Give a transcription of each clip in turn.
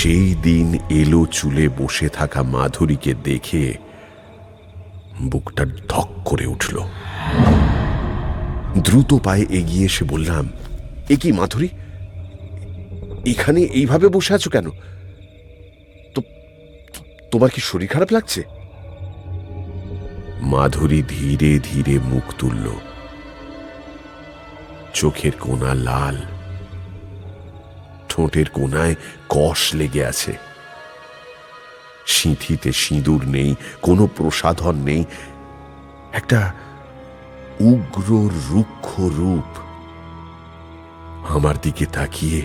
সেই দিন এলো চুলে বসে থাকা মাধুরীকে দেখে বুকটা ধক করে উঠল। দ্রুত পায়ে এগিয়ে এসে বললাম, এ কি মাধুরী, এখানে এইভাবে বসে আছো কেন? তোমার কি শরীর খারাপ লাগছে? মাধুরী ধীরে ধীরে মুখ তুলল। চোখের কোণা লাল, ঠোঁটের কোণায় কষ লেগে আছে। সিঁথিতে সিঁদুর নেই, কোনো প্রসাধন নেই, একটা উগ্র রুক্ষ রূপ। আমার দিকে তাকিয়ে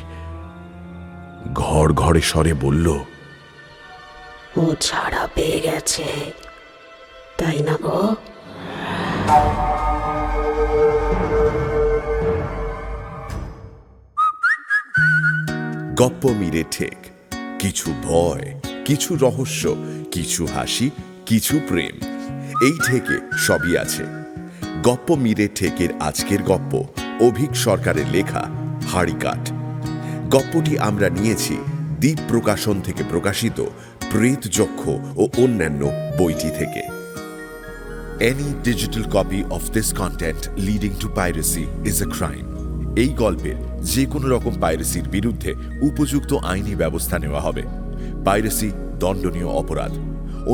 ঘড় ঘড়ে স্বরে বলল, ও ছাড়া পেয়ে গেছে, তাই না গো? গপ্প মিরে ঠেক, কিছু ভয়, কিছু রহস্য, কিছু হাসি, কিছু প্রেম, এই ঠেকে সবই আছে। গপ্প মিরে ঠেকের আজকের গপ্প অভিক সরকারের লেখা হাড়িকাঠ। গপ্পটি আমরা নিয়েছি দ্বীপ প্রকাশন থেকে প্রকাশিত প্রেত যক্ষ ও অন্যান্য বইটি থেকে। Any digital copy of this content leading to piracy is a crime. এই গল্পের যে কোনো রকম পাইরেসির বিরুদ্ধে উপযুক্ত আইনি ব্যবস্থা নেওয়া হবে। পাইরেসি দণ্ডনীয় অপরাধ।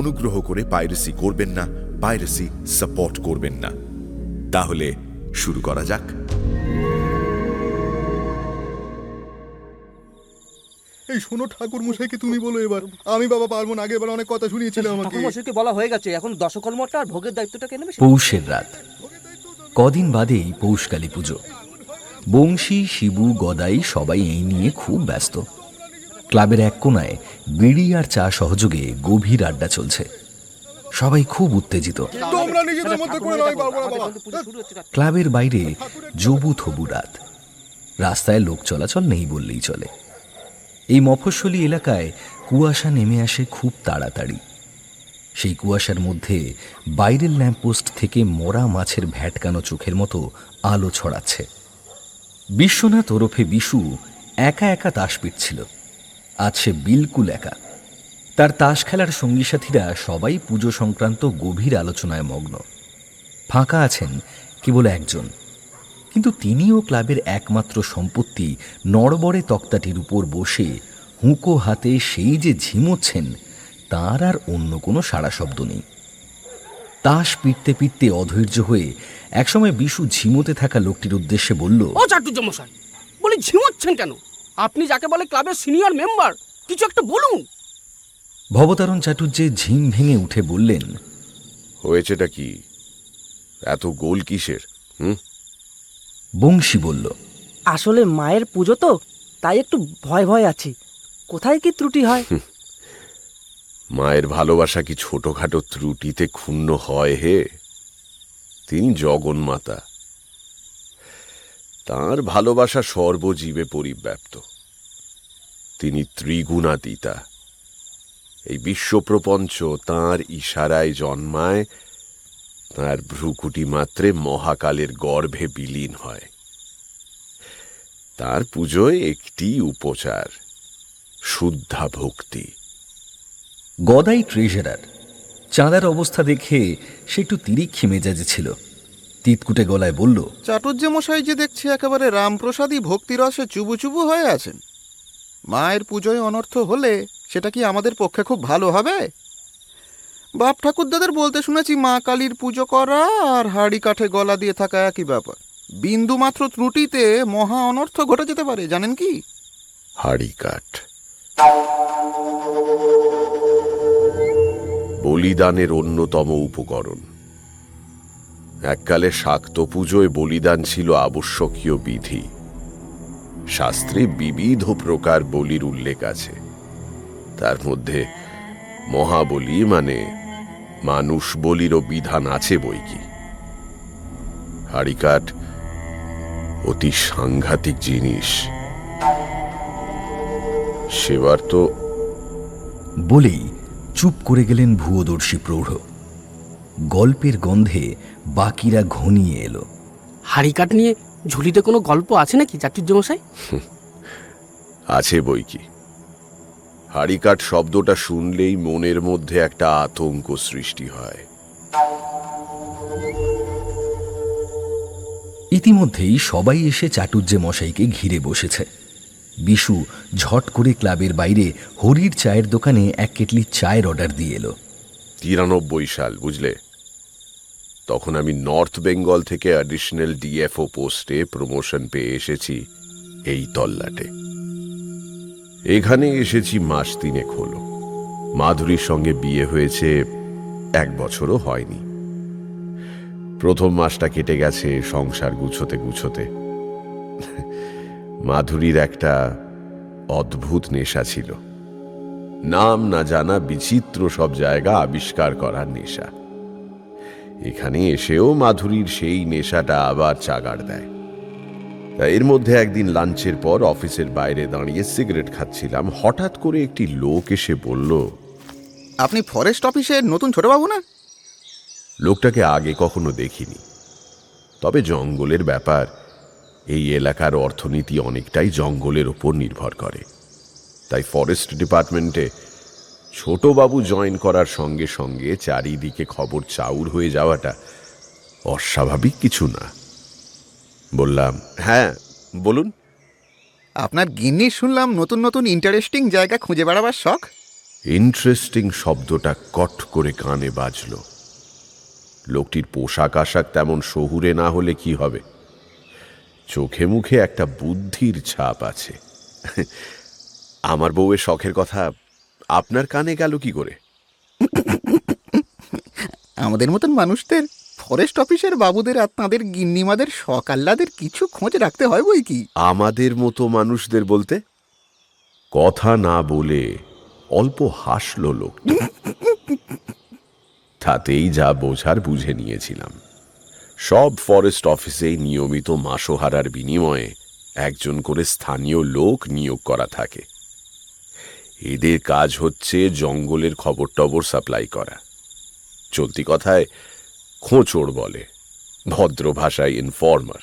অনুগ্রহ করে পাইরেসি করবেন না, পাইরেসি সাপোর্ট করবেন না। তাহলে শুরু করা যাক। এই শোনো ঠাকুর মশাইকে তুমি বলো এবার, আমি বাবা পারবো না। আগের বার অনেক কথা শুনিয়েছিল আমাকে। ঠাকুর মশাইকে বলা হয়ে গেছে, এখন দশকর্মটা আর ভোগের দায়িত্বটা কে নেবে? পৌষের রাত, কদিন বাদেই পৌষকালী পুজো। বংশী, শিবু, গদাই সবাই এই নিয়ে খুব ব্যস্ত। ক্লাবের এক কোনায় বিড়ি আর চা সহযোগে গভীর আড্ডা চলছে। সবাই খুব উত্তেজিত। তোমরা নিজেদের মধ্যে করে নাও বাবা। ক্লাবের বাইরে জবু থবু রাত, রাস্তায় লোক চলাচল নেই বললেই চলে। এই মফস্বলী এলাকায় কুয়াশা নেমে আসে খুব তাড়াতাড়ি। সেই কুয়াশার মধ্যে বাইরের ল্যাম্পপোস্ট থেকে মরা মাছের ভ্যাটকানো চোখের মতো আলো ছড়াচ্ছে। বিশ্বনাথ ওরফে বিশু একা একা তাস পিটছিল। আজ সে বিলকুল একা। তার তাস খেলার সঙ্গী সাথীরা সবাই পুজো সংক্রান্ত গভীর আলোচনায় মগ্ন। ফাঁকা আছেন কেবল একজন, কিন্তু তিনিও ক্লাবের একমাত্র সম্পত্তি নড়বড়ে তক্তাটির উপর বসে হুঁকো হাতে সেই যে ঝিমোচ্ছেন, তার আর অন্য কোনো সাড়া শব্দ নেই। তাস পিটতে পিটতে অধৈর্য হয়ে একসময় বিশু ঝিমোতে থাকা লোকটির উদ্দেশ্যে বলল, ও চাটুর্যমশাই, বলি ঝিমোচ্ছেন কেন? আপনি যাকে বলে ক্লাবের সিনিয়র মেম্বার, কিছু একটা বলুন। ভবতারণ চাটুর্যে ঝিম ভেঙে উঠে বললেন, হয়েছেটা কি? এত গোল কিসের? বংশী বলল, আসলে মায়ের পুজো তো, তাই একটু ভয় ভয় আছি, কোথায় কি ত্রুটি হয়। মায়ের ভালোবাসা কি ছোটখাটো ত্রুটিতে ক্ষুণ্ণ হয় হে? তিনি জগন্মাতা, তাঁর ভালোবাসা সর্বজীবে পরিব্যাপ্ত। তিনি ত্রিগুণাতীতা। এই বিশ্বপ্রপঞ্চ তাঁর ইশারায় জন্মায়, তাঁর ভ্রুকুটি মাত্রে মহাকালের গর্ভে বিলীন হয়। তাঁর পুজোয় একটি উপচার, শুদ্ধা ভক্তি। গদাই ট্রেজারার। চাঁদার অবস্থা দেখে সে একটু তিরিক্ষি মেজাজে ছিল। তিতকুটে গলায় বলল, চাটুর্য মশাই যে দেখছি একেবারে রামপ্রসাদী ভক্তিরসে চুবু চুবু হয়ে আছেন। মায়ের পুজোয় অনর্থ হলে সেটা কি আমাদের পক্ষে খুব ভালো হবে? বাপ ঠাকুরদাদের বলতে শুনেছি মা কালীর পুজো করা আর হাড়ি কাঠে গলা দিয়ে থাকা একই ব্যাপার। বিন্দু মাত্র ত্রুটিতে মহা অনর্থ ঘটে যেতে পারে, জানেন কি? হাড়ি কাঠ, বলিদানের অন্যতম উপকরণ। এককালে শাক্ত পুজোয় বলিদান ছিল আবশ্যকীয় বিধি। শাস্ত্রে বিবিধ প্রকার বলির উল্লেখ আছে। তার মধ্যে মহাবলি মানে মানুষ বলিরও বিধান আছে বইকি। হাড়িকাঠ অতি সাংঘাতিক জিনিস। সেবার তো বলেই চুপ করে গেলেন ভূয়দর্শী প্রৌঢ়। গল্পের গন্ধে বাকিরা ঘনিয়ে এলো। হাড়িকাঠ নিয়ে ঝুলিতে কোনো গল্প আছে নাকি চাটুর্যমশাই? আছে বইকি। হাড়িকাঠ শব্দটা শুনলেই মনের মধ্যে একটা আতঙ্ক সৃষ্টি হয়। ইতিমধ্যেই সবাই এসে চাটুজ্জে মশাইকে ঘিরে বসেছে। বিশু ঝট করে ক্লাবের বাইরে হরির চায়ের দোকানে এক কেটলি চায়ের অর্ডার দিয়ে এলো। 93 সাল, বুঝলে? তখন আমি নর্থ বেঙ্গল থেকে অ্যাডিশনাল ডিএফও পোস্টে প্রমোশন পেয়ে এসেছি এই তল্লাটে। এখানে এসেছি মাস 3 হলো। মাধুরীর সঙ্গে বিয়ে হয়েছে 1 বছরও হয়নি। প্রথম মাসটা কেটে গেছে সংসার গুছোতে গুছোতে। মাধুরীর একটা অদ্ভুত নেশা ছিল, নাম না জানা বিচিত্র সব জায়গা আবিষ্কার করার নেশা। এখানে এসেও মাধুরীর সেই নেশাটা আবার চাগাড় দেয়। তা এর মধ্যে একদিন লাঞ্চের পর অফিসের বাইরে দাঁড়িয়ে সিগারেট খাচ্ছিলাম, হঠাৎ করে একটি লোক এসে বলল, আপনি ফরেস্ট অফিসের নতুন ছোটবাবু না? লোকটাকে আগে কখনো দেখিনি, তবে জঙ্গলের ব্যাপার, এই এলাকার অর্থনীতি অনেকটাই জঙ্গলের ওপর নির্ভর করে। তাই ফরেস্ট ডিপার্টমেন্টে ছোটবাবু জয়েন করার সঙ্গে সঙ্গে চারিদিকে খবর চাউর হয়ে যাওয়াটা অস্বাভাবিক কিছু না। বললাম, হ্যাঁ বলুন। আপনার গিন্নি শুনলাম নতুন নতুন ইন্টারেস্টিং জায়গা খুঁজে বেড়াবার শখ। ইন্টারেস্টিং শব্দটা কট করে কানে বাজল। লোকটির পোশাক আশাক তেমন শহুরে না হলে কি হবে, চোখে মুখে একটা বুদ্ধির ছাপ আছে। আমার বউয়ের শখের কথা আপনার কানে গেল কি করে? আমাদের মতন মানুষদের ফরেস্ট অফিসের বাবুদের আর তাঁদের গিন্নিমাদের শখ আহ্লাদের কিছু খোঁজ রাখতে হয় বই কি। আমাদের মতো মানুষদের বলতে? কথা না বলে অল্প হাসল লোকটা। তাতেই যা বোঝার বুঝে নিয়েছিলাম। সব ফরেস্ট অফিসেই নিয়মিত মাসোহারার বিনিময়ে একজন করে স্থানীয় লোক নিয়োগ করা থাকে। এদের কাজ হচ্ছে জঙ্গলের খবর টবর সাপ্লাই করা। চলতি কথায় খোঁচড় বলে, ভদ্র ভাষায় ইনফর্মার।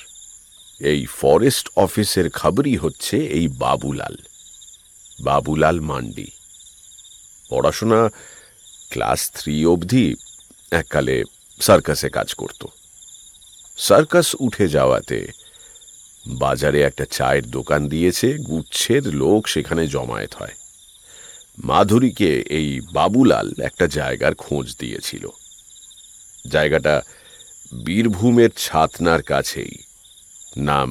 এই ফরেস্ট অফিসের খবরই হচ্ছে এই বাবুলাল মান্ডি। পড়াশোনা ক্লাস 3 অবধি, এককালে সার্কাসে কাজ করত। সার্কাস উঠে যাওয়াতে বাজারে একটা চায়ের দোকান দিয়েছে, গুচ্ছের লোক সেখানে জমায়েত হয়। মাধুরীকে এই বাবুলাল একটা জায়গার খোঁজ দিয়েছিল। জায়গাটা বীরভূমের ছাতনার কাছেই, নাম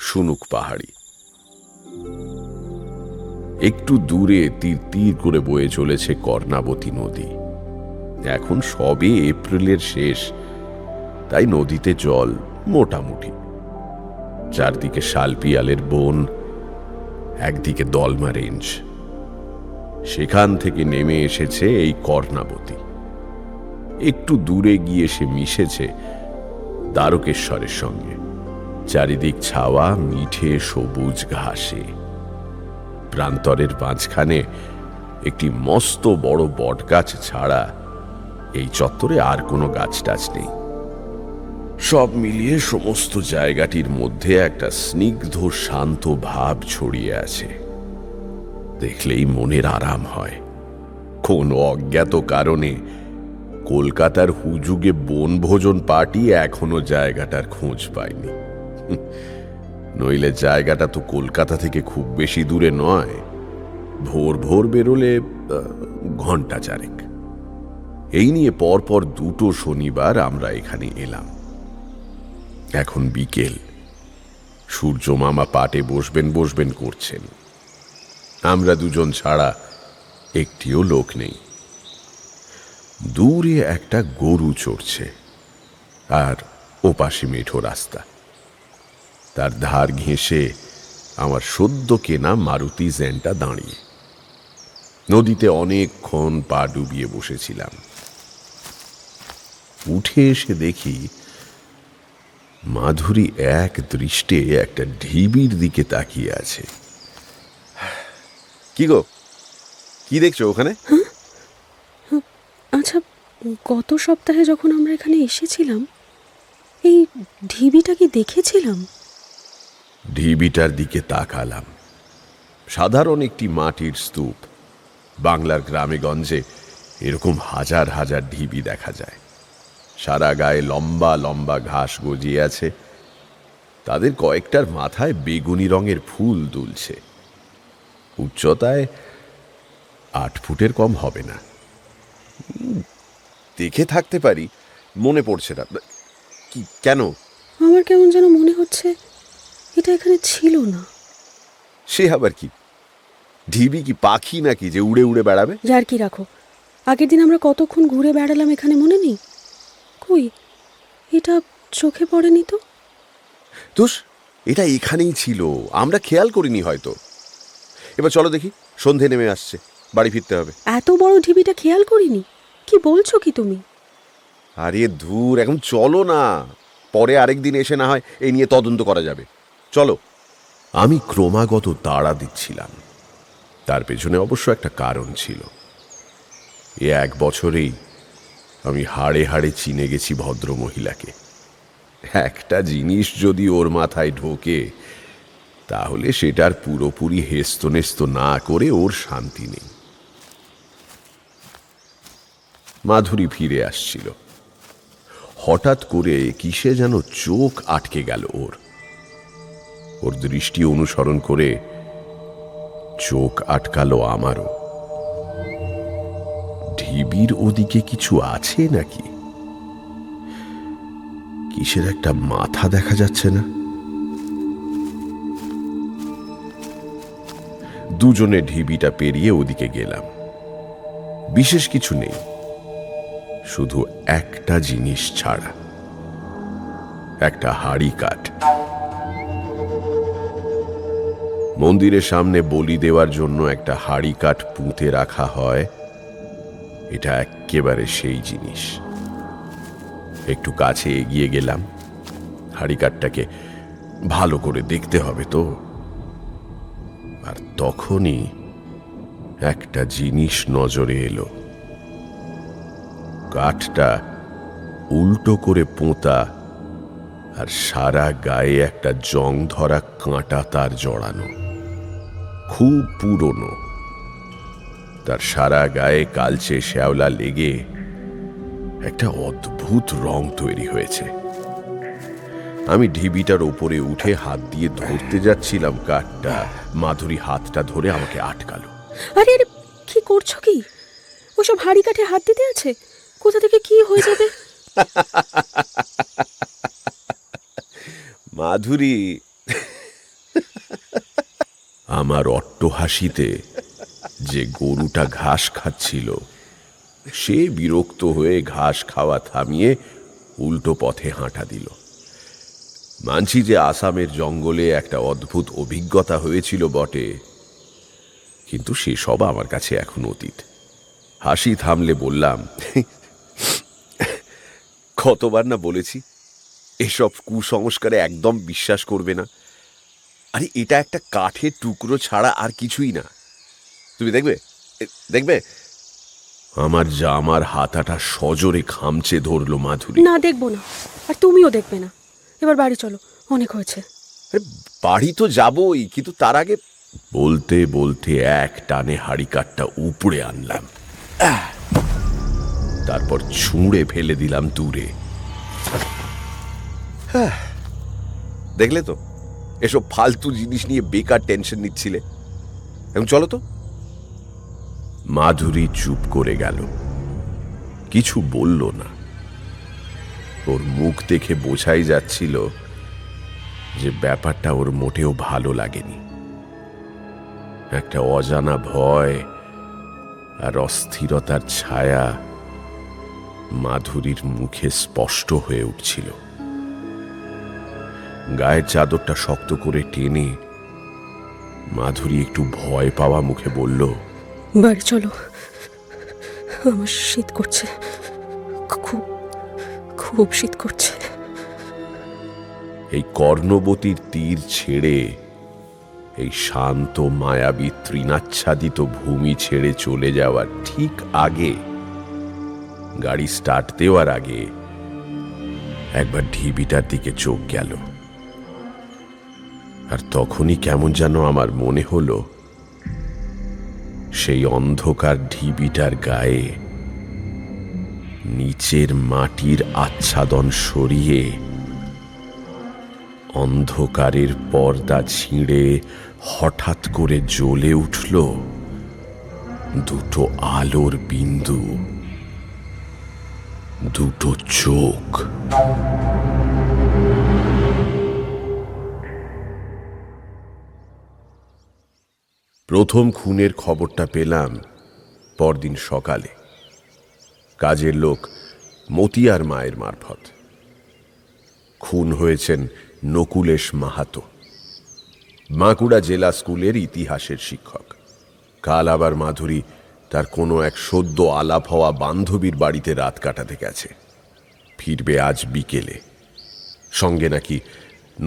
শুনুক পাহাড়ি। একটু দূরে তীর তীর করে বয়ে চলেছে কর্ণাবতী নদী। এখন সবে এপ্রিলের শেষ, তাই নদীতে জল মোটামুটি। চারদিকে শালপিয়ালের বন, একদিকে দলমা রেঞ্জ। সেখান থেকে নেমে এসেছে এই কর্ণাবতী। একটু দূরে গিয়ে সে মিশেছে দ্বারকেশ্বরের সঙ্গে। চারিদিক ছাওয়া মিঠে সবুজ ঘাসে। প্রান্তরের মাঝখানে একটি মস্ত বড় বটগাছ ছাড়া এই চত্বরে আর কোনো গাছ টাছ নেই। সব মিলিয়ে সমস্ত জায়গাটির মধ্যে একটা স্নিগ্ধ শান্ত ভাব ছড়িয়ে আছে। দেখলেই মনের আরাম হয়। কোনো অজ্ঞাত কারণে কলকাতার হুজুগে বনভোজন পার্টি এখনো জায়গাটার খোঁজ পায়নি। নইলে জায়গাটা তো কলকাতা থেকে খুব বেশি দূরে নয়, ভোর ভোর বেরোলে ঘন্টা 4। এই নিয়ে পরপর 2 শনিবার আমরা এখানে এলাম। এখন বিকেল, সূর্য মামা পাটে বসবেন করছেন। আমরা দুজন ছাড়া একটিও লোক নেই। দূরে একটা গরু চড়ছে, আর ওপাশে মেঠো রাস্তা। তার ধার ঘেঁষে আমার সদ্য কেনা মারুতি জেনটা দাঁড়িয়ে। নদীতে অনেকক্ষণ পা ডুবিয়ে বসেছিলাম। উঠে এসে দেখি মাধুরী এক দৃষ্টে একটা ঢিবির দিকে তাকিয়ে আছে। কি গো, কি দেখছো ওখানে? আচ্ছা, গত সপ্তাহে যখন আমরা এখানে এসেছিলাম, এই ঢিবিটা কি দেখেছিলাম? ঢিবিটার দিকে তাকালাম। সাধারণ একটি মাটির স্তূপ, বাংলার গ্রামে গঞ্জে এরকম হাজার হাজার ঢিবি দেখা যায়। সারা গায়ে লম্বা লম্বা ঘাস গজিয়ে আছে, তাদের কয়েকটার মাথায় বেগুনি রঙের ফুল দুলছে। উচ্চতায় 8 ফুটের কম হবে না। দেখে থাকতে পারি, মনে পড়ছে না। কি কেন? আমার কেমন যেন মনে হচ্ছে এটা এখানে ছিল না। সে আবার কি? ঢিবি কি পাখি নাকি যে উড়ে উড়ে বেড়াবে? যার কি রাখো, আগের দিন আমরা কতক্ষণ ঘুরে বেড়ালাম এখানে, মনে নেই? কই, এটা চোখে পড়েনি তো। তুস, এটা এখানেই ছিল, আমরা খেয়াল করিনি হয়তো। এবার চলো দেখি, সন্ধে নেমে আসছে, বাড়ি ফিরতে হবে। এত বড় ঢিবিটা খেয়াল করিনি? কি বলছো কি তুমি? আরে ধুর, এখন চলো না, পরে আরেকদিন এসে না হয় এই নিয়ে তদন্ত করা যাবে। চলো। আমি ক্রমাগত তাড়া দিচ্ছিলাম, তার পেছনে অবশ্য একটা কারণ ছিল। 1 বছরেই আমি হাড়ে হাড়ে চিনে গেছি ভদ্র মহিলাকে। একটা জিনিস যদি ওর মাথায় ঢোকে, তাহলে সেটার পুরোপুরি হেস্তনেস্ত না করে ওর শান্তি নেই। মাধুরী ফিরে আসছিল। হঠাৎ করে কিসে যেন চোখ আটকে গেল ওর। ওর দৃষ্টি অনুসরণ করে চোখ আটকালো আমারও। ঢিবির ওদিকে কিছু আছে নাকি? কিসের একটা মাথা দেখা যাচ্ছে না? দুজনে ঢিবিটা পেরিয়ে ওদিকে গেলাম। বিশেষ কিছু নেই, শুধু একটা জিনিস ছাড়া, একটা হাড়ি কাঠ। মন্দিরের সামনে বলি দেওয়ার জন্য একটা হাড়ি কাঠ পুঁতে রাখা হয়, এটা একেবারে সেই জিনিস। একটু কাছে এগিয়ে গেলাম। হাড়ি কাঠটাকে ভালো করে দেখতে হবে তো। আর তখনই একটা জিনিস নজরে এলো। কাঠটা উল্টো করে পোঁতা, আর সারা গায়ে একটা জং ধরা কাঁটা তার জড়ানো, খুব পুরনো। তার সারা গায়ে কালচে শ্যাওলা লেগে একটা অদ্ভুত রং তৈরি হয়েছে। আমি ঢিবিটার ওপরে উঠে হাত দিয়ে ধরতে যাচ্ছিলাম কাঠটা, মাধুরী হাতটা ধরে আমাকে আটকালো। আরে আরে, কি করছো কি? ওসব হাড়ি কাঠে হাত দিতে আছে? কোথা থেকে কি হয়ে যাবে? মাধুরী, আমার অট্টহাসিতে যে গরুটা ঘাস খাচ্ছিল সে বিরক্ত হয়ে ঘাস খাওয়া থামিয়ে উল্টো পথে হাঁটা দিল। মানছি যে আসামের জঙ্গলে একটা অদ্ভুত অভিজ্ঞতা হয়েছিল বটে, কিন্তু সেসব আমার কাছে এখন অতীত। হাসি থামলে বললাম, কতবার না বলেছি এসব কুসংস্কারে একদম বিশ্বাস করবে না। আরে এটা একটা কাঠের টুকরো ছাড়া আর কিছুই না। তুমি দেখবে, দেখবে। আমার জামার হাতাটা সজোরে খামচে ধরলো মাধুরী। না, দেখবো না, আর তুমিও দেখবে না। এবার বাড়ি চলো, অনেক হয়েছে। বাড়ি তো যাবই, কিন্তু তার আগে। বলতে বলতে এক টানে হাড়ি কাঠটা উপড়ে আনলাম, তারপর ছুঁড়ে ফেলে দিলাম দূরে। দেখলে তো, এসব ফালতু জিনিস নিয়ে বেকার টেনশন নিচ্ছিলে। এখন চলো তো। মাধুরী চুপ করে গেল, কিছু বলল না। ওর মুখ দেখে বোঝাই যাচ্ছিল যে ব্যাপারটা ওর মোটেও ভালো লাগেনি। একটা অজানা ভয় আর অস্থিরতার ছায়া মাধুরীর মুখে স্পষ্ট হয়ে উঠছিল। গায়ের চাদরটা শক্ত করে টেনে মাধুরী একটু ভয় পাওয়া মুখে বলল, বাড়ি চলো, আমার শীত করছে, খুব খুব শীত করছে। এই কর্ণবতীর তীর ছেড়ে, এই শান্ত মায়াবী তৃণাচ্ছাদিত ভূমি ছেড়ে চলে যাওয়ার ঠিক আগে, গাড়ি স্টার্ট দেওয়ার আগে একবার ঢিবিটার দিকে চোখ গেল। আর তখনই কেমন যেন আমার মনে হলো সেই অন্ধকার ঢিবিটার গায়ে নিচের মাটির আচ্ছাদন সরিয়ে অন্ধকারের পর্দা ছিঁড়ে হঠাৎ করে জ্বলে উঠল দুটো আলোর বিন্দু, দুটো চোখ। প্রথম খুনের খবরটা পেলাম পরদিন সকালে কাজের লোক মতিয়ার মায়ের মারফত। খুন হয়েছেন নকুলেশ মাহাতো, বাঁকুড়া জেলা স্কুলের ইতিহাসের শিক্ষক। কাল আবার মাধুরী তার কোনো এক সদ্য আলাপ হওয়া বান্ধবীর বাড়িতে রাত কাটাতে গেছে, ফিরবে আজ বিকেলে। সঙ্গে নাকি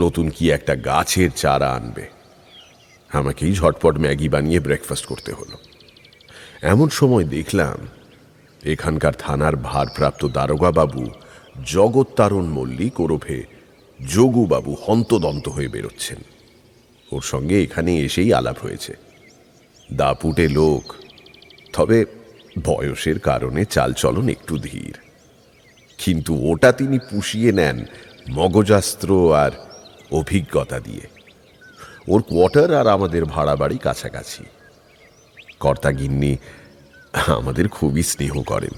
নতুন কি একটা গাছের চারা আনবে। আমাকেই ঝটপট ম্যাগি বানিয়ে ব্রেকফাস্ট করতে হলো। এমন সময় দেখলাম এখানকার থানার ভারপ্রাপ্ত দারোগা বাবু জগত্তারণ মল্লিক ওরফে যোগুবাবু হন্তদন্ত হয়ে বেরোচ্ছেন। ওর সঙ্গে এখানে এসেই আলাপ হয়েছে। দাপুটে লোক, তবে বয়সের কারণে চালচলন একটু ধীর, কিন্তু ওটা তিনি পুষিয়ে নেন মগজাস্ত্র আর অভিজ্ঞতা দিয়ে। ওর কোয়ার্টার আর আমাদের ভাড়া বাড়ি কাছাকাছি। কর্তাগিন্নি আমাদের খুবই স্নেহ করেন।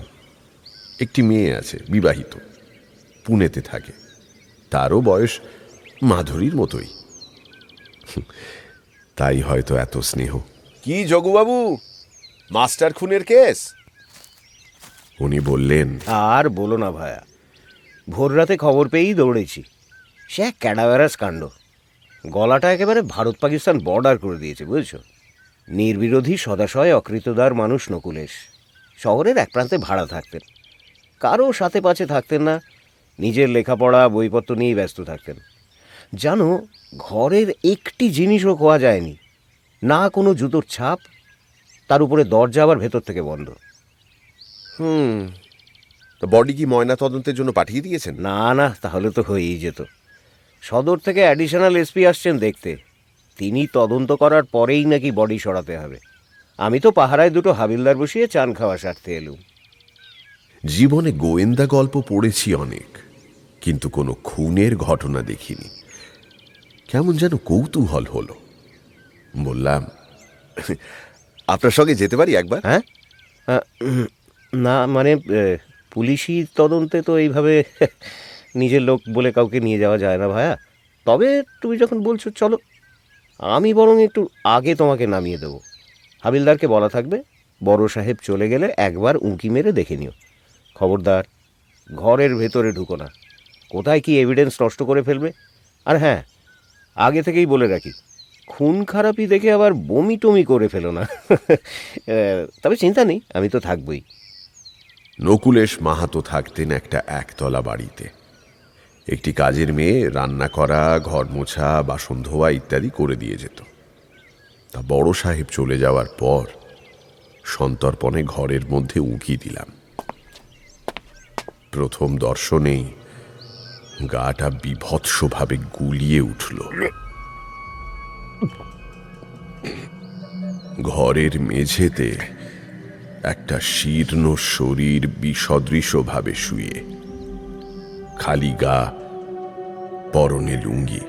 একটি মেয়ে আছে, বিবাহিত, পুনেতে থাকে। তারও বয়স মাধুরীর মতোই, তাই হয়তো এত স্নেহ। কি যোগুবাবু, মাস্টার খুনের কেস? উনি বললেন, আর বলো না ভায়া, ভোর রাতে খবর পেয়েই দৌড়েছি। সে এক ক্যাডাভারাস কাণ্ড। গলাটা একেবারে ভারত পাকিস্তান বর্ডার করে দিয়েছে, বুঝছো? নির্বিরোধী সদাশয় অকৃতদার মানুষ নকুলেশ। শহরের এক প্রান্তে ভাড়া থাকতেন, কারো সাথে পাছে থাকতেন না, নিজের লেখাপড়া বইপত্র নিয়েই ব্যস্ত থাকতেন। জানো, ঘরের একটি জিনিসও খোয়া যায়নি, না কোনো জুতোর ছাপ, তার উপরে দরজা আবার ভেতর থেকে বন্ধ। তো বডি কি ময়না তদন্তের জন্য পাঠিয়ে দিয়েছেন? না না, তাহলে তো হয়েই যেত। সদর থেকে অ্যাডিশনাল এসপি আসছেন দেখতে, তিনি তদন্ত করার পরেই নাকি বডি সরাতে হবে। আমি তো পাহারায় দুটো হাবিলদার বসিয়ে চান খাওয়া সারতে এলুম। জীবনে গোয়েন্দা গল্প পড়েছি অনেক, কিন্তু কোনো খুনের ঘটনা দেখিনি। কেমন যেন কৌতূহল হলো। বললাম, আপনার সঙ্গে যেতে পারি একবার? হ্যাঁ, না মানে পুলিশি তদন্তে তো এইভাবে নিজের লোক বলে কাউকে নিয়ে যাওয়া যায় না ভায়া। তবে তুমি যখন বলছো চলো, আমি বরং একটু আগে তোমাকে নামিয়ে দেবো। হাবিলদারকে বলা থাকবে বড় সাহেব চলে গেলে একবার উঁকি মেরে দেখে নিও। খবরদার ঘরের ভেতরে ঢুকো না, কোথায় কি এভিডেন্স নষ্ট করে ফেলবে। আর হ্যাঁ, আগে থেকেই বলে রাখি, খুন খারাপি দেখে আবার বমি টমি করে ফেলো না। তবে চিন্তা নেই, আমি তো থাকবই। নকুলেশ মাহাতো থাকতেন একটা একতলা বাড়িতে। একটি কাজের মেয়ে রান্না করা, ঘর মোছা, বাসন ধোয়া ইত্যাদি করে দিয়ে যেত। তা বড় সাহেব চলে যাওয়ার পর সন্তর্পণে ঘরের মধ্যে উঁকি দিলাম। প্রথম দর্শনেই গাটা বীভৎসভাবে গুলিয়ে উঠল। ঘরের মেঝেতে একটা শীর্ণ শরীর বিসদৃশভাবে শুয়ে, খালি গা, পরনে লুঙ্গি।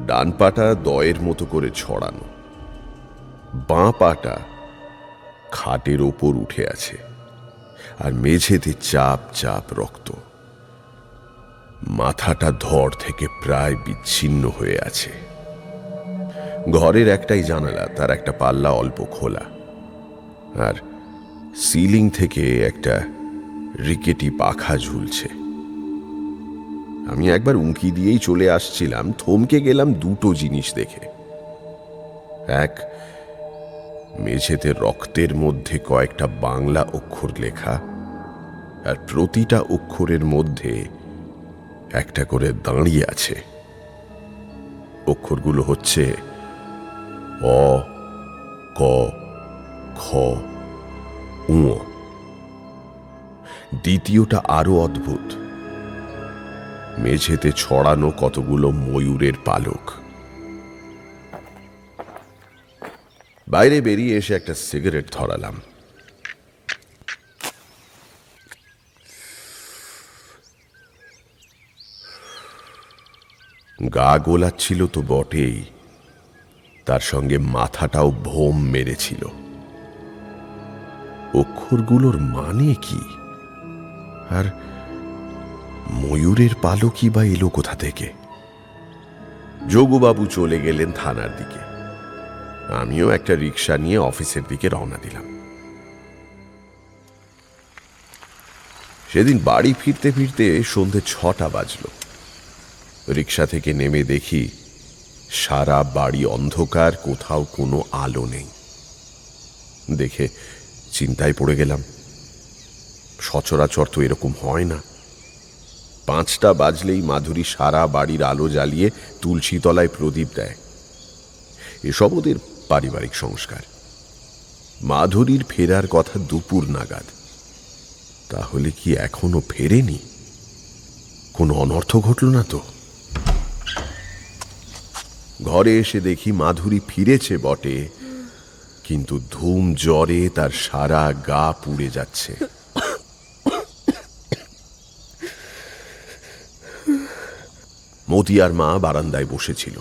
ডান পাটা দয়ের মতো করে ছড়ানো, বাঁ পাটা খাটের ওপর উঠে আছে, আর মেঝেতে চাপ চাপ রক্ত। মাথাটা ধড় থেকে প্রায় বিচ্ছিন্ন হয়ে আছে। ঘরের একটাই জানালা, তার একটা পাল্লা অল্প খোলা, আর সিলিং থেকে একটা রিকেটি পাখা ঝুলছে। আমি একবার উঁকি দিয়েই চলে আসছিলাম, থমকে গেলাম দুটো জিনিস দেখে। এক, মেঝেতে রক্তের মধ্যে কয়েকটা বাংলা অক্ষর লেখা, আর প্রতিটা অক্ষরের মধ্যে একটা করে দাঁড়িয়ে আছে। অক্ষরগুলো হচ্ছে অ, ক, খ, উ। দ্বিতীয়টা আরো অদ্ভুত, মেঝেতে ছড়ানো কতগুলো ময়ূরের পালক। বাইরে বেরিয়ে এসে একটা সিগারেট ধরালাম। গা গোলাচ্ছিল তো বটেই, তার সঙ্গে মাথাটাও ভোম মেরেছিল। অক্ষরগুলোর মানে কি? আর ময়ূরের পালকই বা এলো কোথা থেকে? যোগুবাবু চলে গেলেন থানার দিকে, আমিও একটা রিক্সা নিয়ে অফিসের দিকে রওনা দিলাম। সেদিন বাড়ি ফিরতে ফিরতে সন্ধে 6টা বাজলো। রিক্সা থেকে নেমে দেখি সারা বাড়ি অন্ধকার, কোথাও কোনো আলো নেই। দেখে চিন্তায় পড়ে গেলাম। সচরাচর তো এরকম হয় না। 5টা বাজলেই মাধুরী সারা বাড়ির আলো জ্বালিয়ে তুলসী তলায় প্রদীপ দেয়। এসব ওদের পারিবারিক সংস্কার। মাধুরীর ফেরার কথা দুপুর নাগাদ। তাহলে কি এখনো ফেরেনি? কোনো অনর্থ ঘটল না তো? ঘরে এসে দেখি মাধুরী ফিরেছে বটে, কিন্তু ধুম জ্বরে তার সারা গা পুড়ে যাচ্ছে। মতিয়ার মা বারান্দায় বসেছিল।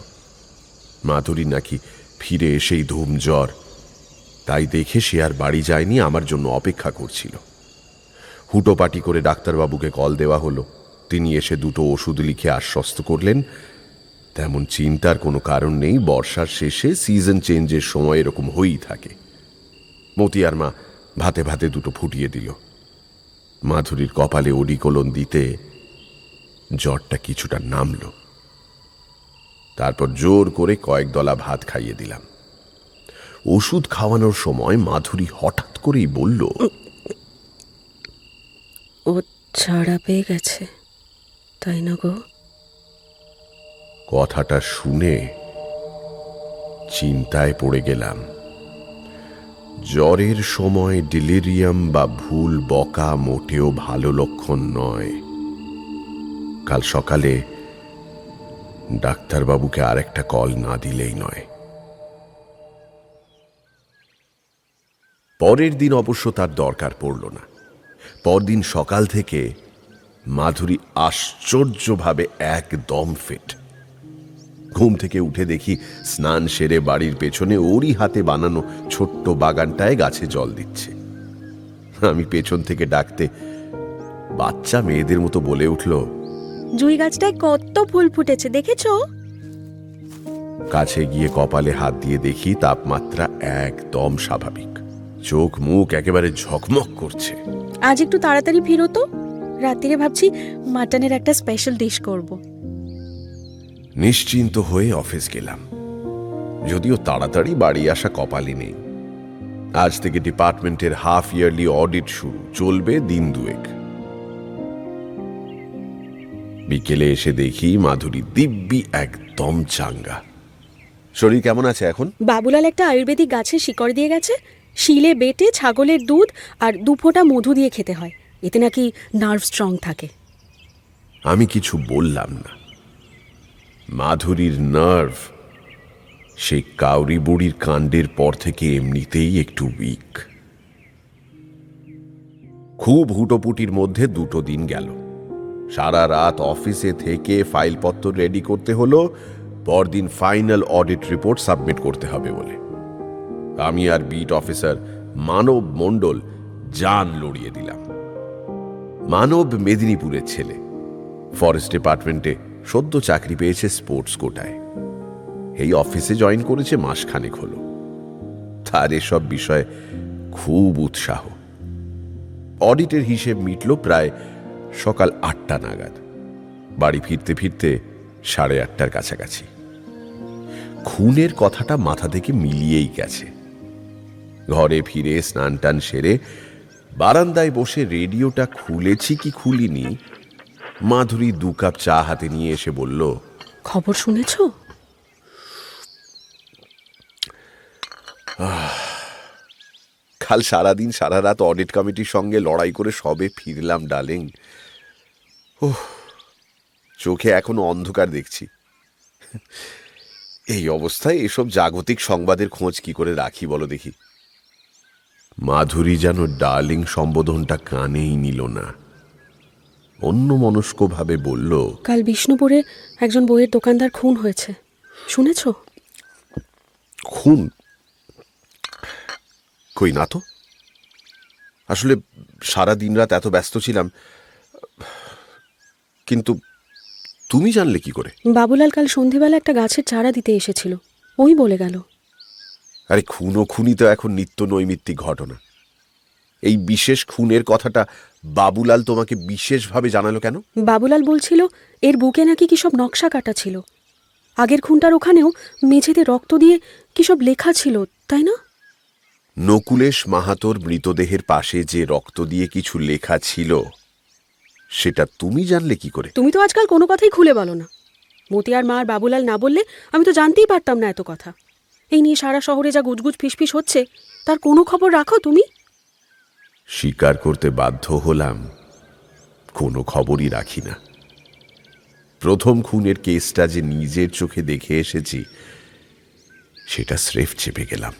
মাধুরী নাকি ফিরে এসেই ধুম জ্বর, তাই দেখে সে আর বাড়ি যায়নি, আমার জন্য অপেক্ষা করছিল। হুটোপাটি করে ডাক্তারবাবুকে কল দেওয়া হলো। তিনি এসে 2টো ওষুধ লিখে আশ্বস্ত করলেন তেমন চিন্তার কোনো কারণ নেই, বর্ষার শেষে সিজন চেঞ্জের সময় এরকম হয়েই থাকে। মতিয়ার মা ভাতে ভাতে 2টো ফুটিয়ে দিল। মাধুরীর কপালে ওডিকোলন দিতে জ্বরটা কিছুটা নামল। তারপর জোর করে কয়েক দলা ভাত খাইয়ে দিলাম। ওষুধ খাওয়ানোর সময় মাধুরী হঠাৎ করেই বলল, ও ছাড়া পেয়ে গেছে, তাই না গো? কথাটা শুনে চিন্তায় পড়ে গেলাম। জ্বরের সময় ডিলিরিয়াম বা ভুল বকা মোটেও ভালো লক্ষণ নয়। কাল সকালে ডাক্তারবাবুকে আরেকটা কল না দিলেই নয়। পরের দিন অবশ্য তার দরকার পড়ল না। পরদিন সকাল থেকে মাধুরী আশ্চর্যভাবে একদম ফিট। ঘুম থেকে উঠে দেখি স্নান সেরে বাড়ির পেছনে ওরই হাতে বানানো ছোট্ট বাগানটায় গাছে জল দিচ্ছে। আমি পেছন থেকে ডাকতে বাচ্চা মেয়েদের মতো বলে উঠল, জুই গাছটায় কত ফুল ফুটেছে দেখেছো? কাছে গিয়ে কপালে হাত দিয়ে দেখি তাপমাত্রা একদম স্বাভাবিক। চোখ মুখ একেবারে ঝকমক করছে। আজ একটু তাড়াতাড়ি ফিরো তো, রাত্রিরে ভাবছি মাটনের একটা স্পেশাল ডিশ করব। নিশ্চিন্ত হয়ে অফিস গেলাম, যদিও তাড়াতাড়ি বাড়ি আসা কপালে নেই। আজ থেকে ডিপার্টমেন্টের হাফ ইয়ারলি অডিট শুরু, চলবে দিন 2 বিকেলে এসে দেখি মাধুরী দিব্যি একদম চাঙ্গা। শরীর কেমন আছে এখন? বাবুলাল একটা আয়ুর্বেদিক গাছের শিকড় দিয়ে গেছে, শিলে বেটে ছাগলের দুধ আর 2 ফোঁটা মধু দিয়ে খেতে হয়, এতে নাকি নার্ভ স্ট্রং থাকে। আমি কিছু বললাম না। মাধুরীর নার্ভ সেই কাউরি বুড়ির কাণ্ডের পর থেকে এমনিতেই একটু উইক। খুব হুটোপুটির মধ্যে 2টো দিন গেল। সারা রাত অফিসে থেকে ফাইলপত্র রেডি করতে হলো, পরদিন ফাইনাল অডিট রিপোর্ট সাবমিট করতে হবে বলে। আমি আর বিট অফিসার মানব মণ্ডল জান লড়িয়ে দিলাম। মানব মেদিনীপুরের ছেলে, ফরেস্ট ডিপার্টমেন্টে সদ্য চাকরি পেয়েছে স্পোর্টস কোটায়। এই অফিসে জয়েন করেছে মাসখানেক হলো। তার এসব বিষয়ে খুব উৎসাহ। অডিটের হিসেব মিটল প্রায় সকাল 8টা নাগাদ। বাড়ি ফিরতে ফিরতে 8:30টার কাছাকাছি। খুনের কথাটা মাথা থেকে মিলিয়েই গেছে। ঘরে ফিরে স্নান টান সেরে বারান্দায় বসে রেডিওটা খুলেছি কি খুলিনি, মাধুরী 2 কাপ চা হাতে নিয়ে এসে বলল, খবর শুনেছো? কাল সারাদিন সারা রাত অডিট কমিটির সঙ্গে লড়াই করে সবে ফিরলাম ডার্লিং। ওহ, চোখে এখনো অন্ধকার দেখছি। এই অবস্থায় এসব জাগতিক সংবাদের খোঁজ কি করে রাখি বলো দেখি। মাধুরী যেন ডার্লিং সম্বোধনটা কানেই নিল না, অন্য মনস্কভাবে বলল, কাল বিষ্ণুপুরে একজন বইয়ের দোকানদার খুন হয়েছে, শুনেছ? খুন? কই না তো, আসলে সারা দিন রাত এত ব্যস্ত ছিলাম। কিন্তু তুমি জানলে কি করে? বাবুলাল কাল সন্ধেবেলা একটা গাছের চারা দিতে এসেছিল, ওই বলে গেল। আরে খুন ও খুনি তো এখন নিত্য নৈমিত্তিক ঘটনা। এই বিশেষ খুনের কথাটা বাবুলাল তোমাকে বিশেষভাবে জানালো কেন? বাবুলাল বলছিল এর বুকে নাকি কি সব নকশা কাটা ছিল। আগের খুনটার ওখানেও মেঝেতে রক্ত দিয়ে কি সব লেখা ছিল, তাই না? নকুলেশ মাহাতোর মৃতদেহের পাশে যে রক্ত দিয়ে কিছু লেখা ছিল, সেটা তুমি জানলে কি করে? তুমি তো আজকাল কোনো কথাই খুলে বলো না। মতিয়ার মা আর বাবুলাল না বললে আমি তো জানতেই পারতাম না এত কথা। এই নিয়ে সারা শহরে যা গুজগুজ ফিসফিস হচ্ছে, তার কোনো খবর রাখো তুমি? স্বীকার করতে বাধ্য হলাম, কোনো খবরই রাখি না। প্রথম খুনের কেসটা যে নিজের চোখে দেখে এসেছি, সেটা স্রেফ চেপে গেলাম।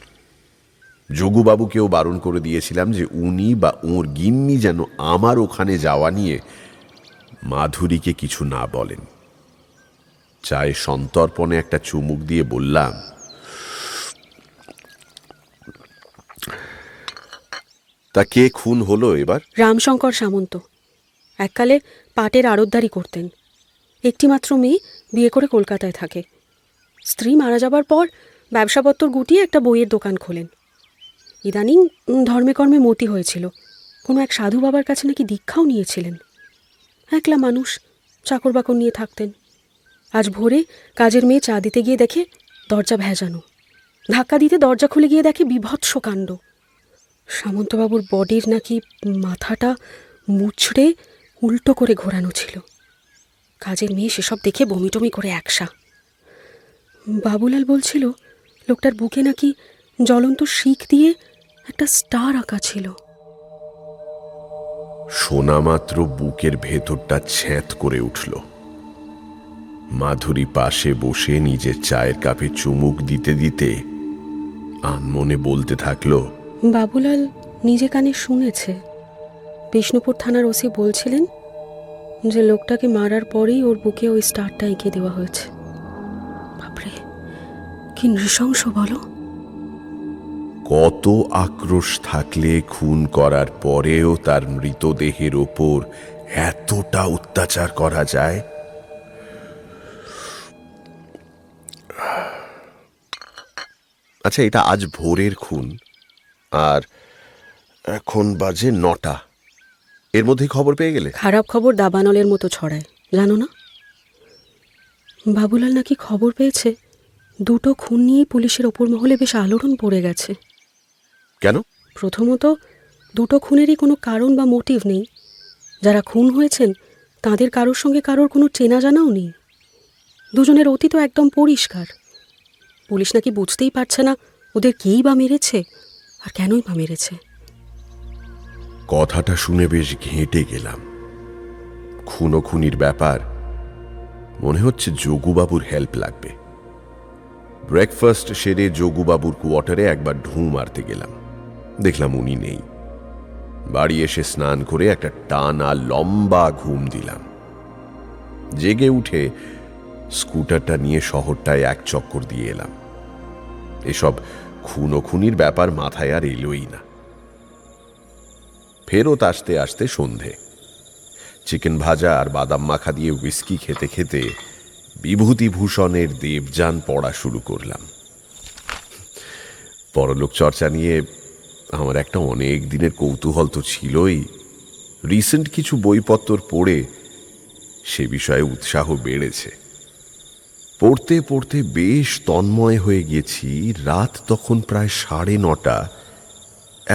যোগুবাবুকেও বারণ করে দিয়েছিলাম যে উনি বা ওর গিন্নি যেন আমার ওখানে যাওয়া নিয়ে মাধুরীকে কিছু না বলেন। চায়ে সন্তর্পণে একটা চুমুক দিয়ে বললাম, তা কে খুন হলো এবার? রামশঙ্কর সামন্ত। এককালে পাটের আড়তদারি করতেন। একটিমাত্র মেয়ে, বিয়ে করে কলকাতায় থাকে। স্ত্রী মারা যাবার পর ব্যবসাপত্র গুটিয়ে একটা বইয়ের দোকান খোলেন। ইদানিং ধর্মে কর্মে মতি হয়েছিল। কোনো এক সাধু বাবার কাছে নাকি দীক্ষাও নিয়েছিলেন। একলা মানুষ, চাকর বাকর নিয়ে থাকতেন। আজ ভোরে কাজের মেয়ে চা দিতে গিয়ে দেখে দরজা ভেজানো। ধাক্কা দিতে দরজা খুলে গিয়ে দেখে বিভৎস কাণ্ড। সামন্তবাবুর বডির নাকি মাথাটা মুচড়ে উল্টো করে ঘোরানো ছিল। কাজের মেয়ে সেসব দেখে বমিটমি করে একসা। বাবুলাল বলছিল লোকটার বুকে নাকি জ্বলন্ত শিক দিয়ে একটা স্টার আঁকা ছিল। শোনা মাত্র বুকের ভেতরটা ছ্যাঁত করে উঠল। মাধুরী পাশে বসে নিজের চায়ের কাপে চুমুক দিতে দিতে আনমনে বলতে থাকলো, বাবুলাল নিজে কানে শুনেছে। বিষ্ণুপুর থানার ওসি বলছিলেন যে লোকটাকে মারার পরেই ওর বুকে ওই স্টারটা এঁকে দেওয়া হয়েছে। বাপরে, কি নৃশংস বলো! কত আক্রোশ থাকলে খুন করার পরেও তার মৃতদেহের ওপর এতটা অত্যাচার করা যায়? আচ্ছা, এটা আজ ভোরের খুন, আর এখন বাজে 9টা। এর মধ্যে খবর পেয়ে গেলে? খারাপ খবর দাবানলের মতো ছড়ায়, জানো না? বাবুলাল নাকি খবর পেয়েছে দুটো খুন নিয়েই পুলিশের ওপর মহলে বেশ আলোড়ন পড়ে গেছে। কেন? প্রথমত, দুটো খুনেরই কোনো কারণ বা মোটিভ নেই। যারা খুন হয়েছেন তাদের কারোর সঙ্গে কারোর কোনো চেনা জানাও নেই। দুজনের অতীতও একদম পরিষ্কার। পুলিশ নাকি বুঝতেই পারছে না ওদের কেই বা মেরেছে আর কেনই বা মেরেছে। কথাটা শুনে বেশ ঘেঁটে গেলাম। খুনো খুনির ব্যাপার, মনে হচ্ছে যোগুবাবুর হেল্প লাগবে। ব্রেকফাস্ট সেরে যোগুবাবুর কোয়ার্টারে একবার ঢুঁ মারতে গেলাম। দেখলাম উনি নেই। বাড়ি এসে স্নান করে একটা টানা লম্বা ঘুম দিলাম। জেগে উঠে স্কুটারটা নিয়ে শহরটায় এক চক্কর দিয়ে এলাম। এসব খুনো খুনির ব্যাপার মাথায় আর এলোই না। ফেরত আসতে আসতে সন্ধে। চিকেন ভাজা আর বাদাম মাখা দিয়ে হুইস্কি খেতে খেতে বিভূতিভূষণের দেবযান পড়া শুরু করলাম। পরলোক চর্চা নিয়ে আমার একটা অনেক দিনের কৌতূহল তো ছিলই। রিসেন্ট কিছু বইপত্র পড়ে সে বিষয়ে উৎসাহ বেড়েছে। পড়তে পড়তে বেশ তন্ময় হয়ে গেছি। রাত তখন প্রায় 9:30।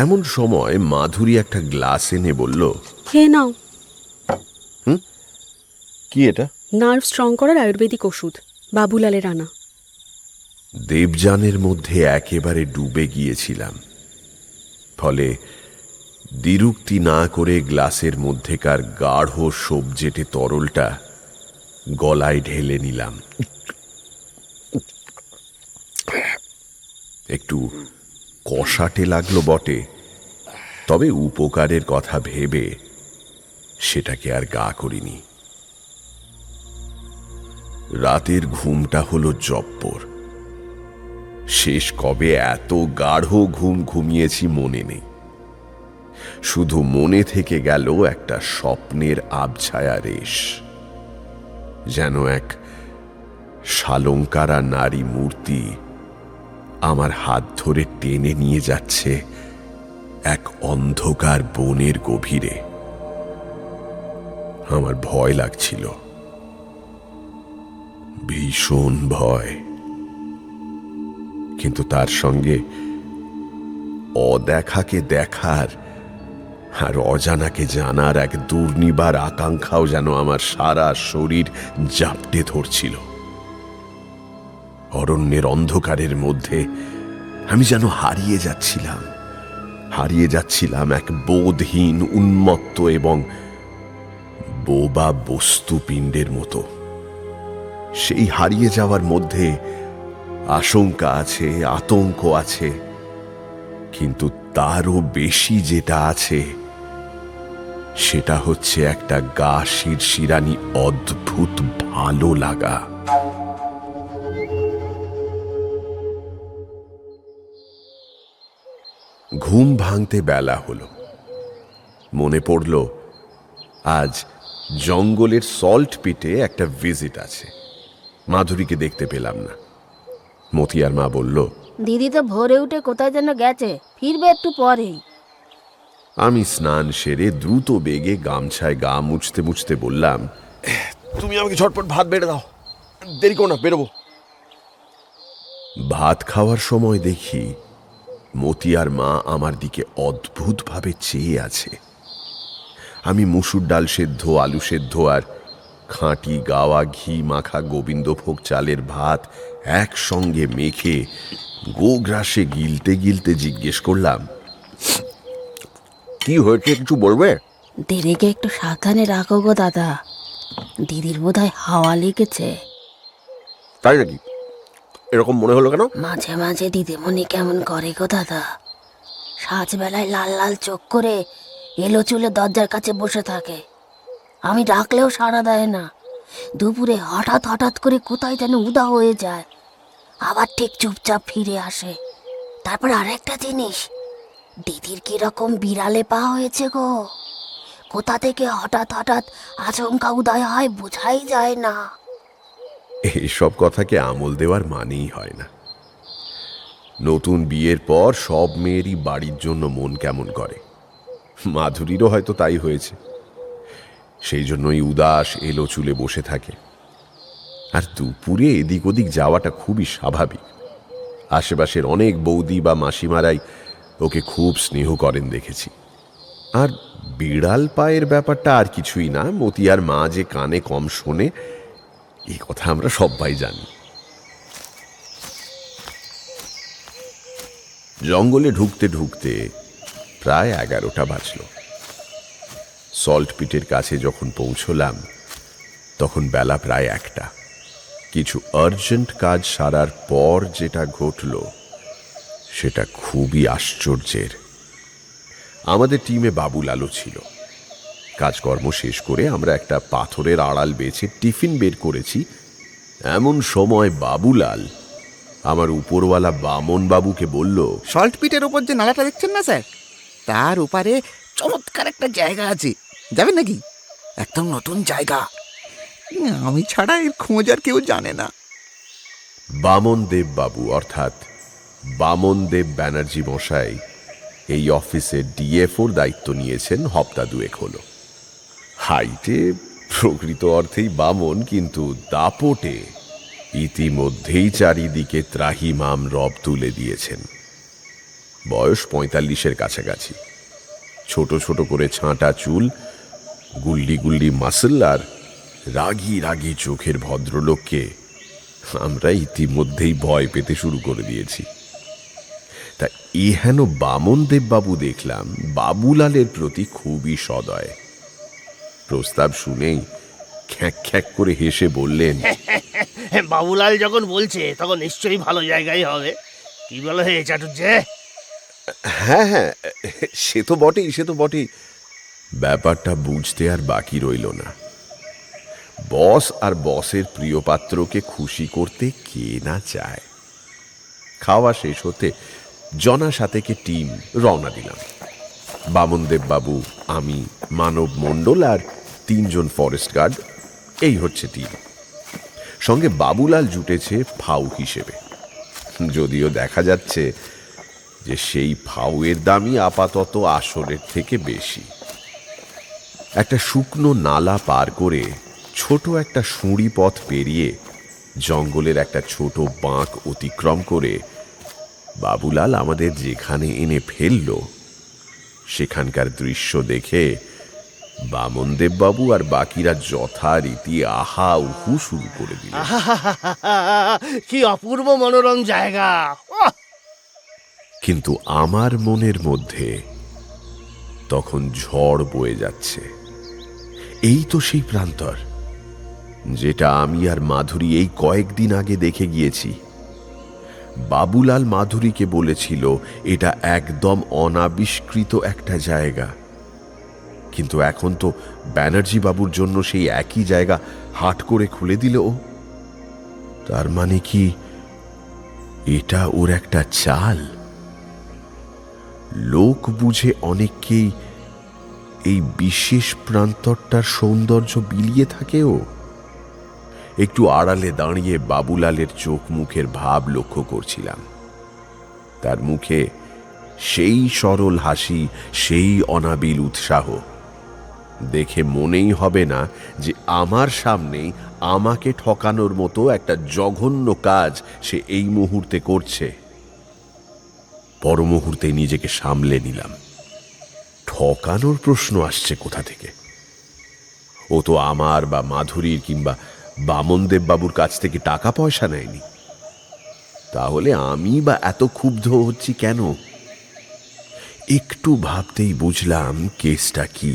এমন সময় মাধুরী একটা গ্লাস এনে বলল, খেয়ে নাও। কি এটা? নার্ভ স্ট্রং করার আয়ুর্বেদিক ওষুধ, বাবুলালের আনা। দেবযানের মধ্যে একেবারে ডুবে গিয়েছিলাম। ফলে দ্বিরুক্তি না করে গ্লাসের মধ্যেকার গাঢ় সবজেটে তরলটা গলায় ঢেলে নিলাম। একটু কষাটে লাগলো বটে, তবে উপকারের কথা ভেবে সেটাকে আর গা করিনি। রাতের ঘুমটা হলো জব্বর। শেষ কবে এত গাঢ় ঘুম ঘুমিয়েছি মনে নেই। শুধু মনে থেকে গেল একটা স্বপ্নের আবছায়া রেশ, যেন এক শালঙ্কারা নারী মূর্তি আমার হাত ধরে টেনে নিয়ে যাচ্ছে এক অন্ধকার বনের গভীরে। আমার ভয় লাগছিল, ভীষণ ভয়, কিন্তু তার সঙ্গে অদেখাকে দেখার আর অজানাকে জানার এক দুর্নিবার আকাঙ্ক্ষাও যেন আমার সারা শরীর জাপটে ধরছিল। অরণ্যের অন্ধকারের মধ্যে আমি যেন হারিয়ে যাচ্ছিলাম এক বোধহীন, উন্মত্ত এবং বোবা বস্তুপিণ্ডের মতো। সেই হারিয়ে যাওয়ার মধ্যে আশঙ্কা আছে, আতঙ্ক আছে, কিন্তু তারও বেশি যেটা আছে সেটা হচ্ছে একটা গা শিরশিরানি অদ্ভুত ভালো লাগা। ঘুম ভাঙতে বেলা হলো। মনে পড়ল আজ জঙ্গলের সল্ট পিটে একটা ভিজিট আছে। মাধুরীকে দেখতে পেলাম না। মতিয়ার মা বলল, দিদি তো ভোরে উঠে কোথায় যেন গেছে, ফিরবে একটু পরেই। আমি স্নান সেরে দ্রুত বেগে গামছায় গা মুছতে মুছতে বললাম, তুমি আমাকে ঝটপট ভাত বেড়ে দাও, দেরি করো না, বেরোবো। ভাত খাওয়ার সময় দেখি মতিয়ার মা আমার দিকে অদ্ভুতভাবে চেয়ে আছে। আমি মুসুর ডাল সেদ্ধ, আলু সেদ্ধ আর খাঁটি গাওয়া ঘি মাখা গোবিন্দভোগ চালের ভাত একসঙ্গে মেখে গোগ্রাসে গিলতে গিলতে জিজ্ঞেস করলাম, কি হয়েছে কিছু বলবে? দিদিকে একটু সাবধানে রাখো গো দাদা, দিদির বোধহয় হাওয়া লেগেছে। তাই নাকি? এরকম মনে হলো কেন? মাঝে মাঝে দিদিমণি কেমন করে গো দাদা, সাজবেলায় লাল লাল চোখ করে এলো চুলে দরজার কাছে বসে থাকে। আমি ডাকলেও সাড়া দেয় না। দুপুরে হঠাৎ হঠাৎ করে কোথায় যেন উদা হয়ে যায়, আবার ঠিক চুপচাপ ফিরে আসে। তারপর আরেকটা জিনিস, দিদির কিরকম বিড়ালে পা হয়েছে গো, কোথা থেকে হঠাৎ হঠাৎ আচমকা উদয় হয় বোঝাই যায় না। এইসব কথাকে আমল দেওয়ার মানেই হয় না। নতুন বিয়ের পর সব মেয়েরই বাড়ির জন্য মন কেমন করে। মাধুরীরও হয়তো তাই হয়েছে। সেই জন্যই উদাস এলো চুলে বসে থাকে। আর দুপুরে এদিক ওদিক যাওয়াটা খুবই স্বাভাবিক। আশেপাশের অনেক বৌদি বা মাসিমারাই ওকে খুব স্নেহ করেন দেখেছি। আর বিড়াল পায়ের ব্যাপারটা আর কিছুই না, মতিয়ার মা যে কানে কম শোনে এই কথা আমরা সবাই জানি। জঙ্গলে ঢুকতে ঢুকতে প্রায় 11টা বাজল। সল্ট পিটের কাছে যখন পৌঁছলাম তখন বেলা প্রায় 1টা। কিছু আর্জেন্ট কাজ সারার পর যেটা ঘটল সেটা খুবই আশ্চর্যের। আমাদের টিমে বাবুলালও ছিল। কাজকর্ম শেষ করে আমরা একটা পাথরের আড়াল বেছে টিফিন বের করেছি। এমন সময় বাবুলাল আমার উপরওয়ালা বামন বাবুকে বলল, সল্ট পিটের ওপর যে নালাটা দেখছেন না স্যার, তার ওপারে চমৎকার একটা জায়গা আছে, যাবেন নাকি? একদম নতুন জায়গা, আমি ছাড়া এর খোঁজ আর কেউ জানে না। বামন দেব বাবু অর্থাৎ বামন দেব ব্যানার্জি মশাই এই অফিসের ডিএফওর দায়িত্ব নিয়েছেন হপ্তা 2 হলো। হাইটে প্রকৃত অর্থেই বামন, কিন্তু দাপটে ইতিমধ্যেই চারিদিকে ত্রাহিমাম রব তুলে দিয়েছেন। বয়স 45-এর কাছাকাছি। ছোট ছোট করে ছাঁটা চুল, গুল্লি গুল্লি মাসল আর রাগী রাগী চোখের ভদ্রলোককে আমরা ইতিমধ্যেই ভয় পেতে শুরু করে দিয়েছি। তা এহেন বামন দেববাবু দেখলাম বাবুলালের প্রতি খুবই সদয়। প্রস্তাব শুনেই খ্যাঁক খ্যাঁক করে হেসে বললেন, বাবুলাল যখন বলছে তখন নিশ্চয়ই ভালো জায়গায় হবে। কি বলো হে চাটুর্যে? হ্যাঁ হ্যাঁ, সে তো বটেই। ব্যাপারটা বুঝতে আর বাকি রইল না। বস আর বসের প্রিয় পাত্রকে খুশি করতে কে না চায়। খাওয়া শেষ হতে জনা সাতেকে টিম রওনা দিলাম। বামনদেব বাবু, আমি, মানব মণ্ডল আর 3 জন ফরেস্ট গার্ড, এই হচ্ছে টিম। সঙ্গে বাবুলাল জুটেছে ফাউ হিসেবে, যদিও দেখা যাচ্ছে যে সেই ফাউয়ের দামই আপাতত আসরের থেকে বেশি। একটা শুকনো নালা পার করে ছোট একটা সুঁড়ি পথ পেরিয়ে জঙ্গলের একটা ছোট বাঁক অতিক্রম করে বাবুলাল আমাদের যেখানে এনে ফেলল, সেখানকার দৃশ্য দেখে বামনদেব বাবু আর বাকিরা যথারীতি আহা উহু শুরু করে দিল। কি অপূর্ব মনোরম জায়গা! কিন্তু আমার মনের মধ্যে তখন ঝড় বয়ে যাচ্ছে। এই তো সেই প্রান্তর যেটা আমি আর মাধুরী এই কয়েকদিন আগে দেখে গিয়েছি। বাবুলাল মাধুরীকে বলেছিল এটা একদম অনাবিষ্কৃত একটা জায়গা, কিন্তু এখন তো ব্যানার্জি বাবুর জন্য সেই একই জায়গা হাট করে খুলে দিল ও। তার মানে কি এটা ওর একটা চাল? লোক বুঝে অনেককেই এই বিশেষ প্রান্তরটার সৌন্দর্য বিলিয়ে থাকেও। একটু আড়ালে দাঁড়িয়ে বাবুলালের চোখ মুখের ভাব লক্ষ্য করছিলাম। তার মুখে সেই সরল হাসি, সেই অনাবিল উৎসাহ দেখে মনেই হবে না যে আমার সামনেই আমাকে ঠকানোর মতো একটা জঘন্য কাজ সে এই মুহূর্তে করছে। পর মুহূর্তে নিজেকে সামলে নিলাম। ঠকানোর প্রশ্ন আসছে কোথা থেকে? ও তো আমার বা মাধুরীর কিংবা বামনদেব বাবুর কাছ থেকে টাকা পয়সা নেয়নি। তাহলে আমি বা এত ক্ষুব্ধ হচ্ছি কেন? একটু ভাবতেই বুঝলাম কেসটা কি।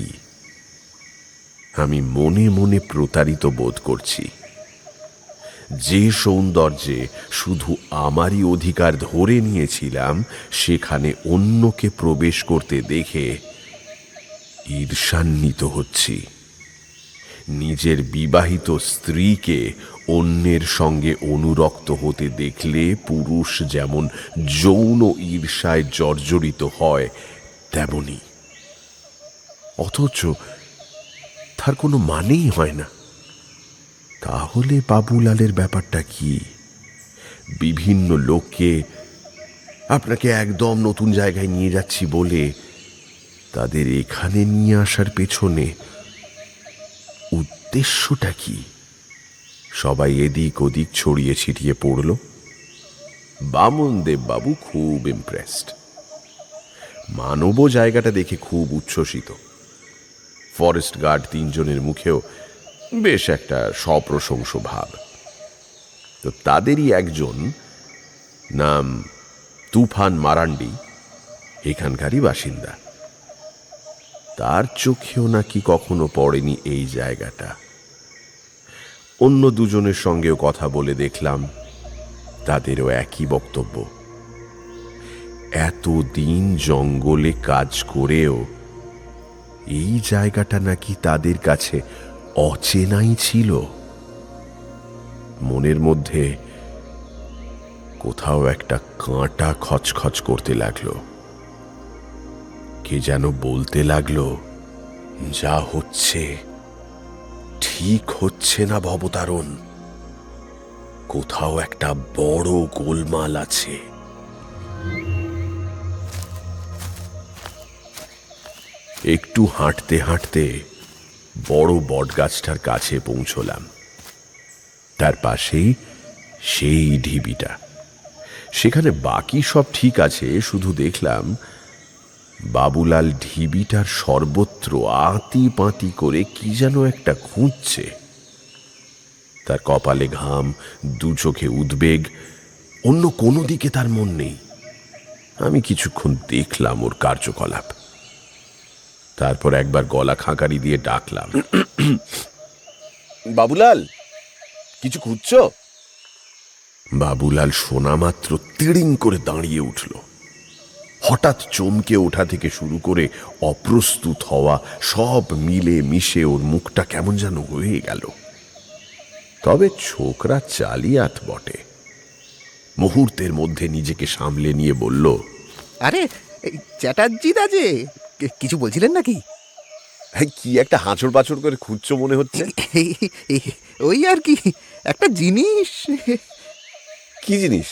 আমি মনে মনে প্রতারিত বোধ করছি। যে সৌন্দর্যে শুধু আমারই অধিকার ধরে নিয়েছিলাম, সেখানে অন্যকে প্রবেশ করতে দেখে ঈর্ষান্বিত হচ্ছি। নিজের বিবাহিত স্ত্রীকে অন্যের সঙ্গে অনুরক্ত হতে দেখলে পুরুষ যেমন যৌন ঈর্ষায় জর্জরিত হয়, তেমনি। অথচ তার কোনো মানেই হয় না। তাহলে বাবুলালের ব্যাপারটা কি? বিভিন্ন লোককে আপনাকে একদম নতুন জায়গায় নিয়ে যাচ্ছি বলে তাদের এখানে নিয়ে আসার পেছনে উদ্দেশ্যটা কি? সবাই এদিক ওদিক ছড়িয়ে ছিটিয়ে পড়ল। বামনদেব বাবু খুব ইমপ্রেসড। মানব জায়গাটা দেখে খুব উচ্ছ্বসিত। ফরেস্ট গার্ড 3 জনের মুখেও বেশ একটা সপ্রশংস ভাব। তো তাদেরই একজন, নাম তুফান মারান্ডি, এখানকারই বাসিন্দা। তার চোখেও নাকি কখনো পড়েনি এই জায়গাটা। অন্য 2 জনের সঙ্গেও কথা বলে দেখলাম, তাদেরও একই বক্তব্য। এতদিন জঙ্গলে কাজ করেও এই জায়গাটা নাকি তাদের কাছে অচেনাই ছিল। মনের মধ্যে কোথাও একটা কাঁটা খচখচ করতে লাগলো। কে যেন বলতে লাগলো, যা হচ্ছে ঠিক হচ্ছে না ভবতারণ, কোথাও একটা বড় গোলমাল আছে। একটু হাঁটতে হাঁটতে বড় বটগাছটার কাছে পৌঁছলাম। তার পাশেই সেই ঢিবিটা। সেখানে বাকি সব ঠিক আছে, শুধু দেখলাম বাবুলাল ঢিবিটার সর্বত্র আঁতি পাঁতি করে কি যেন একটা খুঁজছে। তার কপালে ঘাম, 2 চোখে উদ্বেগ, অন্য কোনো দিকে তার মন নেই। আমি কিছুক্ষণ দেখলাম ওর কার্যকলাপ। তারপর একবার গলা খাঁকারি দিয়ে ডাকলাম, বাবুলাল, কিছু খুঁজছো? বাবুলাল শোনা মাত্র তিড়িং করে দাঁড়িয়ে উঠল। হঠাৎ চমকে ওঠা থেকে শুরু করে অপ্রস্তুত হওয়া সব মিলে মিশে ওর মুখটা কেমন যেন হয়ে গেল। তবে ছোকরা চালিয়াত বটে। মুহূর্তের মধ্যে নিজেকে সামলে নিয়ে বলল, আরে চ্যাটার্জি দা যে কিছু বলছিলেন নাকি? কি একটা হাঁচড় বাছড় করে খুঁজছো মনে হচ্ছে। ওই আর কি, একটা জিনিস। কি জিনিস?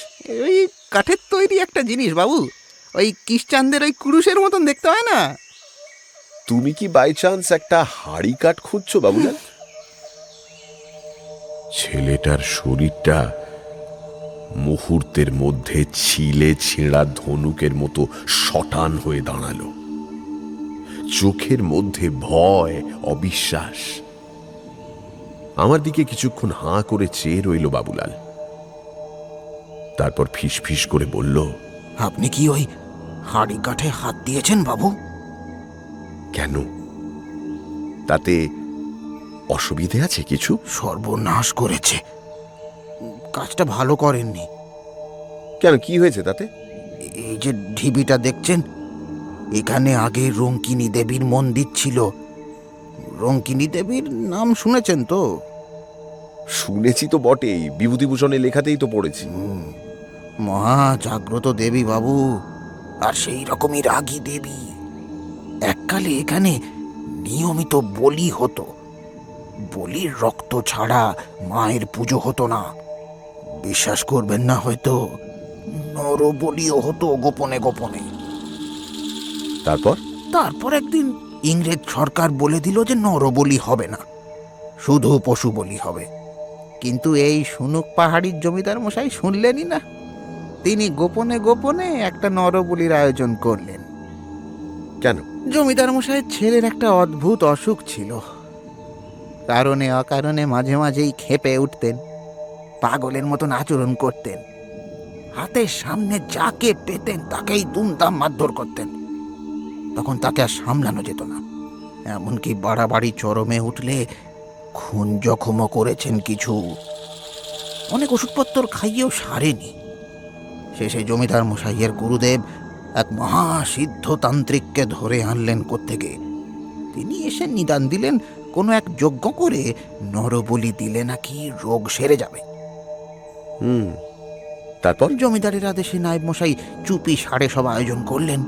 ওই কাঠের তৈরি একটা জিনিস বাবু, ওই কিষচান্দের ওই কুরুশের মতন দেখতে হয় না? তুমি কি বাই চান্স একটা হাড়ি কাঠ খুঁজছো বাবুলাল? ছেলেটার শরীরটা মুহূর্তের মধ্যে ছিলে ছেঁড়া ধনুকের মতো শটান হয়ে দাঁড়ালো। চোখের মধ্যে ভয়, অবিশ্বাস। আমার দিকে কিছুক্ষণ হাঁ করে চেয়ে রইল বাবুলাল। তারপর ফিসফিস করে বলল, আপনি কি ওই হাড়ি কাঠে হাত দিয়েছেন বাবু? কেন? তাতে অসুবিধে আছে কিছু? সর্বনাশ করেছে, কাজটা ভালো করেননি। কেন, কি হয়েছে তাতে? এই যে ঢিবিটা দেখছেন, এখানে আগে রঙ্কিনী দেবীর মন্দির ছিল। রঙ্কিনী দেবীর নাম শুনেছেন তো? শুনেছি তো বটেই, বিভূতিভূষণের লেখাতেই তো পড়েছি। মহা জাগ্রত দেবী বাবু, আর সেই রকমই রাগী দেবী। এককালে এখানে নিয়মিত বলি হতো। বলির রক্ত ছাড়া মায়ের পুজো হতো না। বিশ্বাস করবেন না হয়তো, নরবলিও হতো গোপনে গোপনে। তারপর একদিন ইংরেজ সরকার বলে দিল যে নরবলি হবে না, শুধু পশু বলি হবে। কিন্তু এই শুনুক পাহাড়ির জমিদার মশাই শুনলেনই না। তিনি গোপনে গোপনে একটা নরবলির আয়োজন করলেন। কেন? জমিদার মশাইয়ের ছেলের একটা অদ্ভুত অসুখ ছিল। কারণে অকারণে মাঝে মাঝেই ক্ষেপে উঠতেন, পাগলের মতন আচরণ করতেন। হাতের সামনে যাকে পেতেন তাকেই দুমদাম মারধর করতেন। তখন তাকে আর সামলানো যেত না। এমনকি বাড়াবাড়ি চরমে উঠলে খুন জখমও করেছেন কিছু। অনেক ওষুধপত্র খাইয়েও সারেনি। শেষে জমিদার মশাইয়ের গুরুদেব এক মহাসিদ্ধ তান্ত্রিককে ধরে আনলেন কোত্থেকে। তিনি এসে নিদান দিলেন, কোনো এক যজ্ঞ করে নরবলি দিলে নাকি রোগ সেরে যাবে। তারপর জমিদারের আদেশে নায়েব মশাই চুপি সাড়ে সব আয়োজন করলেন।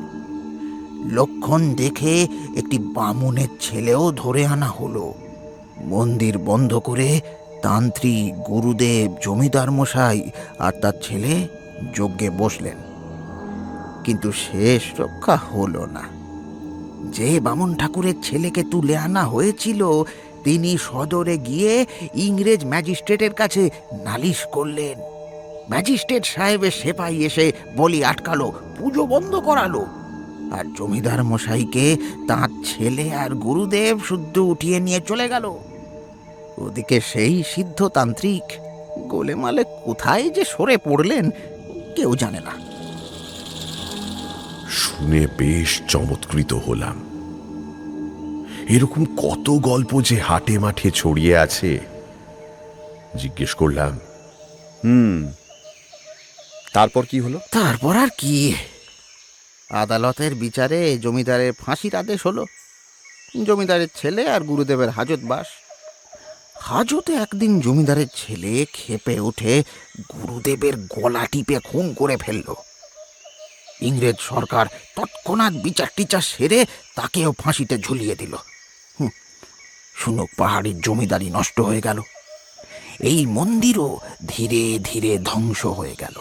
লক্ষণ দেখে একটি বামুনের ছেলেও ধরে আনা হলো। মন্দির বন্ধ করে তান্ত্রিক, গুরুদেব, জমিদার মশাই আর তার ছেলে যজ্ঞে বসলেন। কিন্তু শেষ রক্ষা হলো না। যে বামুন ঠাকুরের ছেলেকে তুলে আনা হয়েছিল, তিনি সদরে গিয়ে ইংরেজ ম্যাজিস্ট্রেটের কাছে নালিশ করলেন। ম্যাজিস্ট্রেট সাহেবের সেপাই এসে বলি আটকালো, পুজো বন্ধ করালো। আর জমিদার মশাইকে তাঁর ছেলে আর গুরুদেব শুদ্ধ উঠিয়ে নিয়ে চলে গেল। ওদিকে সেই সিদ্ধ তান্ত্রিক গোলেমালে কোথায় যে সরে পড়লেন কেউ জানে না। শুনে বেশ চমৎকৃত হলাম। এরকম কত গল্প যে হাটে মাঠে ছড়িয়ে আছে। জিজ্ঞেস করলাম, তারপর কি হলো? তারপর আর কি, আদালতের বিচারে জমিদারের ফাঁসির আদেশ হলো। জমিদারের ছেলে আর গুরুদেবের হাজতবাস। হাজতে একদিন জমিদারের ছেলে ক্ষেপে উঠে গুরুদেবের গলা টিপে খুন করে ফেলল। ইংরেজ সরকার তৎক্ষণাৎ বিচার টিচার সেরে তাকেও ফাঁসিতে ঝুলিয়ে দিল। শুনুক পাহাড়ির জমিদারি নষ্ট হয়ে গেল। এই মন্দিরও ধীরে ধীরে ধ্বংস হয়ে গেল।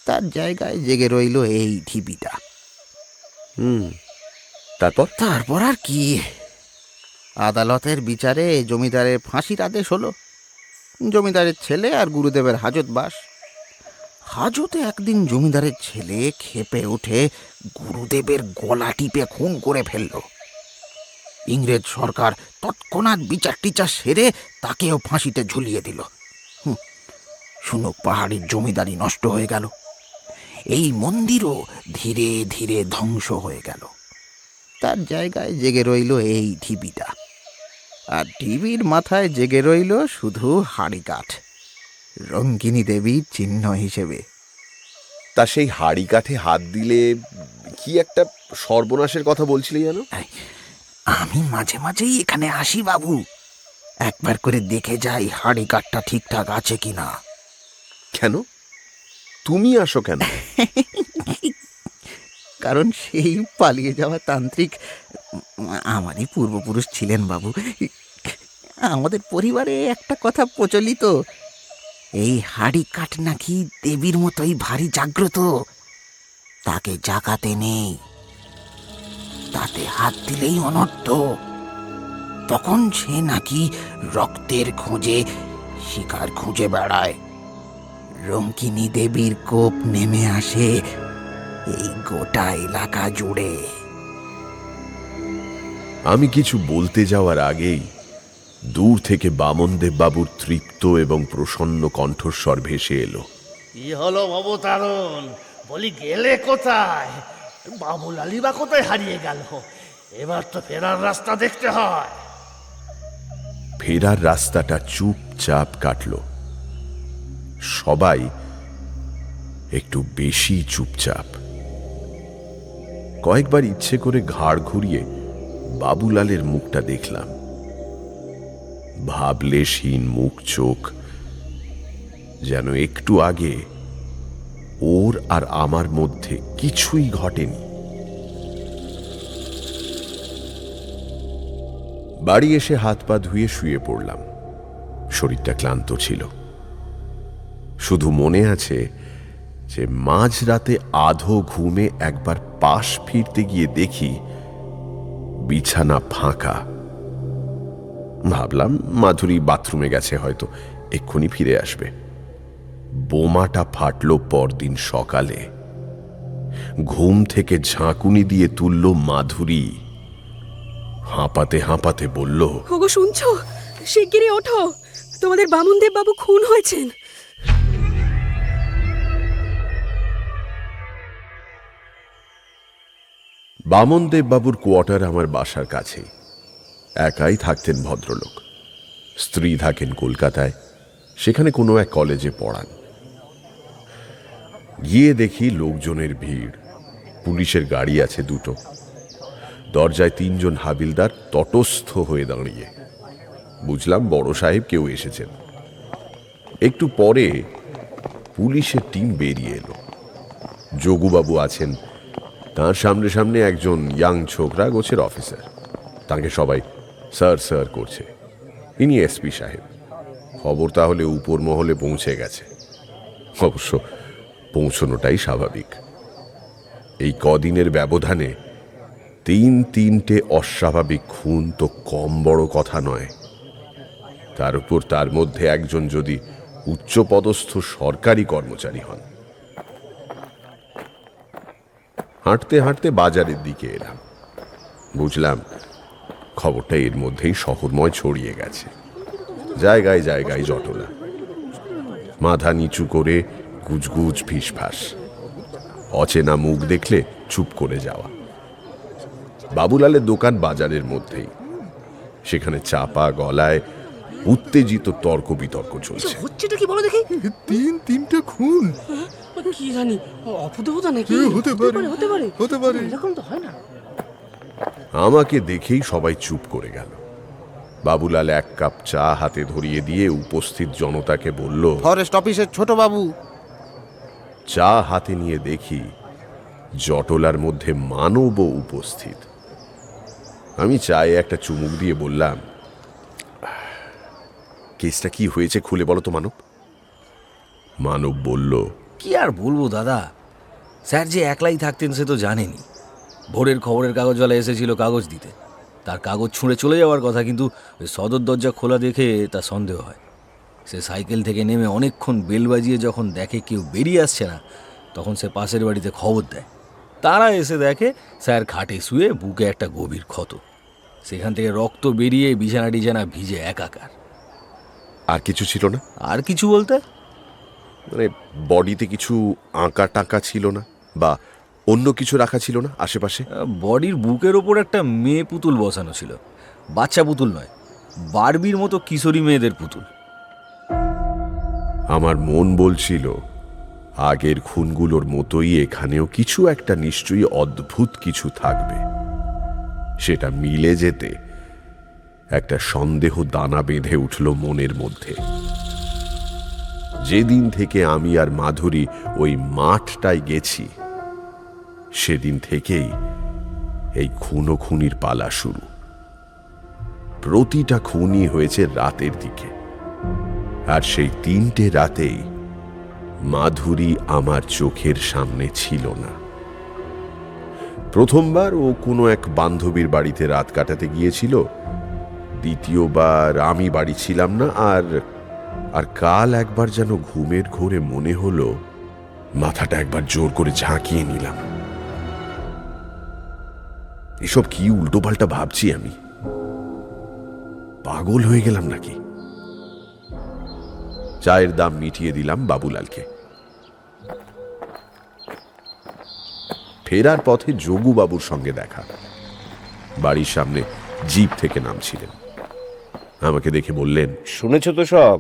তার জায়গায় জেগে রইল এই ঢিবিটা। তারপর আর কি, আদালতের বিচারে জমিদারের ফাঁসির আদেশ হলো। জমিদারের ছেলে আর গুরুদেবের হাজতবাস। হাজতে একদিন জমিদারের ছেলে ক্ষেপে উঠে গুরুদেবের গলা টিপে খুন করে ফেলল। ইংরেজ সরকার তৎক্ষণাৎ বিচার টিচার সেরে তাকেও ফাঁসিতে ঝুলিয়ে দিল। শুনুক পাহাড়ির জমিদারি নষ্ট হয়ে গেল। এই মন্দিরও ধীরে ধীরে ধ্বংস হয়ে গেল। তার জায়গায় জেগে রইল এই ঢিবিটা। আর ঢিবির মাথায় জেগে রইল শুধু হাড়ি কাঠ। রঙ্গিনী দেবীর চিহ্ন হিসেবে। তা সেই হাড়ি কাঠে হাত দিলে কি একটা সর্বনাশের কথা বলছিলে জানো? আমি মাঝে মাঝেই এখানে আসি বাবু, একবার করে দেখে যাই হাড়ি কাঠটা ঠিকঠাক আছে কিনা। কেন তুমি আসো কেন? কারণ সেই পালিয়ে যাওয়া তান্ত্রিক আমারই পূর্বপুরুষ ছিলেন বাবু। আমাদের পরিবারে একটা কথা প্রচলিত, এই হাড়ি কাঠ নাকি দেবীর মতোই ভারী জাগ্রত, তাকে জাগাতে নেই, তাতে হাত দিলেই অনর্থ। তখন সে নাকি রক্তের খোঁজে শিকার খুঁজে বেড়ায়। রঙ্কিনী দেবীর কোপ নেমে আসে এই গোটা এলাকা জুড়ে। আমি কিছু বলতে যাওয়ার আগেই দূর থেকে বামনদেব বাবুর তৃপ্ত এবং প্রসন্ন কণ্ঠস্বর ভেসে এলো। কি হলো ভবতারণ? বলি গেলে কোথায়? বাবুলালি বা কোথায় হারিয়ে গেল? এবার তো ফেরার রাস্তা দেখতে হয়। ফেরার রাস্তাটা চুপচাপ কাটল, সবাই একটু বেশি চুপচাপ। কয়েকবার ইচ্ছে করে ঘাড় ঘুরিয়ে বাবুলালের মুখটা দেখলাম। ভাবলেশহীন মুখ, চোখ, যেন একটু আগে ওর আর আমার মধ্যে কিছুই ঘটেনি। বাড়ি এসে হাত পা ধুয়ে শুয়ে পড়লাম। শরীরটা ক্লান্ত ছিল। শুধু মনে আছে যে মাঝরাতে আধো ঘুমে একবার পাশ ফিরতে গিয়ে দেখি বিছানা ফাঁকা। ভাবলাম মাধুরী বাথরুমে গেছে, হয়তো এক্ষুনি ফিরে আসবে। বোমাটা ফাটল পরদিন সকালে। ঘুম থেকে ঝাঁকুনি দিয়ে তুলল মাধুরী। হাঁপাতে হাঁপাতে বলল, ওগো শুনছো? শিগগিরই ওঠো, তোমাদের বামনদেব বাবু খুন হয়েছেন। বামনদেব বাবুর কোয়ার্টার আমার বাসার কাছেই। একাই থাকতেন ভদ্রলোক। স্ত্রী থাকেন কলকাতায়, সেখানে কোনো এক কলেজে পড়ান। গিয়ে দেখি লোকজনের ভিড়। পুলিশের গাড়ি আছে দুটো। দরজায় 3 জন হাবিলদার তটস্থ হয়ে দাঁড়িয়ে। বুঝলাম বড় সাহেব কেউ এসেছেন। একটু পরে পুলিশের টিম বেরিয়ে এলো। যোগুবাবু আছেন, তার সামনে সামনে একজন ইয়াং ছোকরা গোছের অফিসার। তাকে সবাই স্যার স্যার করছে। ইনি এসপি সাহেব। খবর তাহলে উপর মহলে পৌঁছে গেছে। অবশ্য পৌঁছনোটাই স্বাভাবিক। এই কদিনের ব্যবধানে 3-3টে অস্বাভাবিক খুন তো কম বড় কথা নয়। তার উপর তার মধ্যে একজন যদি উচ্চপদস্থ সরকারি কর্মচারী হন। হাঁটতে হাঁটতে বাজারের দিকে এলাম। বুঝলাম খবরটা এর মধ্যেই শহরময় ছড়িয়ে গেছে। জায়গায় জায়গায় জটলা, মাথা নিচু করে গুজগুজ ফিসফাস, অচেনা মুখ দেখলে চুপ করে যাওয়া। বাবুলালের দোকান বাজারের মধ্যেই। সেখানে চাপা গলায় উত্তেজিত তর্ক বিতর্ক চলছে। হচ্ছেটা কি বলো দেখি? 3-3টে খুন। কি জানি, অপদেবতা নাকি? হতে পারে, হতে পারে। এরকম তো হয় না। আমাকে দেখেই সবাই চুপ করে গেল। বাবুলাল 1 কাপ চা হাতে ধরিয়ে দিয়ে উপস্থিত জনতাকে বলল, ফরেস্ট অফিসের ছোট বাবু। চা হাতে নিয়ে দেখি জটলার মধ্যে মানবও উপস্থিত। আমি চায়ে একটা চুমুক দিয়ে বললাম, কেসটা কি হয়েছে খুলে বলো তো মানব। মানব বলল, কি আর বলবো দাদা, স্যার যে একলাই থাকতেন সে তো জানেনি। ভোরের খবরের কাগজওয়ালা এসেছিল কাগজ দিতে। তার কাগজ ছুঁড়ে চলে যাওয়ার কথা, কিন্তু ওই সদর দরজা খোলা দেখে তার সন্দেহ হয়। সে সাইকেল থেকে নেমে অনেকক্ষণ বেল বাজিয়ে যখন দেখে কেউ বেরিয়ে আসছে না, তখন সে পাশের বাড়িতে খবর দেয়। তারা এসে দেখে স্যার খাটে শুয়ে, বুকে একটা গভীর ক্ষত। সেখান থেকে রক্ত বেরিয়ে বিছানা টিছানা ভিজে একাকার। আর কিছু ছিল না? আর কিছু বলতে মানে বডিতে কিছু আঁকা টাকা ছিল না, বা অন্য কিছু রাখা ছিল না আশেপাশে? বডির বুকের ওপর একটা মেয়ে পুতুল বসানো ছিল। বাচ্চা পুতুল নয়, বারবির মতো কিশোরী মেয়েদের পুতুল। আমার মন বলছিল আগের খুনগুলোর মতোই এখানেও কিছু একটা নিশ্চয়ই অদ্ভুত কিছু থাকবে। সেটা মিলে যেতে একটা সন্দেহ দানা বেঁধে উঠল মনের মধ্যে। যেদিন থেকে আমি আর মাধুরী ওই মাঠটায় গেছি সেদিন থেকেই এই খুনো খুনির পালা শুরু। প্রতিটা খুনই হয়েছে রাতের দিকে, আর সেই 3টে রাতেই মাধুরী আমার চোখের সামনে ছিল না। প্রথমবার ও কোনো এক বান্ধবীর বাড়িতে রাত কাটাতে গিয়েছিল, দ্বিতীয়বার আমি বাড়ি ছিলাম না, আর কাল একবার যেন ঘুমের ঘোরে মনে হলো মাথাটা একবার জোর করে ঝাঁকিয়ে নিলাম। এসব কি উল্টোপাল্টা ভাবছি আমি? পাগল হয়ে গেলাম নাকি? চায়ের দাম মিটিয়ে দিলাম বাবুলালকে। ফেরার পথে যোগু বাবুর সঙ্গে দেখা। বাড়ির সামনে জিপ থেকে নামছিলেন। আমাকে দেখে বললেন, শুনেছ তো সব?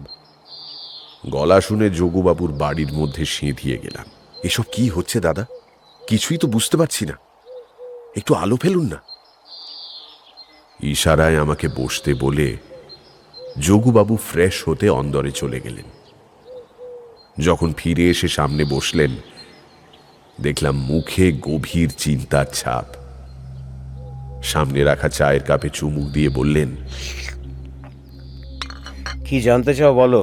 গলা শুনে যোগুবাবুর বাড়ির মধ্যে সিঁধিয়ে গেলাম। এসব কি হচ্ছে দাদা? কিছুই তো বুঝতে পারছি না, একটু আলো ফেলুন না। ইশারায় আমাকে বসতে বলে যোগুবাবু ফ্রেশ হতে অন্দরে চলে গেলেন। যখন ফিরে এসে সামনে বসলেন, দেখলাম মুখে গভীর চিন্তার ছাপ। সামনে রাখা চায়ের কাপে চুমুক দিয়ে বললেন, কি জানতে চাও বলো?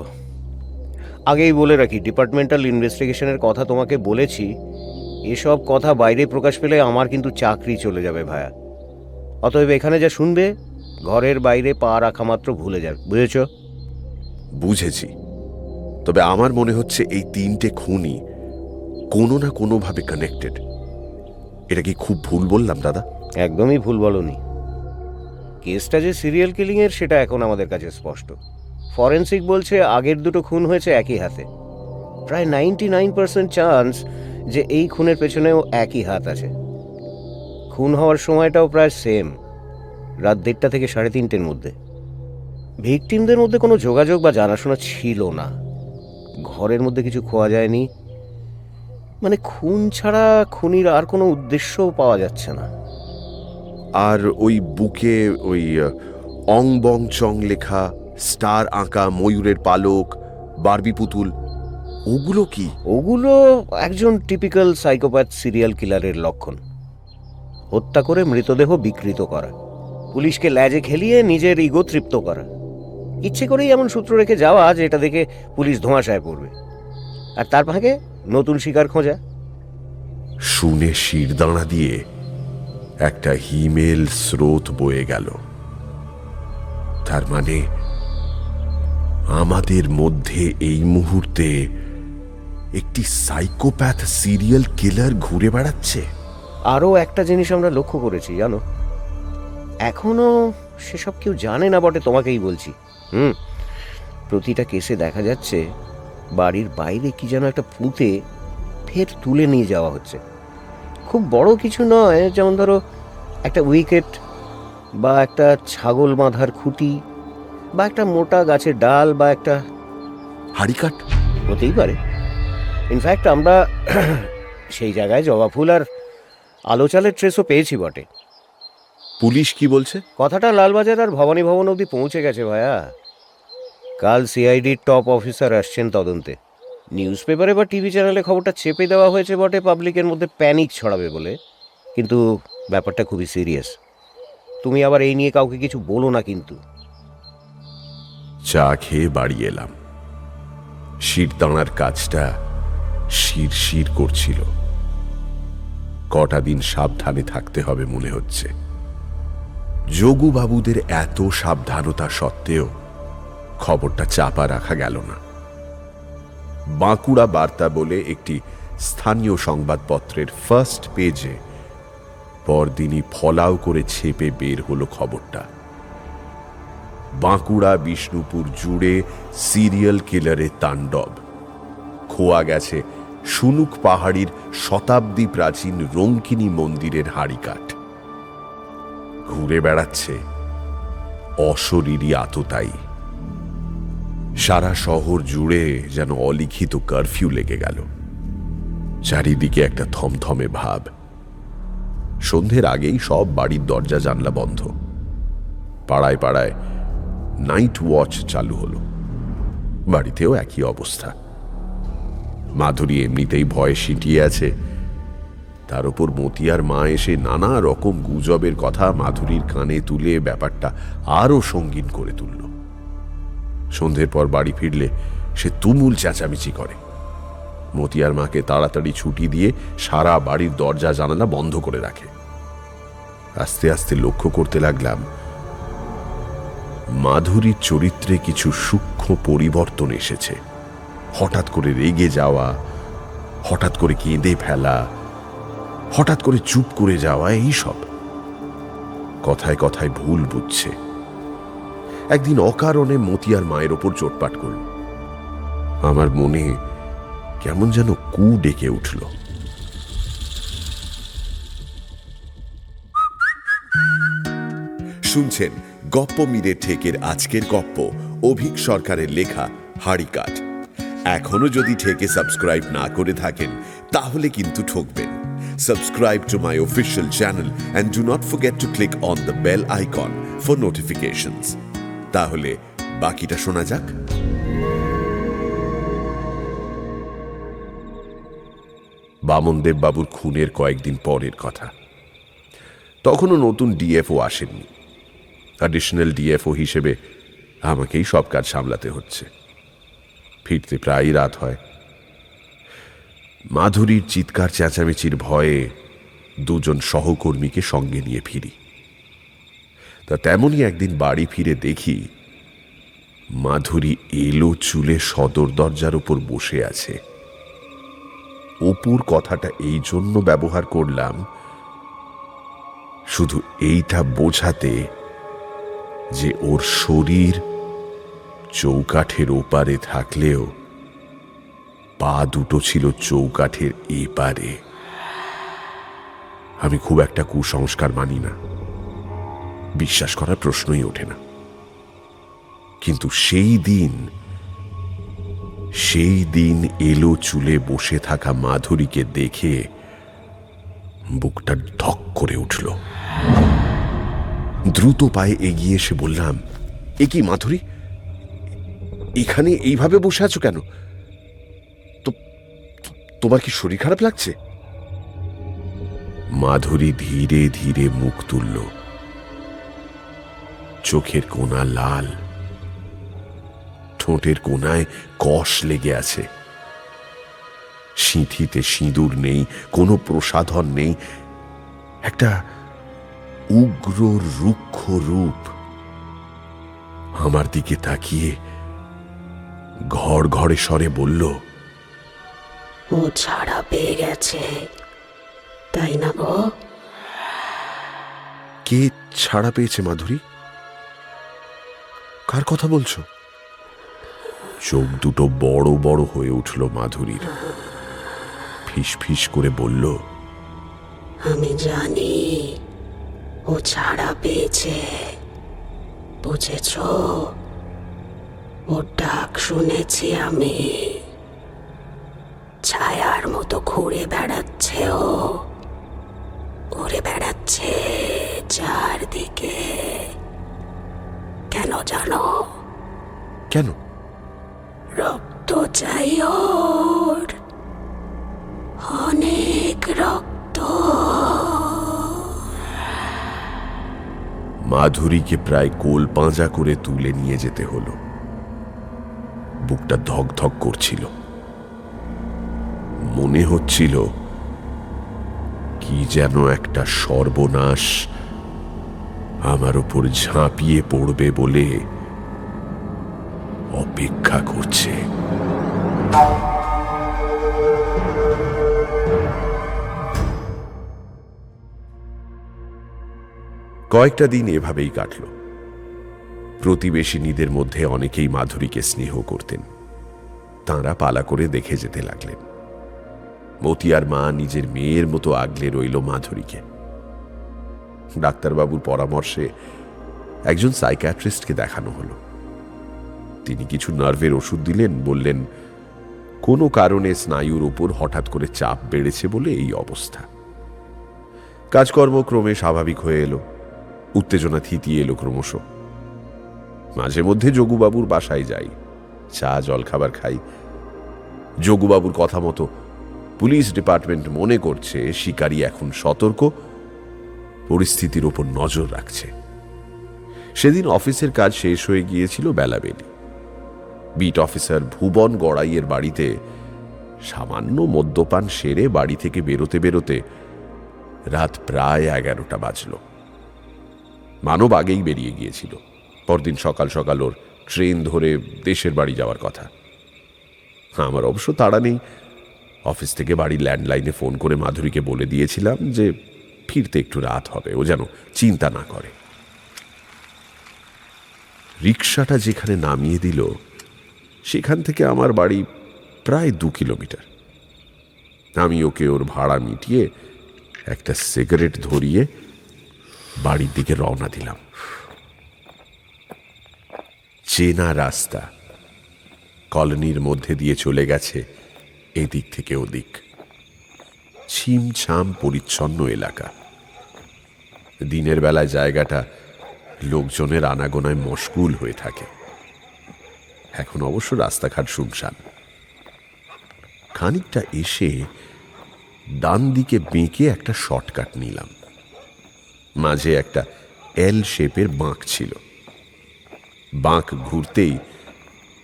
আগেই বলে রাখি, ডিপার্টমেন্টাল ইনভেস্টিগেশনের কথা তোমাকে বলেছি। এসব কথা বাইরে প্রকাশ পেলে আমার কিন্তু চাকরি চলে যাবে ভায়া। অতএব এখানে যা শুনবে ঘরের বাইরে পা রাখা মাত্র ভুলে যাবে, বুঝেছ? বুঝেছি, তবে আমার মনে হচ্ছে এই 3টে খুনই কোনো না কোনোভাবে কানেক্টেড। এটা কি খুব ভুল বললাম দাদা? একদমই ভুল বলনি। কেসটা যে সিরিয়াল কিলিং এর সেটা এখন আমাদের কাছে স্পষ্ট। ফরেন্সিক বলছে আগের দুটো খুন হয়েছে একই হাতে। প্রায় 99% চান্স যে এই খুনের পেছনেও একই হাত আছে। খুন হওয়ার সময়টাও প্রায় সেম, রাত 1:30 থেকে 3:30-এর মধ্যে। ভিকটিমদের মধ্যে কোনো যোগাযোগ বা জানাশোনা ছিল না। ঘরের মধ্যে কিছু খোয়া যায়নি, মানে খুন ছাড়া খুনির আর কোনো উদ্দেশ্যও পাওয়া যাচ্ছে না। আর ওই বুকে ওই অং বং চং লেখা, স্টার আঁকা, ময়ূরের পালক, বারবি পুতুল, ওগুলো কি? ওগুলো একজন টিপিক্যাল সাইকোপ্যাথ সিরিয়াল কিলারের লক্ষণ। হত্যা করে মৃতদেহ বিকৃত করা, পুলিশকে ল্যাজে খেলিয়ে নিজের ইগো তৃপ্ত করা, ইচ্ছে করেই এমন সূত্র রেখে যাওয়া যেটা দেখে পুলিশ ধোঁয়াশায় পড়বে, আর তার ভাগে নতুন শিকার খোঁজা। শুনে শিরদাঁড়া দিয়ে একটা হিমেল স্রোত বয়ে গেল। তার মানে আমাদের মধ্যে এই মুহূর্তে একটি সাইকোপ্যাথ সিরিয়াল কিলার ঘুরে বেড়াচ্ছে। আরও একটা জিনিস আমরা লক্ষ্য করেছি, জানো, এখনো সেসব কেউ জানে না বটে, তোমাকেই বলছি। প্রতিটা কেসে দেখা যাচ্ছে বাড়ির বাইরে কি যেন একটা পুঁতে ফের তুলে নিয়ে যাওয়া হচ্ছে। খুব বড় কিছু নয়, যেমন ধরো একটা উইকেট বা একটা ছাগল বাঁধার খুঁটি বা একটা মোটা গাছের ডাল বা একটা হাড়িকাঠ হতেই পারে। ইনফ্যাক্ট আমরা সেই জায়গায় জবা ফুল আর আলো চালের ট্রেসও পেয়েছি বটে। পুলিশ কি বলছে? কথাটা লালবাজার আর ভবানী ভবন অবধি পৌঁছে গেছে ভাইয়া। কাল সিআইডির টপ অফিসার আসছেন তদন্তে। নিউজ পেপারে বা টিভি চ্যানেলে খবরটা চেপে দেওয়া হয়েছে বটে পাবলিকের মধ্যে প্যানিক ছড়াবে বলে, কিন্তু ব্যাপারটা খুবই সিরিয়াস। তুমি আবার এই নিয়ে কাউকে কিছু বলো না কিন্তু। চা খেয়ে বাড়ি এলাম। শিরদাঁড়ার কাজটা শিরশির করছিল। কটা দিন সাবধানে থাকতে হবে মনে হচ্ছে। যোগু বাবুদের এত সাবধানতা সত্ত্বেও খবরটা চাপা রাখা গেল না। বাঁকুড়া বার্তা বলে একটি স্থানীয় সংবাদপত্রের ফার্স্ট পেজে পরদিনই ফলাও করে ছেপে বের হলো খবরটা। বাঁকুড়া বিষ্ণুপুর জুড়ে সিরিয়াল কিলারের তাণ্ডব। খোয়া গেছে সুনুক পাহাড়ির শতাব্দী প্রাচীন রঙ্কিনী মন্দিরের হাড়িকাঠ। ঘুরে বেড়াচ্ছে অশরীরী আততায়ী। সারা শহর জুড়ে যেন অলিখিত কারফিউ লেগে গেল। চারিদিকে একটা থমথমে ভাব। সন্ধ্যের আগেই সব বাড়ির দরজা জানলা বন্ধ। পাড়ায় পাড়ায় নাইট ওয়াচ চালু হলো। বাড়িতেও একই অবস্থা। মাধুরী এমনিতেই ভয়ে সিঁটিয়ে আছে, তার উপর মতিয়ার মা এসে নানা রকম গুজবের কথা মাধুরীর কানে তুলে ব্যাপারটা আরো সঙ্গীন করে তুলল। সন্ধ্যের পর বাড়ি ফিরলে সে তুমুল চেঁচামেচি করে। মতিয়ার মাকে তাড়াতাড়ি ছুটি দিয়ে সারা বাড়ির দরজা জানালা বন্ধ করে রাখে। আস্তে আস্তে লক্ষ্য করতে লাগলাম মাধুরীর চরিত্রে কিছু সূক্ষ্ম পরিবর্তন এসেছে। হঠাৎ করে রেগে যাওয়া, হঠাৎ করে কেঁদে ফেলা, হঠাৎ করে চুপ করে যাওয়া, এইসব। কথায় কথায় ভুল বুঝছে। একদিন অকারণে মতিয়ার মায়ের ওপর চোটপাট করল। আমার মনে কেমন যেন কু ডেকে উঠল। শুনছেন গপ্প মীরের ঠেকের আজকের গপ্প, অভিক সরকারের লেখা হাড়িকাঠ। এখনো যদি ঠেকে সাবস্ক্রাইব না করে থাকেন তাহলে কিন্তু ঠকবেন। Subscribe to my official channel and do not forget to click on the bell icon for notifications. তাহলে বাকিটা শোনা যাক। বামনদেব বাবুর খুনের কয়েকদিন পরের কথা। তখনও নতুন ডিএফও আসেননি। অ্যাডিশনাল ডিএফও হিসেবে আমাকেই সব কাজ সামলাতে হচ্ছে। ফিরতে প্রায়ই রাত হয়। মাধুরীর চিৎকার চেঁচামেচির ভয়ে দুজন সহকর্মীকে সঙ্গে নিয়ে ফিরি। তা তেমনই একদিন বাড়ি ফিরে দেখি মাধুরী এলো চুলে সদর দরজার উপর বসে আছে। অপুর কথাটা এই জন্য ব্যবহার করলাম শুধু এইটা বোঝাতে যে ওর শরীর চৌকাঠের ওপারে থাকলেও পা দুটো ছিল চৌকাঠের এপারে। আমি খুব একটা কুসংস্কার মানি না, বিশ্বাস করার প্রশ্নই ওঠে না। কিন্তু সেই দিন এলো চুলে বসে থাকা মাধুরীকে দেখে বুকটা ধক করে উঠল। দ্রুত পায়ে এগিয়ে এসে বললাম, এ কি মাধুরী, এখানে এইভাবে বসে আছো কেন? তোমার কি শরীর খারাপ লাগছে? মাধুরী ধীরে ধীরে মুখ তুলল। চোখের কোণা লাল, ঠোঁটের কোণায় কষ লেগে আছে। সিঁথিতে সিঁদুর নেই, কোনো প্রসাধন নেই, একটা উগ্র রুক্ষ রূপ। আমার দিকে তাকিয়ে ঘড় ঘড়ে স্বরে বলল, ও ছাড়া পেয়ে গেছে, তাই না গো? কে ছাড়া পেয়েছে মাধুরী? কার কথা বলছো? চোখ দুটো বড় বড় হয়ে উঠল মাধুরীর। ফিস ফিস করে বলল, আমি জানি ও ছাড়া পেয়েছে, বুঝেছ? ওর ডাক শুনেছি আমি। ছায়ার মতো ঘুরে বেড়াচ্ছে, ও ঘুরে বেড়াচ্ছে চারদিকে। কেন জানো? কেন? রক্ত চাই ওর, অনেক রক্ত। মাধুরীকে প্রায় কোল পাঁজা করে তুলে নিয়ে যেতে হলো। বুকটা ধক ধক করছিল। মনে হচ্ছিল কি যেন একটা সর্বনাশ আমার উপর ঝাঁপিয়ে পড়বে বলে অপেক্ষা করছে। কয়েকটা দিন এভাবেই কাটল। প্রতিবেশিনীদের মধ্যে অনেকেই মাধুরীকে স্নেহ করতেন। তাঁরা পালা করে দেখে যেতে লাগলেন। মতিয়ার মা নিজের মেয়ের মতো আগলে রইল মাধুরীকে। ডাক্তারবাবুর পরামর্শে একজন সাইকিয়াট্রিস্টকে দেখানো হলো। তিনি কিছু নার্ভের ওষুধ দিলেন, বললেন কোনো কারণে স্নায়ুর ওপর হঠাৎ করে চাপ বেড়েছে বলে এই অবস্থা। কাজকর্ম ক্রমে স্বাভাবিক হয়ে এলো, উত্তেজনা থিতিয়ে এলো ক্রমশ। মাঝে মধ্যে যোগুবাবুর বাসায় যাই, চা জলখাবার খাই। যোগুবাবুর কথা মতো পুলিশ ডিপার্টমেন্ট মনে করছে শিকারী এখন সতর্ক, পরিস্থিতির ওপর নজর রাখছে। সেদিন অফিসের কাজ শেষ হয়ে গিয়েছিল বেলাবেলি। বিট অফিসার ভুবন গড়াইয়ের বাড়িতে সামান্য মদ্যপান সেরে বাড়ি থেকে বেরোতে বেরোতে রাত প্রায় 11টা বাজল। মানব আগেই বেরিয়ে গিয়েছিল, পরদিন সকাল সকাল ওর ট্রেন ধরে দেশের বাড়ি যাওয়ার কথা। আমার অবশ্য তাড়া নেই। অফিস থেকে বাড়ির ল্যান্ডলাইনে ফোন করে মাধুরীকে বলে দিয়েছিলাম যে ফিরতে একটু রাত হবে, ও যেন চিন্তা না করে। রিকশাটা যেখানে নামিয়ে দিল সেখান থেকে আমার বাড়ি প্রায় 2 কিলোমিটার। আমি ওকে ওর ভাড়া মিটিয়ে একটা সিগারেট ধরিয়ে বাড়ির দিকে রওনা দিলাম। চেনা রাস্তা, কলোনির মধ্যে দিয়ে চলে গেছে এদিক থেকে ওদিক। ছিমছাম পরিচ্ছন্ন এলাকা। দিনের বেলায় জায়গাটা লোকজনের আনাগোনায় মশগুল হয়ে থাকে। এখন অবশ্য রাস্তাঘাট শুনশান। খানিকটা এসে ডান দিকে বেঁকে একটা শর্টকাট নিলাম। মাঝে একটা এল শেপের বাঁক ছিল। বাঁক ঘুরতেই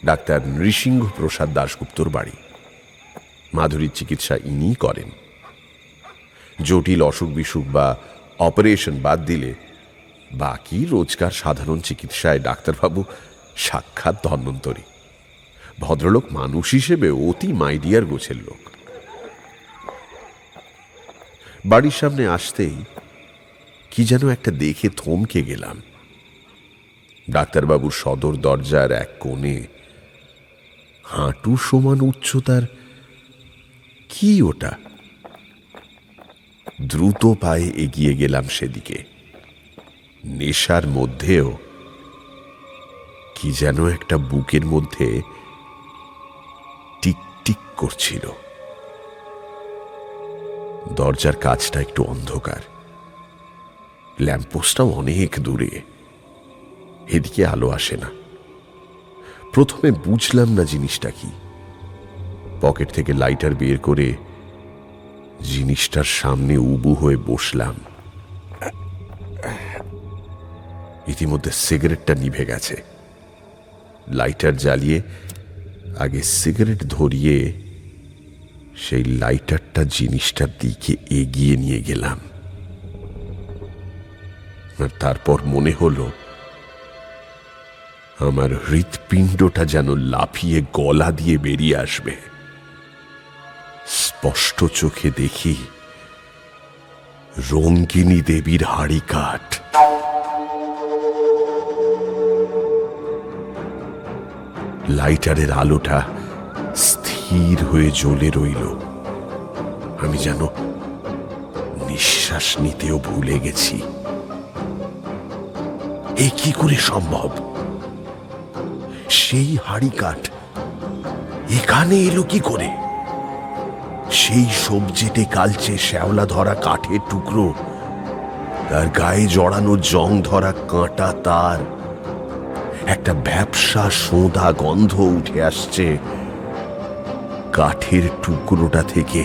ডাক্তার নৃসিংহ প্রসাদ দাশগুপ্তর বাড়ি। মাধুরীর চিকিৎসা ইনিই করেন। জটিল অসুখ বিসুখ বা অপারেশন বাদ দিলে বাকি রোজকার সাধারণ চিকিৎসায় ডাক্তারবাবু সাক্ষাৎ ধন্বন্তরী। ভদ্রলোক মানুষ হিসেবে অতি মাইডিয়ার গোছের লোক। বাড়ির সামনে আসতেই কি যেন একটা দেখে থমকে গেলাম। ডাক্তারবাবুর সদর দরজার এক কোণে হাঁটু সমান উচ্চতার কি ওটা? দ্রুত পায়ে এগিয়ে গেলাম সেদিকে। নেশার মধ্যেও কি যেন একটা বুকের মধ্যে টিকটিক করছিল। দরজার কাছটা একটু অন্ধকার, ল্যাম্পপোস্টটাও অনেক দূরে, এদিকে আলো আসে না। প্রথমে বুঝলাম না জিনিসটা কি। পকেট থেকে লাইটার বের করে জিনিসটার সামনে উবু হয়ে বসলাম। ইতিমধ্যে সিগারেটটা নিভে গেছে। লাইটার জ্বালিয়ে আগে সিগারেট ধরিয়ে সেই লাইটারটা জিনিসটার দিকে এগিয়ে নিয়ে গেলাম। আর তারপর মনে হলো আমার হৃৎপিণ্ডটা যেন লাফিয়ে গলা দিয়ে বেরিয়ে আসবে। স্পষ্ট চোখে দেখি রঙ্গিনী দেবীর হাড়ি কাঠ। লাইটারের আলোটা স্থির হয়ে জ্বলে রইল। আমি যেন নিঃশ্বাস নিতেও ভুলে গেছি। এ কি করে সম্ভব? সেই হাড়ি কাঠ এখানে এলো কি করে? সেই সবজেটে কালচে শ্যাওলা ধরা কাঠের টুকরো, তার গায়ে জড়ানো জং ধরা কাঁটা তার, একটা ভ্যাপসা সোঁদা গন্ধ উঠে আসছে কাঠের টুকরোটা থেকে।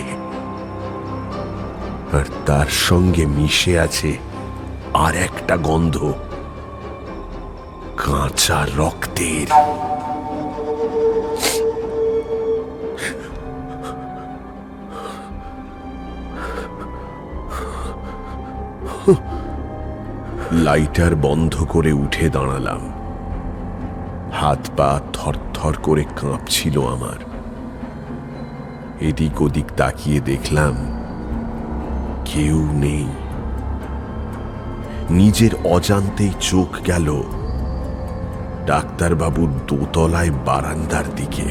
আর তার সঙ্গে মিশে আছে আর একটা গন্ধ, কাঁচা রক্তের। লাইটার বন্ধ করে উঠে দাঁড়ালাম। হাত পা থরথর করে কাঁপছিল আমার। এদিক ওদিক তাকিয়ে দেখলাম কেউ নেই। নিজের অজান্তেই চোখ গেল ডাক্তারবাবুর দোতলায় বারান্দার দিকে।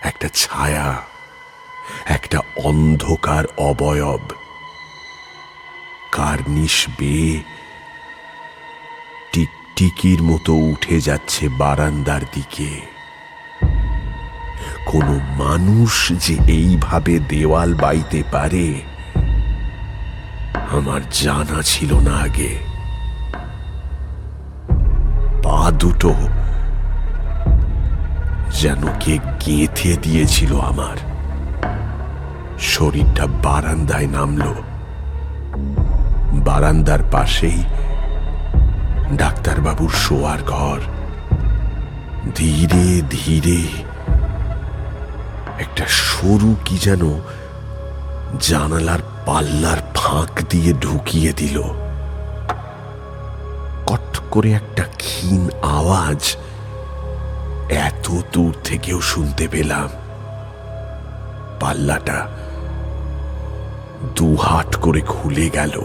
একটা ছায়া, একটা অন্ধকার অবয়ব কার্নিশ বেয়ে টিকটিকির মতো উঠে যাচ্ছে বারান্দার দিকে। কোনো মানুষ যে এইভাবে দেওয়াল বাইতে পারে আমার জানা ছিল না আগে। পা দুটো যেন কে গেঁথে দিয়েছিল আমার। শরীরটা বারান্দায় নামলো। বারান্দার পাশেই ডাক্তারবাবুর শোয়ার ঘর। ধীরে ধীরে একটা সরু কি যেন জানালার পাল্লার ফাঁক দিয়ে ঢুকিয়ে দিল। কট করে একটা ক্ষীণ আওয়াজ এত দূর থেকেও শুনতে পেলাম। পাল্লাটা দুহাট করে খুলে গেল।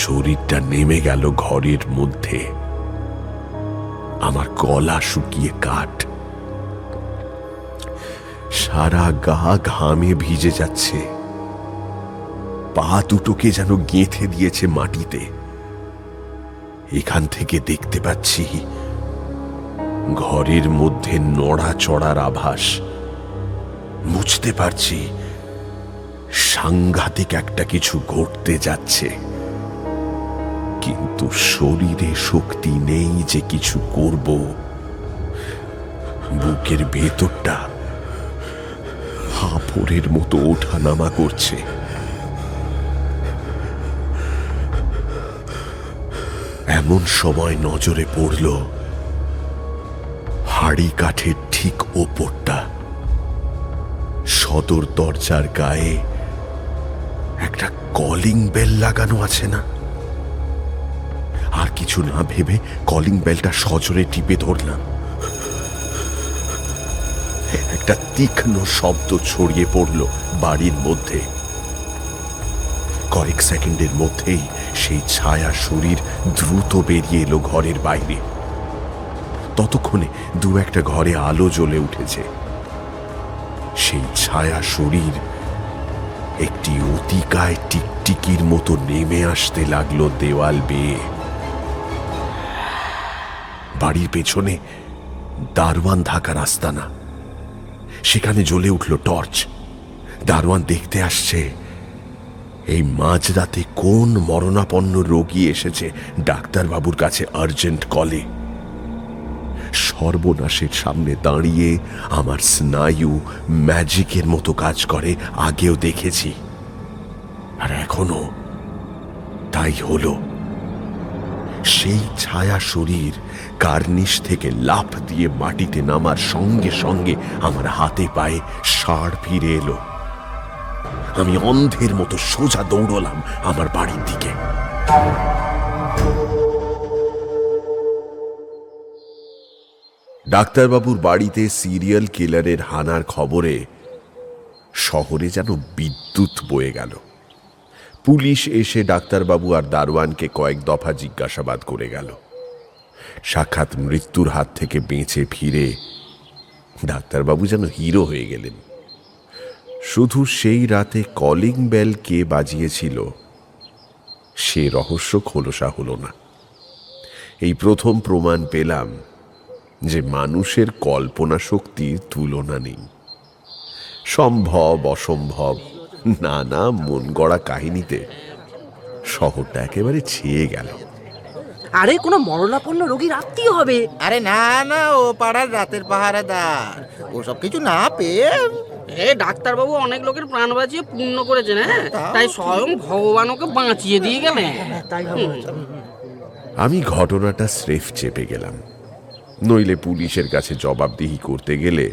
শরীরটা নেমে গেল ঘরের মধ্যে। আমার গলা শুকিয়ে কাঠ, সারা গা ঘামে ভিজে যাচ্ছে। পা দুটোকে যেন গেঁথে দিয়েছে মাটিতে। এখান থেকে দেখতে পাচ্ছি ঘরের মধ্যে নড়াচড়ার আভাস। বুঝতে পারছি সাংঘাতিক একটা কিছু ঘটতে যাচ্ছে, কিন্তু শরীরে শক্তি নেই যে কিছু করব। বুকের ভেতরটা হাঁফড়ের মতো ওঠানামা করছে। এমন সময় নজরে পড়ল হাড়ি কাঠের ঠিক ওপরটা। সদর দরজার গায়ে একটা কলিং বেল লাগানো আছে না? আর কিছু না ভেবে কলিং বেলটা সজোরে টিপে ধরলাম। একটা তীক্ষ্ণ শব্দ ছড়িয়ে পড়ল বাড়ির মধ্যে। কয়েক সেকেন্ডের মধ্যেই সেই ছায়া শরীর দ্রুত বেরিয়ে এলো ঘরের বাইরে। ততক্ষণে দু একটা ঘরে আলো জ্বলে উঠেছে। সেই ছায়া শরীর একটি অতিকায় টিকটিকির মতো নেমে আসতে লাগলো দেওয়াল বেয়ে। বাড়ির পেছনে দারোয়ান থাকার আস্তানা, সেখানে জ্বলে উঠল টর্চ। দারোয়ান দেখতে আসছে এই মাঝরাতে কোন মরণাপন্ন রোগী এসেছে ডাক্তারবাবুর কাছে আর্জেন্ট কলে। সর্বনাশের সামনে দাঁড়িয়ে আমার স্নায়ু ম্যাজিকের মতো কাজ করে, আগেও দেখেছি, আর এখনো তাই হলো। সেই ছায়া শরীর কার্নিশ থেকে লাফ দিয়ে মাটিতে নামার সঙ্গে সঙ্গে আমার হাতে পায়ে ষাঁড় ফিরে এলো। আমি অন্ধের মতো সোজা দৌড়লাম আমার বাড়ির দিকে। ডাক্তারবাবুর বাড়িতে সিরিয়াল কিলারের হানার খবরে শহরে যেন বিদ্যুৎ বয়ে গেল। পুলিশ এসে ডাক্তারবাবু আর দারোয়ানকে কয়েক দফা জিজ্ঞাসাবাদ করে গেল। সাক্ষাৎ মৃত্যুর হাত থেকে বেঁচে ফিরে ডাক্তারবাবু যেন হিরো হয়ে গেলেন। শুধু সেই রাতে কলিং বেল কে বাজিয়েছিল সে রহস্য খোলসা হলো না। এই প্রথম প্রমাণ পেলাম যে মানুষের কল্পনা শক্তির তুলনা নেই। সম্ভব অসম্ভব নানা মন গড়া কাহিনীতে শহরটা একেবারে ছেয়ে গেল। আরে কোনো মরণাপন্ন রোগীর আত্মীয় হবে। আরে না না, ও পাড়ার রাতের পাহারাদার। ওসব কিছু না পেয়ে ডাক্তারবাবু অনেক লোকের প্রাণ বাঁচিয়ে পূর্ণ করেছেন, হ্যাঁ, তাই স্বয়ং ভগবান ওকে বাঁচিয়ে দিয়ে গেলেন। তাই হবে। আমি ঘটনাটা স্রেফ চেপে গেলাম, নইলে পুলিশের কাছে জবাবদিহি করতে গেলে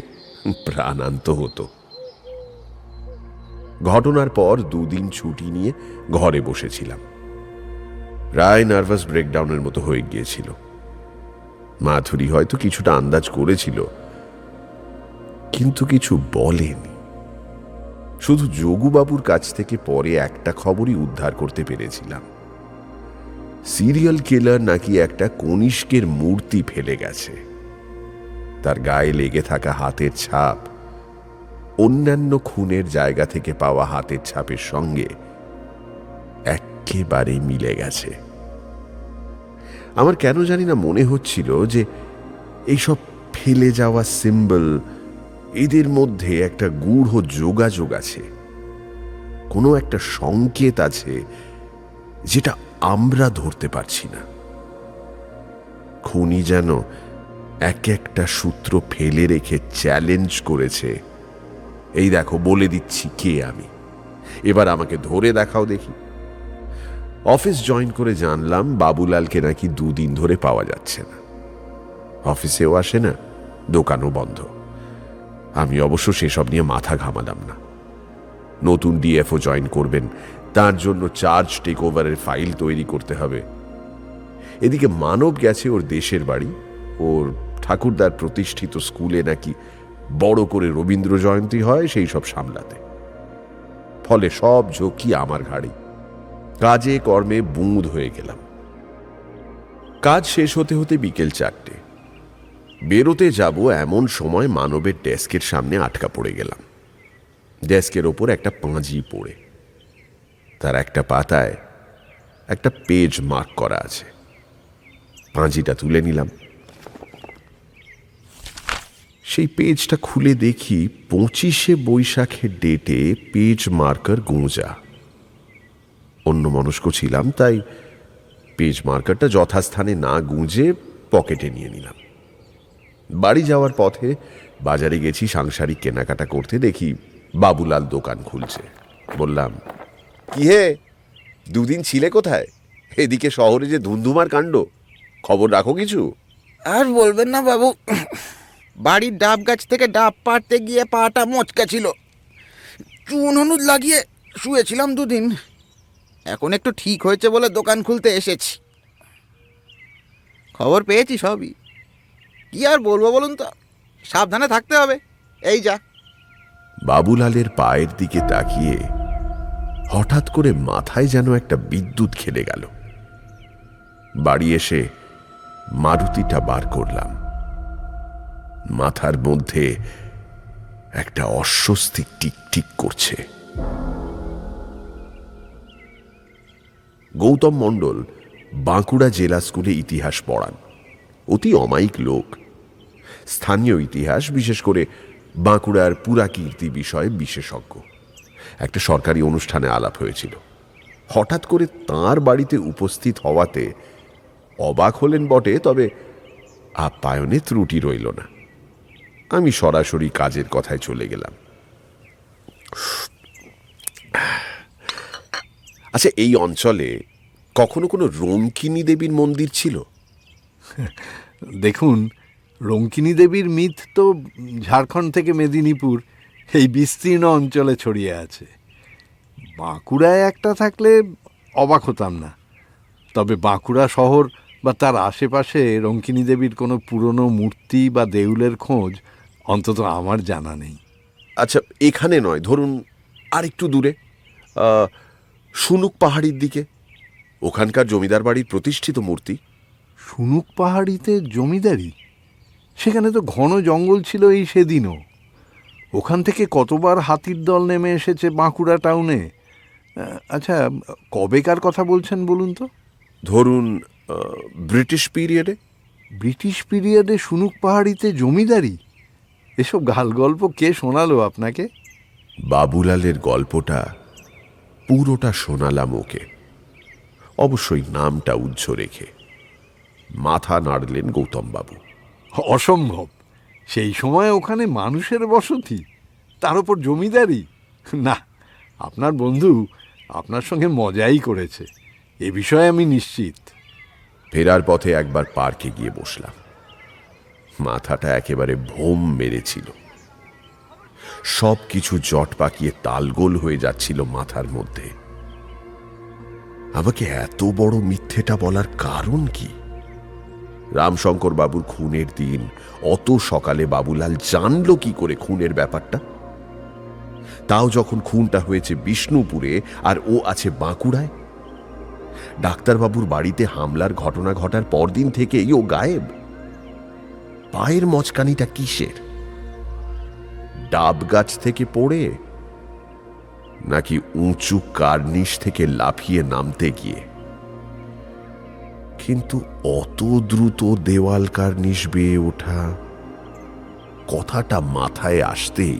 প্রাণান্ত হতো। ঘটনার পর দুদিন ছুটি নিয়ে ঘরে বসেছিলাম। প্রায় নার্ভাস ব্রেকডাউনের মতো হয়ে গিয়েছিল। মাধুরী হয়তো কিছুটা আন্দাজ করেছিল, কিন্তু কিছু বলেনি। শুধু যোগুবাবুর কাছ থেকে পরে একটা খবরই উদ্ধার করতে পেরেছিলাম। সিরিয়াল কিলার নাকি একটা কনিষ্কের মূর্তি ফেলে গেছে। তার গায়ে লেগে থাকা হাতের ছাপ অন্যান্য খুনের জায়গা থেকে পাওয়া হাতের ছাপের সঙ্গে একেবারে মিলে গেছে। আমার কেন জানি না মনে হচ্ছিল যে এইসব ফেলে যাওয়া সিম্বল, এদের মধ্যে একটা গূঢ় যোগাযোগ আছে, কোনো একটা সংকেত আছে যেটা আমরা ধরতে পারছি না। খুনি যেন এক একটা সূত্র ফেলে রেখে চ্যালেঞ্জ করেছে, এই দেখো বলে দিচ্ছি কে আমি, এবার আমাকে ধরে দেখাও দেখি। অফিস জয়েন করে জানলাম বাবুলালকে নাকি 2 দিন ধরে পাওয়া যাচ্ছে না। অফিসেও আসে না, দোকানও বন্ধ। আমি অবশ্য সেসব নিয়ে মাথা ঘামালাম না। নতুন ডিএফও জয়েন করবেন, তার জন্য চার্জ টেক ওভারের ফাইল তৈরি করতে হবে। এদিকে মানব গেছে ওর দেশের বাড়ি, ওর ঠাকুরদার প্রতিষ্ঠিত স্কুলে নাকি বড় করে রবীন্দ্র জয়ন্তী হয়, সেই সব সামলাতে। ফলে সব ঝক্কি আমার ঘাড়ে। কাজে কর্মে বুঁদ হয়ে গেলাম। কাজ শেষ হতে হতে বিকেল 4টে। বেরোতে যাব এমন সময় মানবের ডেস্কের সামনে আটকা পড়ে গেলাম। ডেস্কের ওপর একটা পাঁজি পড়ে, তার একটা পাতায় একটা পেজ মার্ক করা আছে। পাঁজিটা তুলে নিলাম। সেই পেজটা খুলে দেখি 25শে বৈশাখের ডেটে পেজ মার্কার গুঁজা। অন্যমনস্ক ছিলাম, তাই পেজ মার্কারটা যথাস্থানে না গুঁজে পকেটে নিয়ে নিলাম। বাড়ি যাওয়ার পথে বাজারে গেছি সাংসারিক কেনাকাটা করতে, দেখি বাবুলাল দোকান খুলছে। বললাম, কি হে, 2 দিন ছিলে কোথায়? এদিকে শহরে যে ধুন্ধুমার কাণ্ড, খবর রাখো কিছু? আর বলবেন না বাবু, বাড়ির ডাব গাছ থেকে ডাব পাড়তে গিয়ে পাটা মচকা ছিল, চুন হলুদ লাগিয়ে শুয়েছিলাম 2 দিন। এখন একটু ঠিক হয়েছে বলে দোকান খুলতে এসেছি। খবর পেয়েছি সবই, কি আর বলবো বলুন তো, সাবধানে থাকতে হবে। এই যা। বাবুলালের পায়ের দিকে তাকিয়ে হঠাৎ করে মাথায় যেন একটা বিদ্যুৎ খেলে গেল। বাড়ি এসে মারুতিটা বার করলাম। মাথার মধ্যে একটা অস্বস্তি টিকটিক করছে। গৌতম মণ্ডল বাঁকুড়া জেলা স্কুলে ইতিহাস পড়ান। অতি অমায়িক লোক। স্থানীয় ইতিহাস, বিশেষ করে বাঁকুড়ার পুরাকীর্তি বিষয়ে বিশেষজ্ঞ। একটা সরকারি অনুষ্ঠানে আলাপ হয়েছিল। হঠাৎ করে তাঁর বাড়িতে উপস্থিত হওয়াতে অবাক হলেন বটে, তবে আপ্যায়নে ত্রুটি রইল না। আমি সরাসরি কাজের কথায় চলে গেলাম। আচ্ছা, এই অঞ্চলে কখনো কোনো রঙ্কিনী দেবীর মন্দির ছিল? দেখুন, রঙ্কিনী দেবীর মিথ তো ঝাড়খণ্ড থেকে মেদিনীপুর এই বিস্তীর্ণ অঞ্চলে ছড়িয়ে আছে। বাঁকুড়ায় একটা থাকলে অবাক হতাম না। তবে বাঁকুড়া শহর বা তার আশেপাশে রঙ্কিনী দেবীর কোনো পুরনো মূর্তি বা দেউলের খোঁজ অন্তত আমার জানা নেই। আচ্ছা, এখানে নয়, ধরুন আর একটু দূরে, শুনুক পাহাড়ির দিকে, ওখানকার জমিদার বাড়ির প্রতিষ্ঠিত মূর্তি। শুনুক পাহাড়িতে জমিদারি? সেখানে তো ঘন জঙ্গল ছিল এই সেদিনও। ওখান থেকে কতবার হাতির দল নেমে এসেছে বাঁকুড়া টাউনে। আচ্ছা, কবেকার কথা বলছেন বলুন তো? ধরুন ব্রিটিশ পিরিয়ডে। ব্রিটিশ পিরিয়ডে শুনুক পাহাড়িতে জমিদারি? এসব গাল গল্প কে শোনালো আপনাকে? বাবুলালের গল্পটা পুরোটা শোনালাম ওকে, অবশ্যই নামটা উজ্জ্ব রেখে। মাথা নাড়লেন গৌতমবাবু। অসম্ভব! সেই সময় ওখানে মানুষের বসতি, তার উপর জমিদারি? না, আপনার বন্ধু আপনার সঙ্গে মজাই করেছে, এ বিষয়ে আমি নিশ্চিত। ফেরার পথে একবার পার্কে গিয়ে বসলাম। মাথাটা একেবারে ভোম মেরেছিল। সব কিছু জট পাকিয়ে তালগোল হয়ে যাচ্ছিল মাথার মধ্যে। আমাকে এত বড় মিথ্যেটা বলার কারণ কি? রামশঙ্কর বাবুর খুনের দিন অত সকালে বাবুলাল জানলো কি করে খুনের ব্যাপারটা? তাও যখন খুনটা হয়েছে বিষ্ণুপুরে আর ও আছে বাঁকুড়ায়। ডাক্তারবাবুর বাড়িতে হামলার ঘটনা ঘটার পরদিন থেকেই ও গায়েব। পায়ের মচকানিটা কিসের? ডাব গাছ থেকে পড়ে, নাকি উঁচু কার্নিশ থেকে লাফিয়ে নামতে গিয়ে? কিন্তু অত দ্রুত দেওয়াল কার্নিশ বেয়ে ওঠা, কথাটা মাথায় আসতেই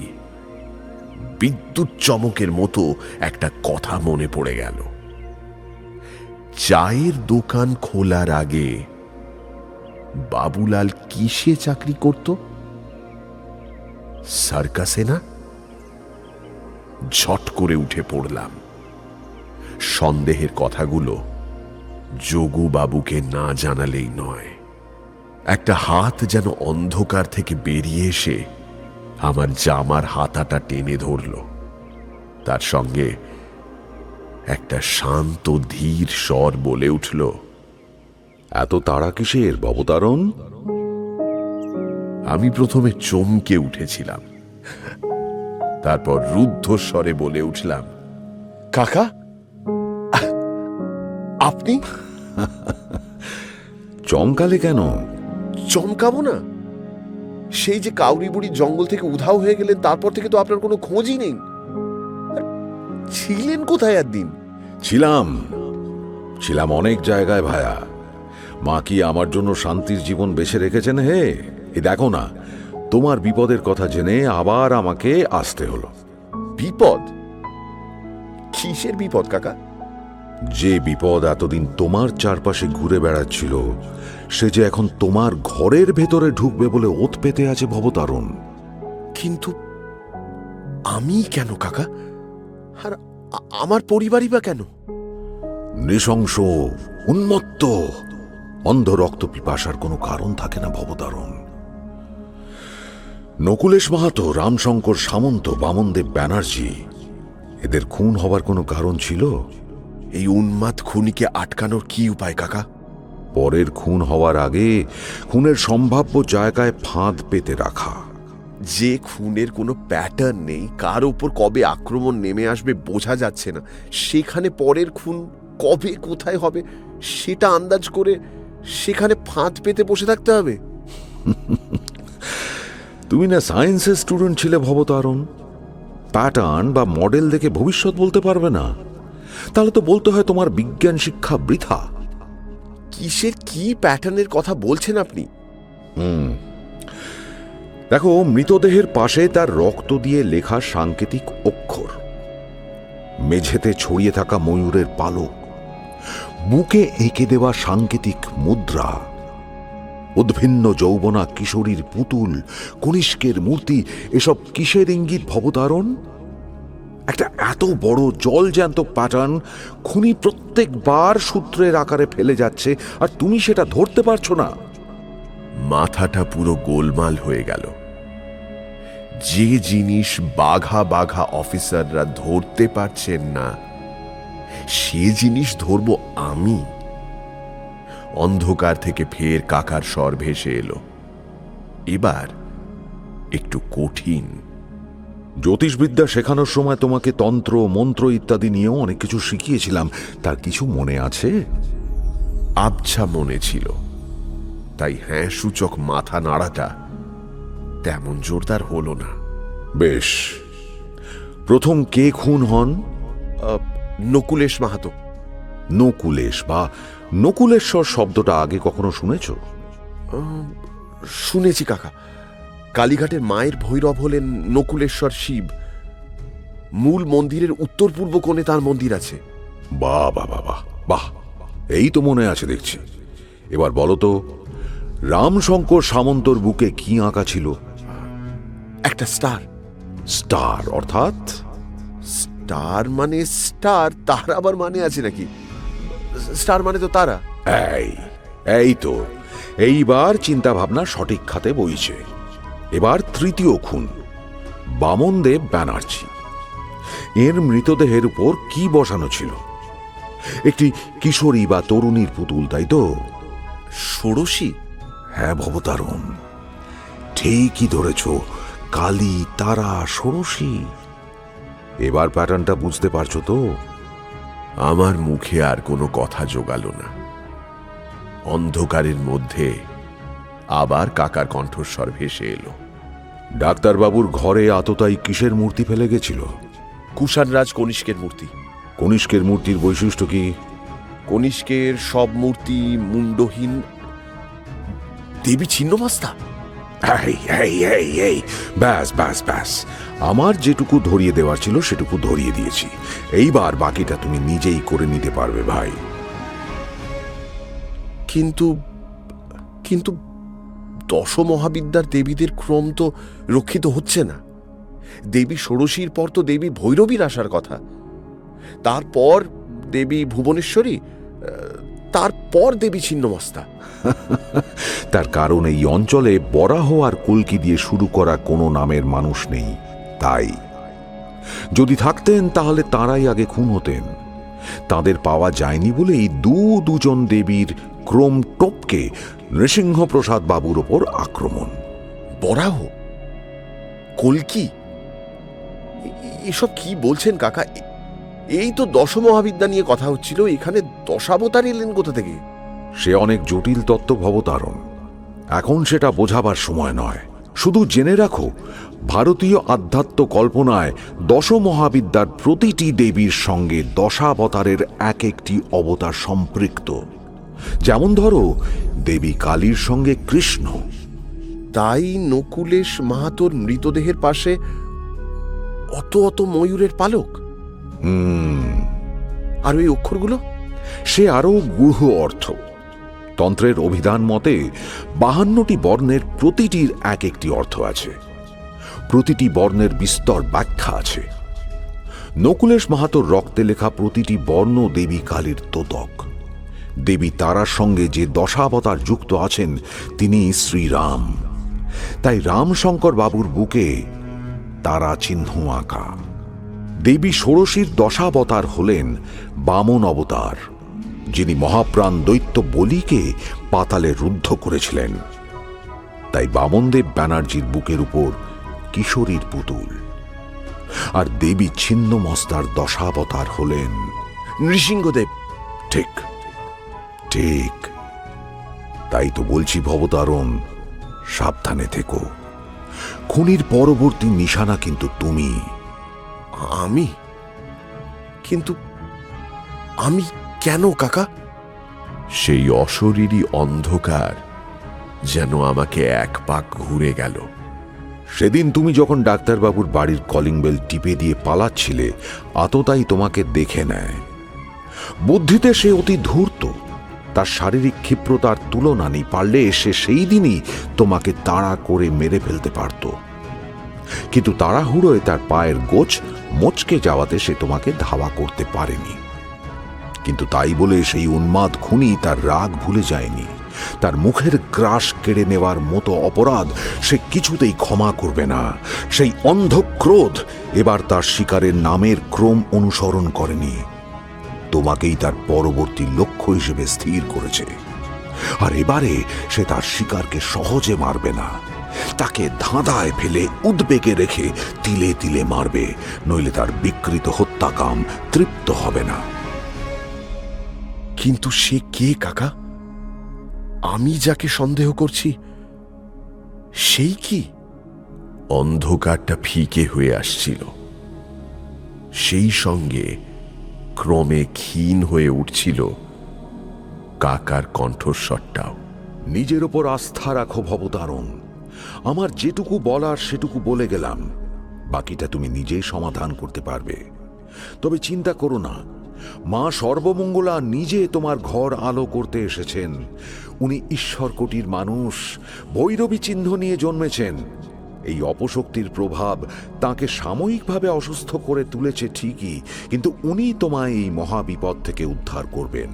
বিদ্যুৎ চমকের মতো একটা কথা মনে পড়ে গেল। চায়ের দোকান খোলার আগে বাবুলাল কিসে চাকরি করত? সার্কাসে না? ঝট করে উঠে পড়লাম। সন্দেহের কথাগুলো যোগু বাবুকে না জানালেই নয়। একটা হাত যেন অন্ধকার থেকে বেরিয়ে এসে আমার জামার হাতাটা টেনে ধরল। তার সঙ্গে একটা শান্ত ধীর স্বর বলে উঠল, এত তাড়া কিসের ভবতারণ? আমি প্রথমে চমকে উঠেছিলাম, তারপর রুদ্ধস্বরে বলে উঠলাম, কাকা আপনি? চমকালে কেন? চমকাবো না? সেই যে কাউরি বুড়ি জঙ্গল থেকে উধাও হয়ে গেলেন, তারপর থেকে তো আপনার কোনো খোঁজই নেই। আর ছিলেন কোথায় একদিন? ছিলাম অনেক জায়গায় ভায়া। মা কি আমার জন্য শান্তির জীবন বেছে রেখেছেন হে? এই দেখো না, তোমার বিপদের কথা জেনে আবার আমাকে আসতে হলো। বিপদ? কিসের বিপদ কাকা? যে বিপদ এতদিন তোমার চারপাশে ঘুরে বেড়াচ্ছিল, সে যে এখন তোমার ঘরের ভেতরে ঢুকবে বলে ওত পেতে আছে ভবতারণ। কিন্তু আমি কেন কাকা? আর আমার পরিবারই বা কেন? নৃশংস, উন্মত্ত, অন্ধ রক্ত পিপাসার কোনো কারণ থাকে না ভবতারণ। নকুলেশ মাহাতো, রামশঙ্কর সামন্ত, বামনদেব ব্যানার্জি, এদের খুন হবার কোনো কারণ ছিল? এই উন্মাদ খুনিকে আটকানোর কি উপায় কাকা? পরের খুন হওয়ার আগে খুনের সম্ভাব্য জায়গায় ফাঁদ পেতে রাখা। যে খুনের কোনো প্যাটার্ন নেই, কার ওপর কবে আক্রমণ নেমে আসবে বোঝা যাচ্ছে না, সেখানে পরের খুন কবে কোথায় হবে সেটা আন্দাজ করে সেখানে ফাঁদ পেতে বসে থাকতে হবে। তুমি না সায়েন্সের স্টুডেন্ট ছিলে ভবতারণ? প্যাটার্ন বা মডেল দেখে ভবিষ্যৎ বলতে পারবে না? তাহলে তো বলতে হয় তোমার বিজ্ঞান শিক্ষা বৃথা। কিসের কি প্যাটার্নের কথা বলছেন আপনি? দেখো, মৃতদেহের পাশে তার রক্ত দিয়ে লেখা সাংকেতিক অক্ষর, মেঝেতে ছড়িয়ে থাকা ময়ূরের পালক, বুকে এঁকে দেওয়া সাংকেতিক মুদ্রা, উদ্ভিন্ন যৌবনা কিশোরীর পুতুল, কনিষ্কের মূর্তি, এসব কিসের ইঙ্গিত ভবতারণ? একটা এত বড় জলজ্যান্ত প্যাটার্ন খুনি প্রত্যেকবার সূত্রের আকারে ফেলে যাচ্ছে, আর তুমি সেটা ধরতে পারছো না। মাথাটা পুরো গোলমাল হয়ে গেল। যে জিনিস বাঘা বাঘা অফিসাররা ধরতে পারছেন না, সে জিনিস ধরবো আমি। অন্ধকার থেকে ফের কাকার স্বর ভেসে এলো, এবার একটু কঠিন। জ্যোতিষবিদ্যা শেখানোর সময় তোমাকে তন্ত্র, মন্ত্র ইত্যাদি নিয়েও অনেক কিছু শিখিয়েছিলাম, তার কিছু মনে আছে? আবছা মনে ছিল, তাই হ্যাঁ সূচক মাথা নাড়াটা তেমন জোরদার হলো না। বেশ, প্রথম কে খুন হন? নকুলেশ মাহাতো। নকুলেশ বা নকুলেশ্বর শব্দটা আগে কখনো শুনেছ? শুনেছি কাকা। কালীঘাটের মায়ের ভৈরব হলেন নকুলেশ্বর শিব। মূল মন্দিরের উত্তর পূর্ব কোণে তার মন্দির আছে। বাহ বাহ বাহ বাহ, এই তো মনে আছে দেখছি। এবার বলো তো, রামশঙ্কর সামন্তর বুকে কি আঁকা ছিল? একটা স্টার। স্টার অর্থাৎ? স্টার মানে স্টার, তার আবার মানে আছে নাকি? স্টার মানে তো তারা। এই তো, এইবার চিন্তা ভাবনা সঠিক খাতে বইছে। এবার তৃতীয় খুন, বামনদেব ব্যানার্জি। এর মৃতদেহের উপর কি বসানো ছিল? একটি কিশোরী বা তরুণীর পুতুল, তাই তো? ষোড়শী? হ্যাঁ ভবতারণ, ঠিকই ধরেছ, কালী, তারা, ষোড়শী। এবার প্যাটার্নটা বুঝতে পারছো তো? আমার মুখে আর কোনো কথা জোগালো না। অন্ধকারের মধ্যে আবার কাকার কণ্ঠস্বর ভেসে এলো। ডাক্তারবাবুর ঘরে আততায়ী কিসের মূর্তি ফেলে গেছিল? কুষাণরাজ কনিষ্কের মূর্তি। কনিষ্কের মূর্তির বৈশিষ্ট্য কি? কনিষ্কের সব মূর্তি মুন্ডহীন, দেবী ছিন্নমস্তা। এই এই এই এই ব্যাস ব্যাস ব্যাস, আমার যেটুকু ধরিয়ে দেওয়ার ছিল সেটুকু ধরিয়ে দিয়েছি। এইবার বাকিটা তুমি নিজেই করে নিতে পারবে ভাই। কিন্তু কিন্তু দশ মহাবিদ্যার দেবীদের ক্রম তো রক্ষিত হচ্ছে না। দেবী ষোড়শীর পর তো দেবী ভৈরবীর আসার কথা, তারপর দেবী ভুবনেশ্বরী, তারপর দেবী ছিন্নমস্তা। তার কারণ এই অঞ্চলে বরাহ আর কল্কি দিয়ে শুরু করা কোনো নামের মানুষ নেই। তাই যদি থাকতেন তাহলে তাঁরাই আগে খুন হতেন। তাদের পাওয়া যায়নি বলেই দুজন দেবীর ক্রম টপকে নৃসিংহপ্রসাদ বাবুর ওপর আক্রমণ। বরাহ, কল্কি, এসব কি বলছেন কাকা? এই তো দশ মহাবিদ্যা নিয়ে কথা হচ্ছিল, এখানে দশাবতার এলেন কোথা থেকে? সে অনেক জটিল তত্ত্ব ভবতারণ, এখন সেটা বোঝাবার সময় নয়। শুধু জেনে রাখো, ভারতীয় আধ্যাত্ম কল্পনায় দশ মহাবিদ্যার প্রতিটি দেবীর সঙ্গে দশাবতারের এক একটি অবতার সম্পৃক্ত। যেমন ধরো দেবী কালীর সঙ্গে কৃষ্ণ। তাই নকুলেশ মাহাতোর মৃতদেহের পাশে অত অত ময়ূরের পালক। আর ওই অক্ষরগুলো? সে আরো গূঢ় অর্থ। তন্ত্রের অভিধান মতে 52টি বর্ণের প্রতিটির এক একটি অর্থ আছে, প্রতিটি বর্ণের বিস্তর ব্যাখ্যা আছে। নকুলেশ মাহাতোর রক্তে লেখা প্রতিটি বর্ণ দেবী কালীর তোতক। দেবী তারার সঙ্গে যে দশাবতার যুক্ত আছেন তিনি শ্রীরাম। তাই রামশঙ্কর বাবুর বুকে তারা চিহ্ন আঁকা। দেবী ষোড়শীর দশাবতার হলেন বামন অবতার, যিনি মহাপ্রাণ দৈত্য বলিকে পাতালে রুদ্ধ করেছিলেন। তাই বামনদেব ব্যানার্জির বুকের উপর কিশোরীর পুতুল। আর দেবী ছিন্নমস্তার দশাবতার হলেন নৃসিংহদেব। ঠিক ঠিক, তাই তো বলছি ভবতারণ, সাবধানে থেকো। খুনির পরবর্তী নিশানা কিন্তু তুমি। আমি? কিন্তু আমি কেন কাকা? সেই অশরীরী অন্ধকার যেন আমাকে এক পাক ঘুরে গেল। সেদিন তুমি যখন ডাক্তারবাবুর বাড়ির কলিং বেল টিপে দিয়ে পালাচ্ছিলে, আততাই তোমাকে দেখে নেয়। বুদ্ধিতে সে অতি ধূর্ত, তার শারীরিক ক্ষিপ্রতার তুলনা নেই। পারলে সে সেই দিনই তোমাকে তাড়া করে মেরে ফেলতে পারত, কিন্তু তাড়াহুড়োয় তার পায়ের গোছ মচকে যাওয়াতে সে তোমাকে ধাওয়া করতে পারেনি। কিন্তু তাই বলে সেই উন্মাদ খুনি তার রাগ ভুলে যায়নি। তার মুখের গ্রাস কেড়ে নেওয়ার মতো অপরাধ সে কিছুতেই ক্ষমা করবে না। সেই অন্ধ ক্রোধ এবার তার শিকারের নামের ক্রম অনুসরণ করেনি, তোমাকেই তার পরবর্তী লক্ষ্য হিসেবে স্থির করেছে। আর এবারে সে তার শিকারকে সহজে মারবে না, তাকে ধাঁধায় ফেলে উদ্বেগে রেখে তিলে তিলে মারবে, নইলে তার বিকৃত হত্যাকাম তৃপ্ত হবে না। কিন্তু সে কে কাকা? আমি যাকে সন্দেহ করছি সেই কি? অন্ধকারটা ফিকে হয়ে আসছিল, সেই সঙ্গে ক্রমে ক্ষীণ হয়ে উঠছিল কাকার কণ্ঠস্বরটাও। নিজের ওপর আস্থা রাখো ভবতারণ। আমার যেটুকু বলার সেটুকু বলে গেলাম, বাকিটা তুমি নিজেই সমাধান করতে পারবে। তবে চিন্তা করো না, মা সর্বমঙ্গলা নিজে তোমার ঘর আলো করতে এসেছেন। উনি ঈশ্বরকোটির মানুষ, ভৈরবী চিহ্ন নিয়ে জন্মেছেন। এই অপশক্তির প্রভাব তাকে সাময়িকভাবে অসুস্থ করে তুলেছে ঠিকই, কিন্তু উনি তোমায় এই মহাবিপদ থেকে উদ্ধার করবেন।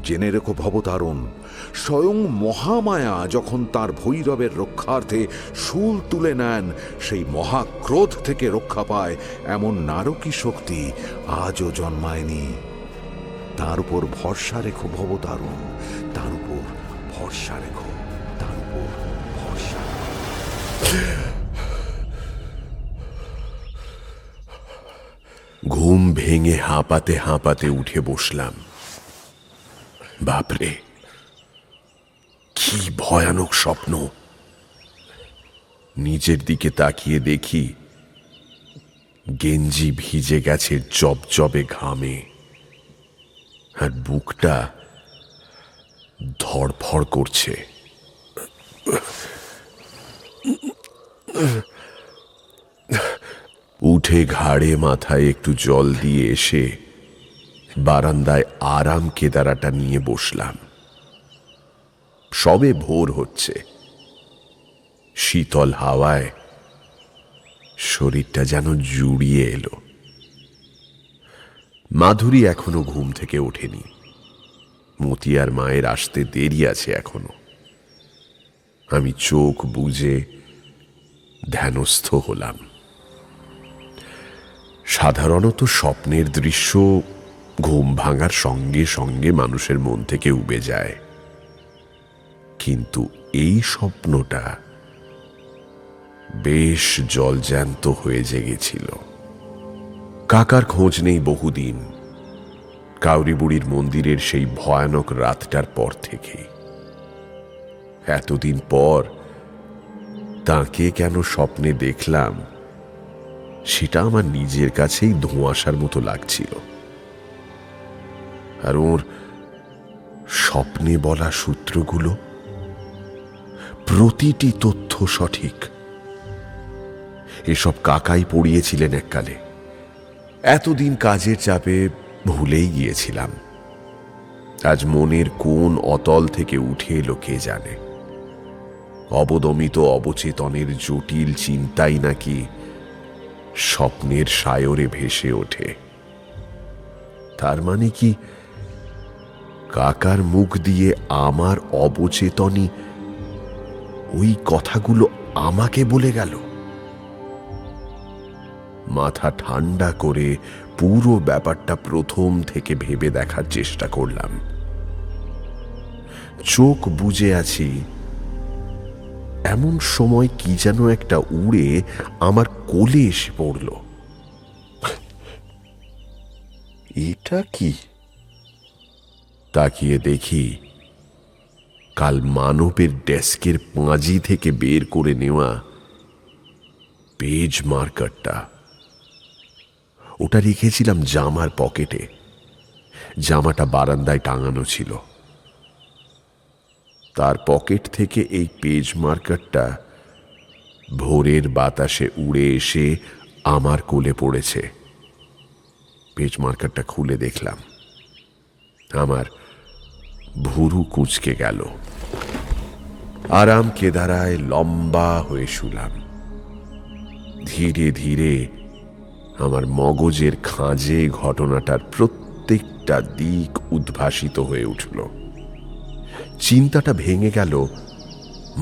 জেনে রেখো ভবতারণ, স্বয়ং মহামায়া যখন তার ভৈরবের রক্ষার্থে শূল তুলে নেন, সেই মহাক্রোধ থেকে রক্ষা পায় এমন নারকী শক্তি আজও জন্মায়নি। তার উপর ভরসা রেখো ভবতারণ, তার উপর ভরসা রেখো, তার উপর ভরসা। ঘুম ভেঙে হাঁপাতে হাঁপাতে উঠে বসলাম। বাপরে, কি ভয়ানক স্বপ্ন! নিজের দিকে তাকিয়ে দেখি গেঞ্জি ভিজে গেছে জবজবে ঘামে। আর বুকটা ধড়ফড় করছে। উঠে ঘাড়ে মাথায় একটু জল দিয়ে এসে বারান্দায় আরাম কেদারাটা নিয়ে বসলাম। সবে ভোর হচ্ছে, শীতল হাওয়ায় শরীরটা যেন জুড়িয়ে এলো। মাধুরী এখনো ঘুম থেকে ওঠেনি। মতি আর মায়ের আসতে দেরি আছে এখনো। আমি চোখ বুজে ধ্যানস্থ হলাম। সাধারণত স্বপ্নের দৃশ্য ঘুম ভাঙার সঙ্গে সঙ্গে মানুষের মন থেকে উবে যায়, কিন্তু এই স্বপ্নটা বেশ জলজ্যান্ত হয়ে জেগেছিল। কাকার খোঁজ নেই বহুদিন, কাউরি বুড়ির মন্দিরের সেই ভয়ানক রাতটার পর থেকে। এতদিন পর তাকে কেন স্বপ্নে দেখলাম সেটা আমার নিজের কাছেই ধোঁয়াশার মতো লাগছিল। আর ওর স্বপ্নে বলা সূত্রগুলো, প্রতিটি তথ্য সঠিক। এসব কাকাই পড়িয়েছিলেন এককালে। এতদিন কাজের চাপে ভুলেই গিয়েছিলাম। আজ মনের কোন অতল থেকে উঠে এলো কে জানে। অবদমিত অবচেতনের জটিল চিন্তাই নাকি স্বপ্নের সায়রে ভেসে ওঠে। তার মানে কি কাকার মুখ দিয়ে আমার অবচেতনই ওই কথাগুলো আমাকে বলে গেল? মাথা ঠান্ডা করে পুরো ব্যাপারটা প্রথম থেকে ভেবে দেখার চেষ্টা করলাম। চোখ বুজে আছি, এমন সময় কি যেন একটা উড়ে আমার কোলে এসে পড়ল। এটা কি? তাকিয়ে দেখি কাল মানবের ডেস্কের পাঁজি থেকে বের করে নেওয়া পেজ মার্কারটা। ওটা রেখেছিলাম জামার পকেটে। জামাটা বারান্দায় টাঙানো ছিল। তার পকেট থেকে এই পেজ মার্কারটা ভোরের বাতাসে উড়ে এসে আমার কোলে পড়েছে। পেজ মার্কারটা খুলে দেখলাম। আমার ভুরু কুঁচকে গেল। আরাম কেদারায় লম্বা হয়ে শুলাম। ধীরে ধীরে আমার মগজের খাঁজে ঘটনাটার প্রত্যেকটা দিক উদ্ভাসিত হয়ে উঠল। চিন্তাটা ভেঙে গেল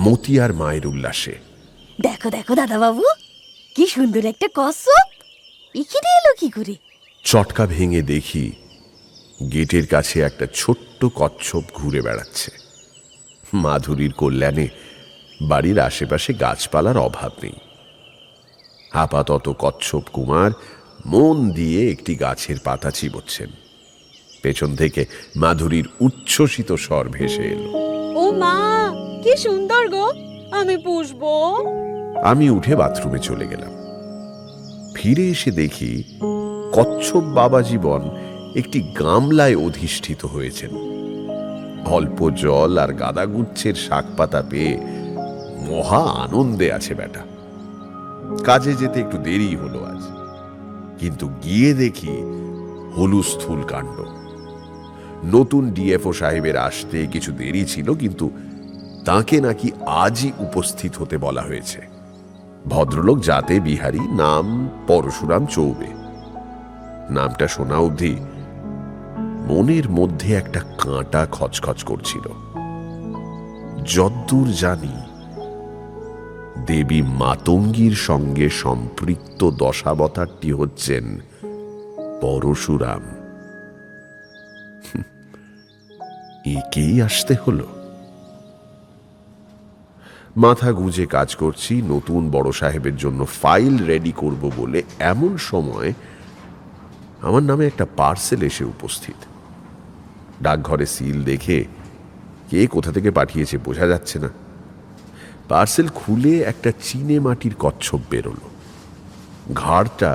মতি আর মায়ের উল্লাসে। দেখো দেখো দাদা বাবু, কি সুন্দর একটা কচ্ছপ এখানে এলো কি করে? চটকা ভেঙে দেখি গেটের কাছে একটা ছোট্ট কচ্ছপ ঘুরে বেড়াচ্ছে। মাধুরীর কল্যাণে বাড়ির আশেপাশে গাছপালার অভাব নেই। আপাতত কচ্ছপ কুমার মন দিয়ে একটি গাছের পাতা চিবোচ্ছেন। পেছন থেকে মাধুরীর উচ্ছ্বসিত স্বর ভেসে এলো, ও মা, কি সুন্দর গো, আমি পুষবো। আমি উঠে বাথরুমে চলে গেলাম। ফিরে এসে দেখি কচ্ছপ বাবা জীবন একটি গামলায় অধিষ্ঠিত হয়েছেন। অল্প জল আর গাদাগুচ্ছের শাক পাতা পেয়ে মহা আনন্দে আছে বেটা। কাজে যেতে একটু দেরি হলো আজ, কিন্তু গিয়ে দেখি হুলুস্থুল কাণ্ড। নতুন ডিএফও সাহেবের আসতে কিছু দেরি ছিল, কিন্তু তাকে নাকি আজই উপস্থিত হতে বলা হয়েছে। ভদ্রলোক জাতে বিহারী, নাম পরশুরাম চৌবে। নামটা শোনা অবধি মনের মধ্যে একটা কাঁটা খচখচ করছিল। যদ্দূর জানি দেবী মাতঙ্গীর সঙ্গে সম্পৃক্ত দশাবতারটি হচ্ছেন পরশুরাম। একেই আসতে হলো। মাথা গুঁজে কাজ করছি নতুন বড় সাহেবের জন্য ফাইল রেডি করব বলে, এমন সময় আমার নামে একটা পার্সেল এসে উপস্থিত। ডাকঘরে সিল দেখে কে কোথা থেকে পাঠিয়েছে বোঝা যাচ্ছে না। পার্সেল খুলে একটা চিনে মাটির কচ্ছপ বেরোলো। ঘাড়টা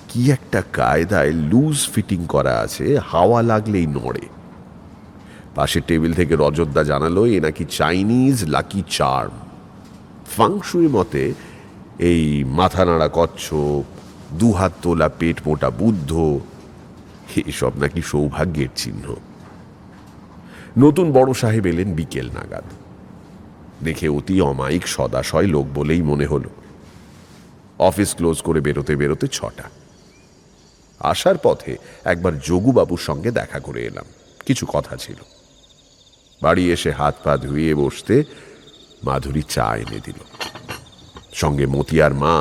কি একটা কায়দায় লুজ ফিটিং করা আছে, হাওয়া লাগলেই নড়ে। পাশের টেবিল থেকে রজতদা জানালো এ নাকি চাইনিজ লাকি চার্ম। ফাংশুই মতে এই মাথা নাড়া কচ্ছপ, দুহাত তোলা পেট মোটা বুদ্ধ, এসব নাকি সৌভাগ্যের চিহ্ন। নতুন বড় সাহেব এলেন বিকেল নাগাদ। দেখে অতি অমায়িক সদাশয় লোক বলেই মনে হলো। অফিস ক্লোজ করে বেরোতে বেরোতে 6টা। আসার পথে একবার যোগুবাবুর সঙ্গে দেখা করে এলাম, কিছু কথা ছিল। বাড়ি এসে হাত পা ধুয়ে বসতে মাধুরী চা এনে দিল। সঙ্গে মতিয়ার মা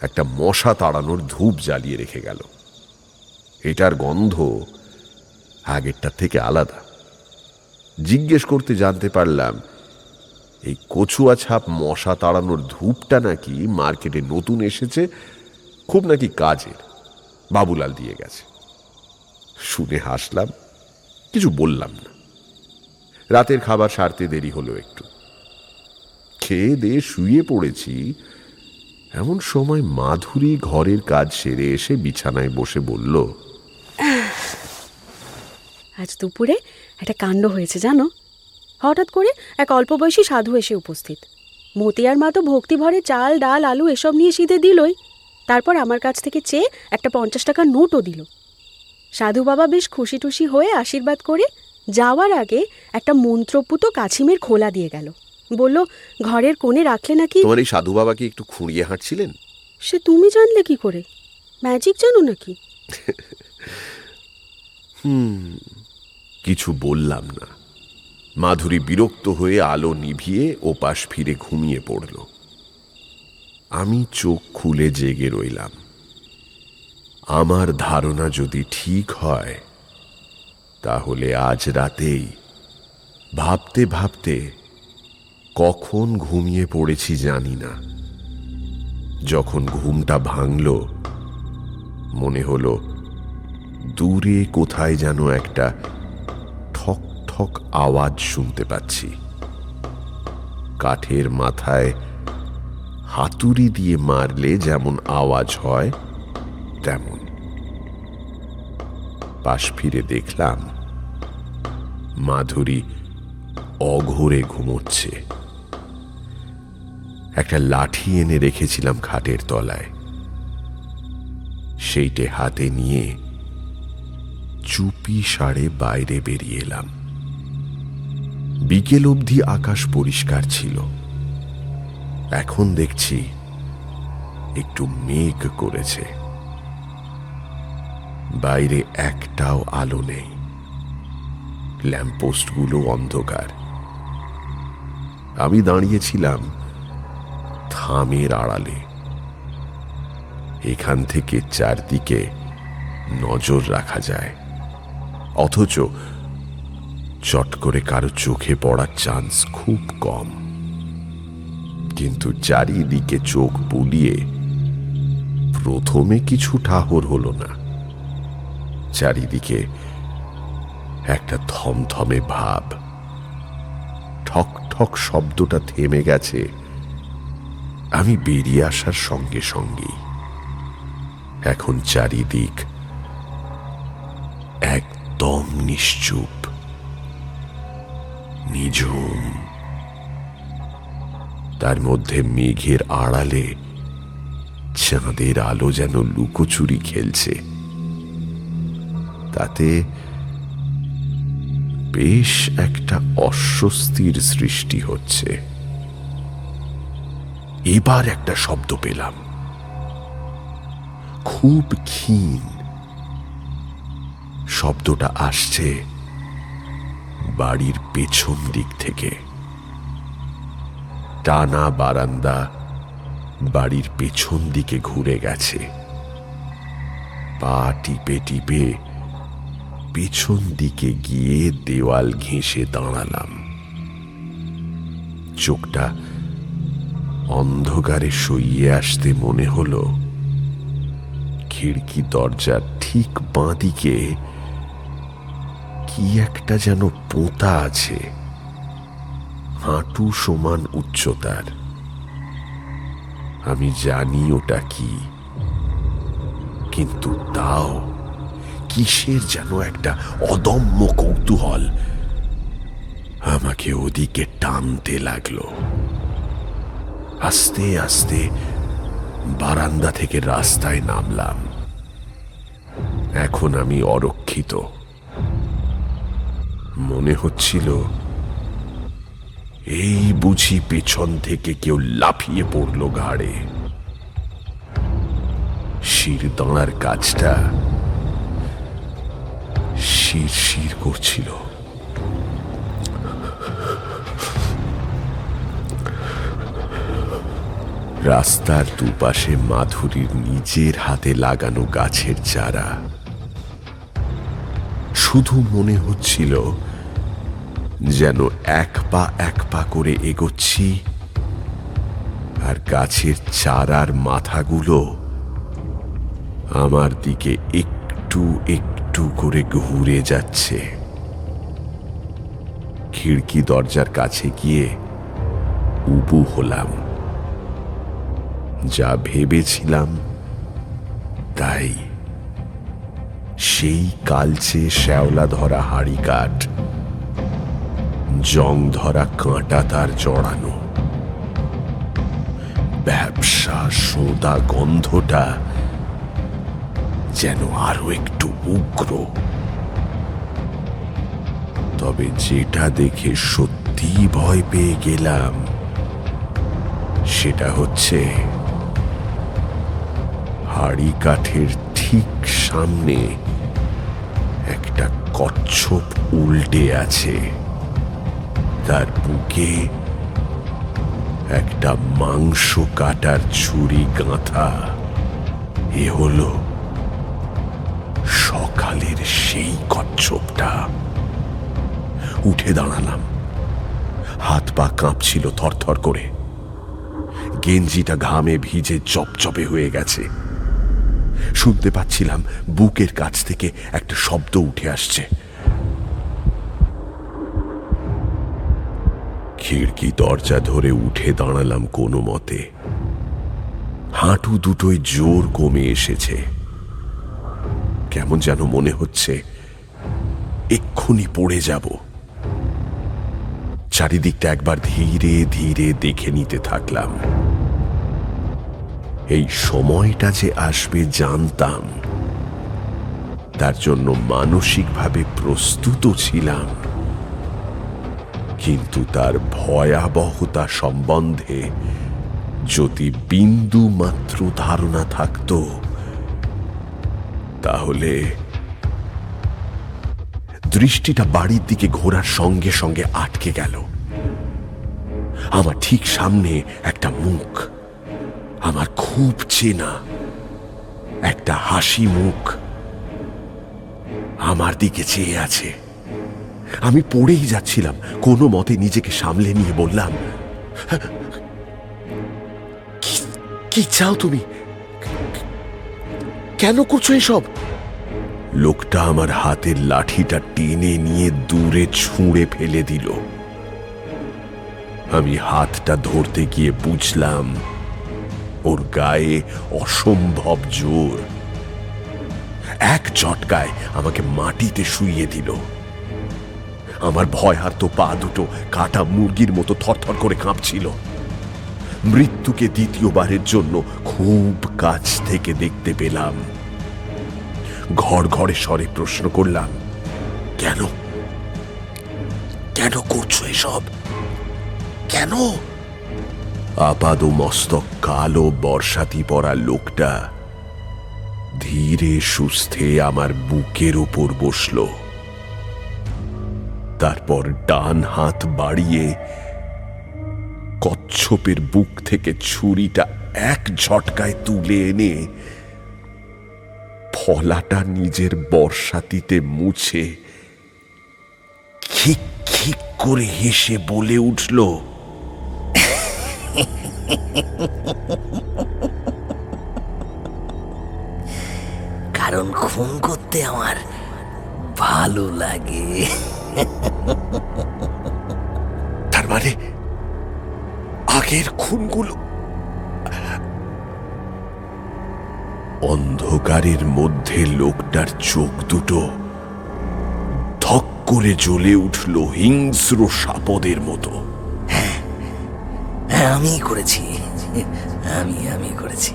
একটা মশা তাড়ানোর ধূপ জ্বালিয়ে রেখে গেল। এটার গন্ধ আগেরটার থেকে আলাদা। জিজ্ঞেস করতে জানতে পারলাম এই কচুয়া ছাপ মশা তাড়ানোর ধূপটা নাকি মার্কেটে নতুন এসেছে, খুব নাকি কাজের। বাবুলাল দিয়ে গেছে। শুনে হাসলাম, কিছু বললাম না। রাতের খাবার সারতে দেরি হলো একটু। খেয়ে দিয়ে শুয়ে পড়েছি, এমন সময় মাধুরী ঘরের কাজ সেরে এসে বিছানায় বসে বলল, আজ দুপুরে একটা কাণ্ড হয়েছে জানো। হঠাৎ করে এক অল্প বয়সী সাধু এসে উপস্থিত। মতিয়ার মা তো ভক্তিভরে চাল ডাল আলু এসব নিয়ে সিধে দিলই, তারপর আমার কাছ থেকে চেয়ে একটা 50 টাকার নোটও দিল। সাধু বাবা বেশ খুশি টুশি হয়ে আশীর্বাদ করে যাওয়ার আগে একটা মন্ত্রপুত কাছিমের খোলা দিয়ে গেল। বলল ঘরের কোণে রাখলে নাকি। তোমার এই সাধু বাবা কি একটু খুঁড়িয়ে হাঁটছিলেন? সে তুমি জানলে কি করে? ম্যাজিক জানো নাকি? কিছু বললাম না। মাধুরী বিরক্ত হয়ে আলো নিভিয়ে ওপাশ ফিরে ঘুমিয়ে পড়ল। আমি চোখ খুলে জেগে রইলাম। আমার ধারণা যদি ঠিক হয় তাহলে আজ রাতেই ভাবতে ভাবতে কখন ঘুমিয়ে পড়েছি জানি না। যখন ঘুমটা ভাঙল মনে হলো দূরে কোথায় যেন একটা ঠক ঠক আওয়াজ শুনতে পাচ্ছি। কাঠের মাথায় হাতুড়ি দিয়ে মারলে যেমন আওয়াজ হয় তেমন। পাশ ফিরে দেখলাম মাধুরী অঘোরে ঘুমোচ্ছে। একটা লাঠি এনে রেখেছিলাম খাটের তলায়, সেইটে হাতে নিয়ে চুপি সারে বাইরে বেরিয়ে এলাম। বিকেল অবধি আকাশ পরিষ্কার ছিল। এখন দেখছি একটু মেঘ করেছে। বাইরে একটাও আলো নেই, ল্যাম্পপোস্টগুলো অন্ধকার। আমি দাঁড়িয়েছিলাম থামের আড়ালে। এখান থেকে চারদিকে নজর রাখা যায়, অথচ চট করে কারো চোখে পড়ার চান্স খুব কম। কিন্তু চারিদিকে চোখ বুলিয়ে প্রথমে কিছু ঠাহর হলো না। চারিদিকে একটা থমথমে ভাব। ঠক ঠক শব্দটা থেমে গেছে আমি বেরিয়ে আসার সঙ্গে সঙ্গেই। এখন চারিদিক একদম নিশ্চুপ, নিঝুম। তার মধ্যে মেঘের আড়ালে চাঁদের আলো যেন লুকোচুরি খেলছে। তাতে বেশ একটা অস্বস্তির সৃষ্টি হচ্ছে। এবার একটা শব্দ পেলাম, খুব ক্ষীণ। শব্দটা আসছে বাড়ির পেছন দিক থেকে। টানা বারান্দা বাড়ির পেছন দিকে ঘুরে গেছে। পা টিপে টিপে পেছন দিকে গিয়ে দেওয়াল ঘেঁষে দাঁড়ালাম। চোখটা অন্ধকারে সইয়ে আসতে মনে হলো খিড়কি দরজার ঠিক বাঁদিকে কি একটা যেন পোঁতা আছে, হাঁটু সমান উচ্চতার। আমি জানি ওটা কি, কিন্তু তাও কিসের যেন একটা অদম্য কৌতূহল আমাকে ওদিকে টানতে লাগলো। আস্তে আস্তে বারান্দা থেকে রাস্তায় নামলাম। এখন আমি অরক্ষিত। মনে হচ্ছিল এই বুঝি পেছন থেকে কেউ লাফিয়ে পড়ল ঘাড়ে। শিরদাঁড়ার কাজটা শিরশির করছিল। রাস্তার দুপাশে মাধুরীর নিজের হাতে লাগানো গাছের চারা। শুধু মনে হচ্ছিল যেন এক পা করে এগোচ্ছি, আর গাছের চারার মাথাগুলো আমার দিকে একটু একটু করে ঘুরে যাচ্ছে। খিড়কি দরজার কাছে গিয়ে উবু হলাম। যা ভেবেছিলাম তাই। সেই কালচে শ্যাওলা ধরা হাড়ি কাঠ, জং ধরা কাঁটা তার জড়ানো, ব্যবসা সোদা গন্ধটা যেন আরো একটু উগ্র। তবে যেটা দেখে সত্যি ভয় পেয়ে গেলাম সেটা হচ্ছে হাড়ি কাঠের ঠিক সামনে একটা কচ্ছপ উল্টে আছে। তার বুকে একটা মাংস কাটার ছুরি গাঁথা। এ হলো সকালের সেই কচ্ছপটা। উঠে দাঁড়ালাম। হাত পা কাঁপছিল থরথর করে। গেঞ্জিটা ঘামে ভিজে চপচপে হয়ে গেছে। শুনতে পাচ্ছিলাম বুকের কাছ থেকে একটা শব্দ উঠে আসছে। খিড়কি দরজা ধরে উঠে দাঁড়ালাম কোনো মতে। হাঁটু দুটোই জোর কমে এসেছে। কেমন যেন মনে হচ্ছে এক্ষুনি পড়ে যাব। চারিদিকটা একবার ধীরে ধীরে দেখে নিতে থাকলাম। এই সময়টা যে আসবে জানতাম, তার জন্য মানসিকভাবে প্রস্তুত ছিলাম, কিন্তু তার ভয়াবহতা সম্বন্ধে যদি বিন্দু মাত্র ধারণা থাকত তাহলে দৃষ্টিটা বাড়ির দিকে ঘোরার সঙ্গে সঙ্গে আটকে গেল। আমার ঠিক সামনে একটা মুখ, আমার খুব চেনা একটা হাসি মুখ আমার দিকে চেয়ে আছে। আমি পড়েই যাচ্ছিলাম। কোনো মতে নিজেকে সামলে নিয়ে বললাম, কি চাও তুমি? কেন করছো এসব? লোকটা আমার হাতের লাঠিটা টেনে নিয়ে দূরে ছুঁড়ে ফেলে দিল। আমি হাতটা ধরতে গিয়ে বুঝলাম ওর গায়ে অসম্ভব জোর। এক ঝটকায় আমাকে মাটিতে শুইয়ে দিল। আমার ভয়ার্ত পা দুটো কাটা মুরগির মতো থরথর করে কাঁপছিল। মৃত্যুকে দ্বিতীয়বারের জন্য খুব কাছ থেকে দেখতে পেলাম। ঘর ঘরে স্বরে প্রশ্ন করলাম, কেন কেন করছো এসব? কেন? আপাদ মস্তক কালো বর্ষাতি পরা লোকটা ধীরে সুস্থে আমার বুকের উপর বসল। তারপর ডান হাত বাড়িয়ে কচ্ছপের বুক থেকে ছুরিটা এক ঝটকায় তুলে এনে ফলাটা নিজের বর্ষাতিতে মুছে খিক খিক করে হেসে বলে উঠল, কারণ খুন করতে আমার ভালো লাগে। তার মানে আগের খুনগুলো অন্ধকারের মধ্যে লোকটার চোখ দুটো ধক করে জ্বলে উঠল হিংস্র সাপদের মতো। হ্যাঁ, আমি করেছি, আমি করেছি।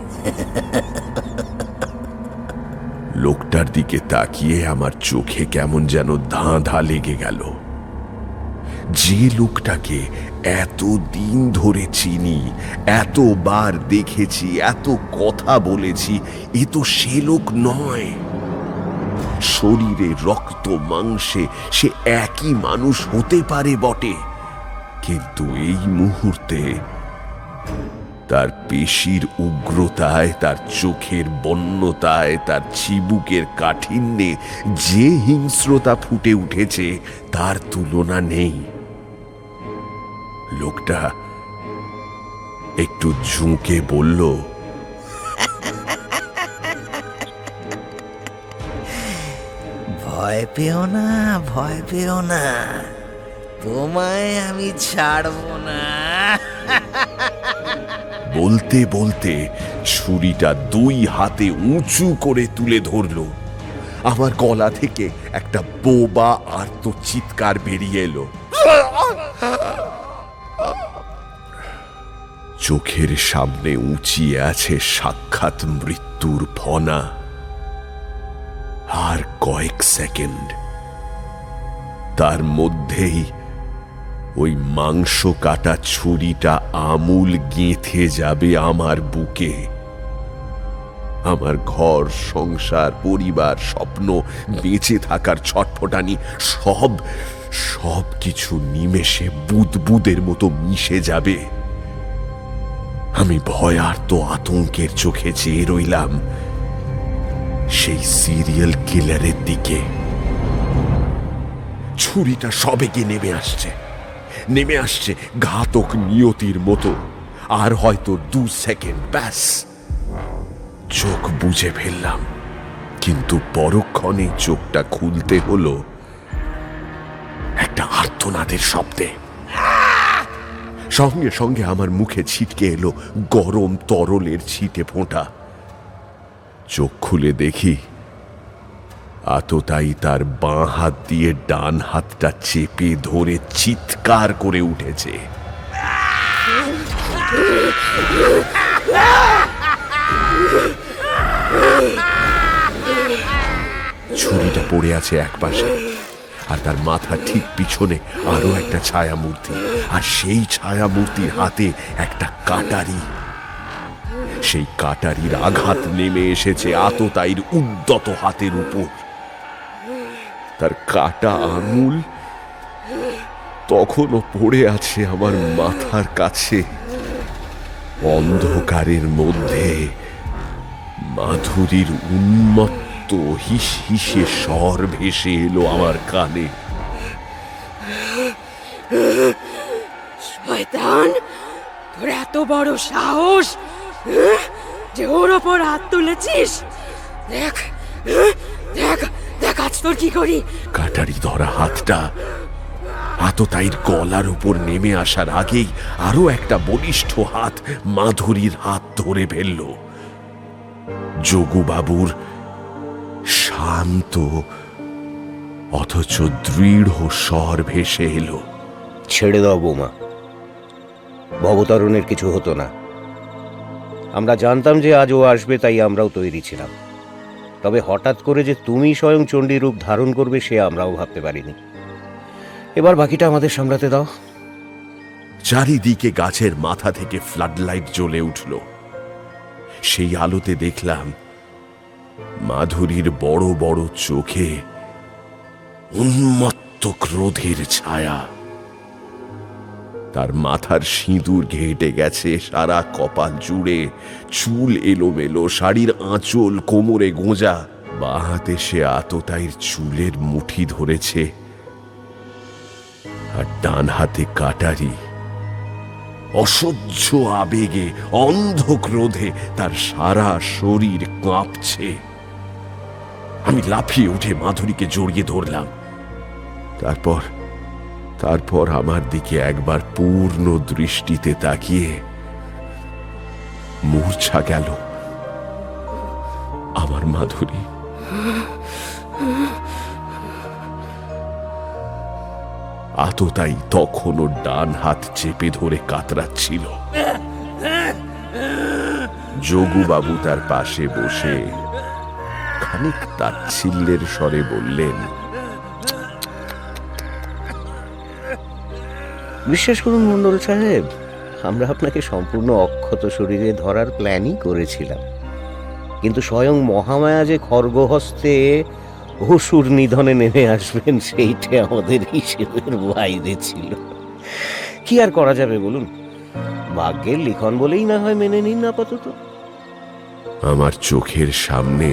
লোকটার দিকে তাকিয়ে আমার চোখে কেমন যেন ধাঁধা লেগে গেল। যে লোকটাকে এত দিন ধরে চিনি, এতবার দেখেছি, এত কথা বলেছি, এ তো সে লোক নয়। শরীরে রক্ত মাংসে সে একই মানুষ হতে পারে বটে, কিন্তু এই মুহূর্তে তার পেশির উগ্রতায়, তার চোখের বন্যতায়, তার চিবুকের কাঠিন্যে যে হিংস্রতা ফুটে উঠেছে তার তুলনা নেই। লোকটা একটু ঝুঁকে বলল, ভয় পেও না, ভয় পেও না, তোমায় আমি ছাড়বো না। বলতে বলতে ছুরিটা দুই হাতে উঁচু করে তুলে ধরল। আমার গলা থেকে একটা বোবা আর্ত চিৎকার বেরিয়ে এলো। চোখের সামনে উঁচিয়ে আছে সাক্ষাৎ মৃত্যুর ফনা। আর কয়েক সেকেন্ড, তার মধ্যেই ওই মাংস কাটা ছুরিটা আমূল গেঁথে যাবে আমার বুকে। আমার ঘর, সংসার, পরিবার, স্বপ্ন, বেঁচে থাকার ছটফটানি সব কিছু নিমেষে বুদবুদের মতো মিশে যাবে। আমি ভয়ার্ত আতঙ্কের চোখে চেয়ে রইলাম সেই সিরিয়াল কিলারের দিকে। ছুরিটা সবেগে নেমে আসছে ঘাতক নিয়তির মতো। আর হয়তো 2 সেকেন্ড, ব্যাস চোখ বুজে ফেললাম। কিন্তু পরক্ষণে চোখটা খুলতে হলো একটা আর্তনাদের শব্দে। সঙ্গে সঙ্গে আমার মুখে ছিটকে এলো গরম তরলের ছিটে ফোঁটা। চোখ খুলে দেখি আততায়ী তার বাঁ হাত দিয়ে ডান হাতটা চেপে ধরে চিৎকার করে উঠেছে। ছুরিটা পড়ে আছে একপাশে, আর তার মাথা ঠিক পিছনে আরো একটা ছায়া মূর্তি, আর সেই ছায়া মূর্তির হাতে একটা কাটারি। সেই কাটারির আঘাত নেমে এসেছে আততায়ীর উদ্যত হাতের উপর। তার কাটা আঙুল তখনও পড়ে আছে আমার মাথার কাছে। অন্ধকারের মধ্যে মাধুরীর উন্মত্ত হিস হিসে স্বর ভেসে এলো আমার কানে। শয়তান, তোর এত বড় সাহস যে ওর ওপর হাত তুলেছিস! দেখ দেখ দেখ আজ তোর কি করি। কাটারি ধরা হাতটা আততায়ীর গলার উপর নেমে আসার আগেই আরো একটা বলিষ্ঠ হাত মাধুরীর হাত ধরে ফেলল। যোগুবাবুর শান্ত অথচ দৃঢ় স্বর ভেসে এলো, ছেড়ে দাও বৌমা, ভবতারণের কিছু হতো না। আমরা জানতাম যে আজ ও আসবে, তাই আমরাও তৈরি ছিলাম। তবে হঠাৎ করে যে তুমি স্বয়ং চণ্ডী রূপ ধারণ করবে সে আমরাও ভাবতে পারিনি। এবার বাকিটা আমাদের সামলাতে দাও। চারিদিকে গাছের মাথা থেকে ফ্লাড লাইট জ্বলে উঠল। সেই আলোতে দেখলাম মাধুরীর বড় বড় চোখে উন্মত্ত ক্রোধের ছায়া। তার মাথার সিঁদুর ঘেঁটে গেছে সারা কপাল জুড়ে, চুল এলোমেলো, শাড়ির আঁচল কোমরে গোঁজা। বাঁ হাতে সে আততায়ীর চুলের মুঠি ধরেছে, আর ডান হাতে কাটারি। অসহ্য আবেগে, অন্ধ ক্রোধে তার সারা শরীর কাঁপছে। আমি লাফিয়ে উঠে মাধুরীকে জড়িয়ে ধরলাম। তারপর আমার দিকে একবার পূর্ণ দৃষ্টিতে তাকিয়ে মূর্ছা গেল। আমার মাধুরী। আততাই তখনও ডান হাত চেপে ধরে কাতরাচ্ছিল। যোগুবাবু তার পাশে বসে খানিক তাচ্ছিল্যের স্বরে বললেন, বিশ্বাস করুন মণ্ডল সাহেব, আমরা আপনাকে সম্পূর্ণ অক্ষত শরীরে ধরার প্ল্যানই করেছিলাম, কিন্তু স্বয়ং মহামায়া যে খড়গহস্তে অসুর নিধনে নেমে আসবেন সেইটা আমাদের হিসেবের বাইরে ছিল। কি আর করা যাবে বলুন, ভাগ্যের লিখন বলেই না হয় মেনে নিন আপাতত। আমার চোখের সামনে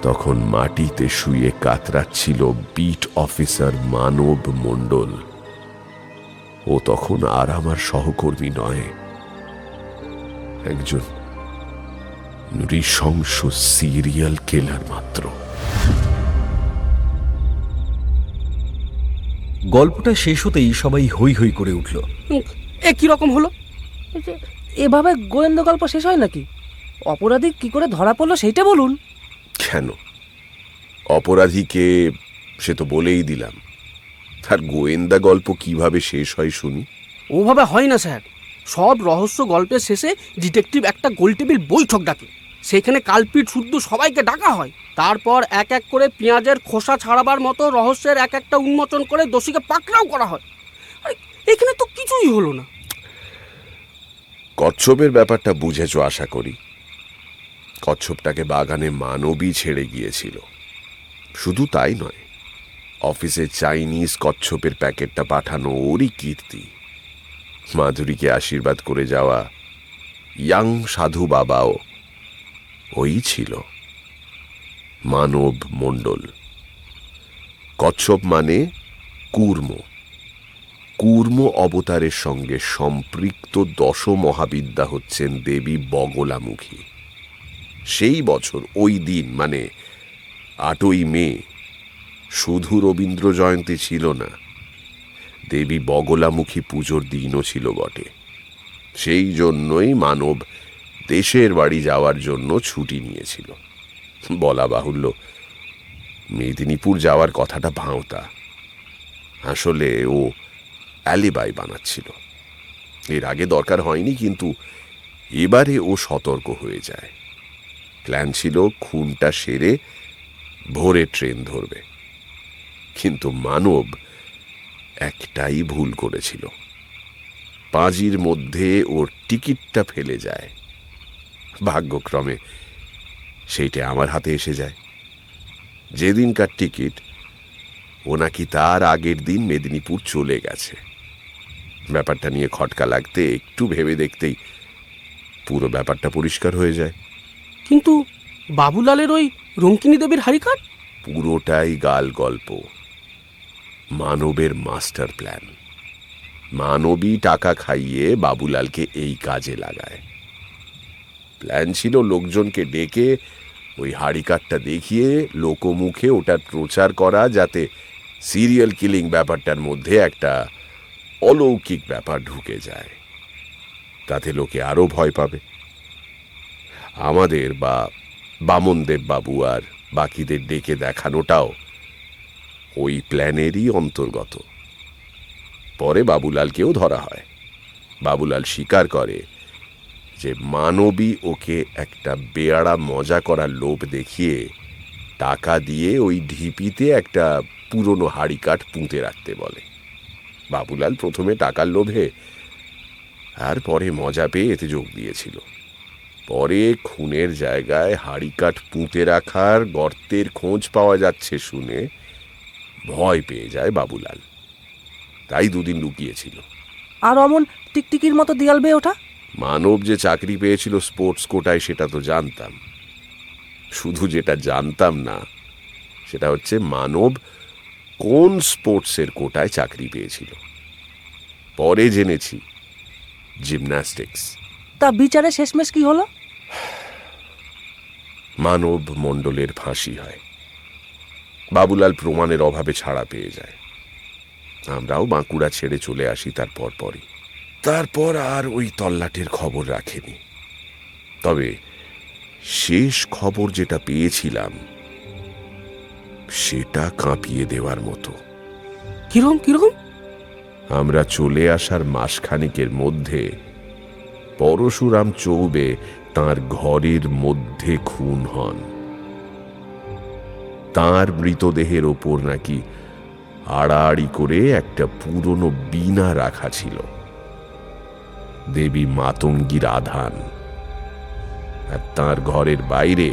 তখন মাটিতে শুয়ে কাতরাচ্ছিল বিট অফিসার মানব মণ্ডল। ও তখন আর আমার সহকর্মী নয়, একজন নৃশংস সিরিয়াল কিলার মাত্র। গল্পটা শেষ হতেই সবাই হই হই করে উঠল। এ কি রকম হলো? এভাবে গোয়েন্দা গল্প শেষ হয় নাকি? অপরাধী কি করে ধরা পড়লো সেইটা বলুন। কেন, অপরাধীকে সে তো বলেই দিলাম। তার গোয়েন্দা গল্প কিভাবে শেষ হয় শুনি। ওভাবে হয় না স্যার। সব রহস্য গল্পের শেষে ডিটেকটিভ একটা গোলটেবিল বৈঠক ডাকে। সেখানে কালপিট শুদ্ধ সবাইকে ডাকা হয়। তারপর এক এক করে পেঁয়াজের খোসা ছাড়াবার মতো রহস্যের এক একটা উন্মোচন করে দোষীকে পাকড়াও করা হয়। এখানে তো কিছুই হলো না। কচ্ছপের ব্যাপারটা বুঝেছ আশা করি। কচ্ছপটাকে বাগানে মানবী ছেড়ে গিয়েছিল। শুধু তাই নয়, অফিসে চাইনিজ কচ্ছপের প্যাকেটটা পাঠানো ওরই কীর্তি। মাধুরীকে আশীর্বাদ করে যাওয়া ইয়াং সাধু বাবাও ওই ছিল, মানব মণ্ডল। কচ্ছপ মানে কূর্ম। কূর্ম অবতারের সঙ্গে সম্পৃক্ত দশ মহাবিদ্যা হচ্ছেন দেবী বগলামুখী। সেই বছর ওই দিন মানে 8ই মে শুধু রবীন্দ্র জয়ন্তী ছিল না, দেবী বগলামুখী পুজোর দিনও ছিল বটে। সেই জন্যই মানব দেশের বাড়ি যাওয়ার জন্য ছুটি নিয়েছিল। বলা বাহুল্য, মেদিনীপুর যাওয়ার কথাটা ভাঁওতা। আসলে ও অ্যালিবাই বানাচ্ছিল। এর আগে দরকার হয়নি, কিন্তু এবারে ও সতর্ক হয়ে যায়। প্ল্যান ছিল খুনটা সেরে ভোরে ট্রেন ধরবে। কিন্তু মানব একটাই ভুল করেছিল, পাঁজির মধ্যে ওর টিকিটটা ফেলে যায়। ভাগ্যক্রমে সেইটা আমার হাতে এসে যায়। যেদিনকার টিকিট, ও নাকি তার আগের দিন মেদিনীপুর চলে গেছে। ব্যাপারটা নিয়ে খটকা লাগতে একটু ভেবে দেখতেই পুরো ব্যাপারটা পরিষ্কার হয়ে যায়। কিন্তু বাবুলালের ওই রঙ্কিনী দেবীর হারিকাট? পুরোটাই গাল গল্প, মানবের মাস্টার প্ল্যান। মানবী টাকা খাইয়ে বাবুলালকে এই কাজে লাগায়। প্ল্যান ছিল লোকজনকে ডেকে ওই হাড়িকাটটা দেখিয়ে লোকমুখে ওটার প্রচার করা, যাতে সিরিয়াল কিলিং ব্যাপারটার মধ্যে একটা অলৌকিক ব্যাপার ঢুকে যায়। তাতে লোকে আরো ভয় পাবে। আমাদের বা বামনদেব বাবু আর বাকিদের ডেকে দেখানোটাও ওই প্ল্যানেরই অন্তর্গত। পরে বাবুলালকেও ধরা হয়। বাবুলাল স্বীকার করে যে মানবী ওকে একটা বেয়াড়া মজা করার লোভ দেখিয়ে টাকা দিয়ে ওই ঢিপিতে একটা পুরনো হাড়িকাঠ পুঁতে রাখতে বলে। বাবুলাল প্রথমে টাকার লোভে আর পরে মজা পেয়ে এতে যোগ দিয়েছিল। পরে খুনের জায়গায় হাড়িকাঠ পুঁতে রাখার গর্তের খোঁজ পাওয়া যাচ্ছে শুনে ভয় পেয়ে যায় বাবুলাল, তাই দুদিন লুকিয়েছিল। আর অমন টিকটিকির মতো দেয়াল বেয়ে ওঠা? মানব যে চাকরি পেয়েছিল স্পোর্টস কোটায় সেটা তো জানতাম। শুধু যেটা জানতাম না সেটা হচ্ছে মানব কোন স্পোর্টসের কোটায় চাকরি পেয়েছিল। পরে জেনেছি জিমন্যাস্টিক্স। তা বিচারে শেষমেশ কি হলো? মানব মণ্ডলের ফাঁসি হয়। বাবুলাল প্রমাণের অভাবে ছাড়া পেয়ে যায়। আমরাও বাঁকুড়া ছেড়ে চলে আসি তার পরপরই। তারপর আর ওই তল্লাটের খবর রাখেনি। তবে শেষ খবর যেটা পেয়েছিলাম সেটা কাঁপিয়ে দেওয়ার মতো। কিরকম কিরকম? আমরা চলে আসার মাসখানেকের মধ্যে পরশুরাম চৌবে তার ঘরের মধ্যে খুন হন। তার মৃতদেহের ওপর নাকি আড়াআড়ি করে একটা পুরনো বীণা রাখা ছিল, দেবী মাতঙ্গীর আধান। আর তার ঘরের বাইরে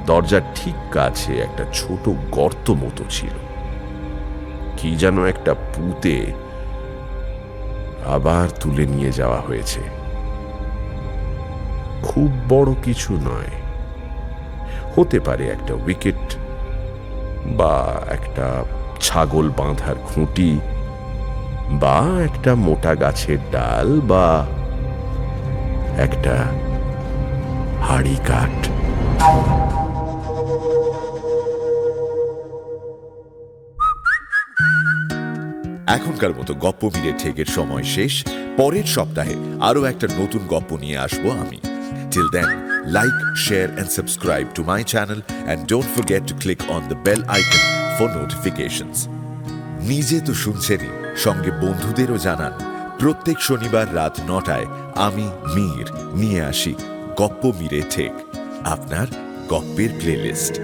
দরজার ঠিক কাছে একটা ছোট গর্ত মতো ছিল, কি যেন একটা পুঁতে আবার তুলে নিয়ে যাওয়া হয়েছে। খুব বড় কিছু নয়, হতে পারে একটা উইকেট বা একটা ছাগল বাঁধার খুঁটি বা একটা মোটা গাছের ডাল বা একটা হাড়ি কাঠ। এখনকার মতো গপ্প মিলে ঠেকের সময় শেষ। পরের সপ্তাহে আরো একটা নতুন গপ্প নিয়ে আসবো আমি। Till then, like, share and subscribe to my channel and don't forget to click on the bell icon for notifications. নিজে তো শুনছেনই, সঙ্গে বন্ধুদেরও জানান। প্রত্যেক শনিবার রাত 9টায় আমি মীর নিয়ে আসি গপ্প মিরে ঠেক, আপনার গপ্পের প্লেলিস্ট।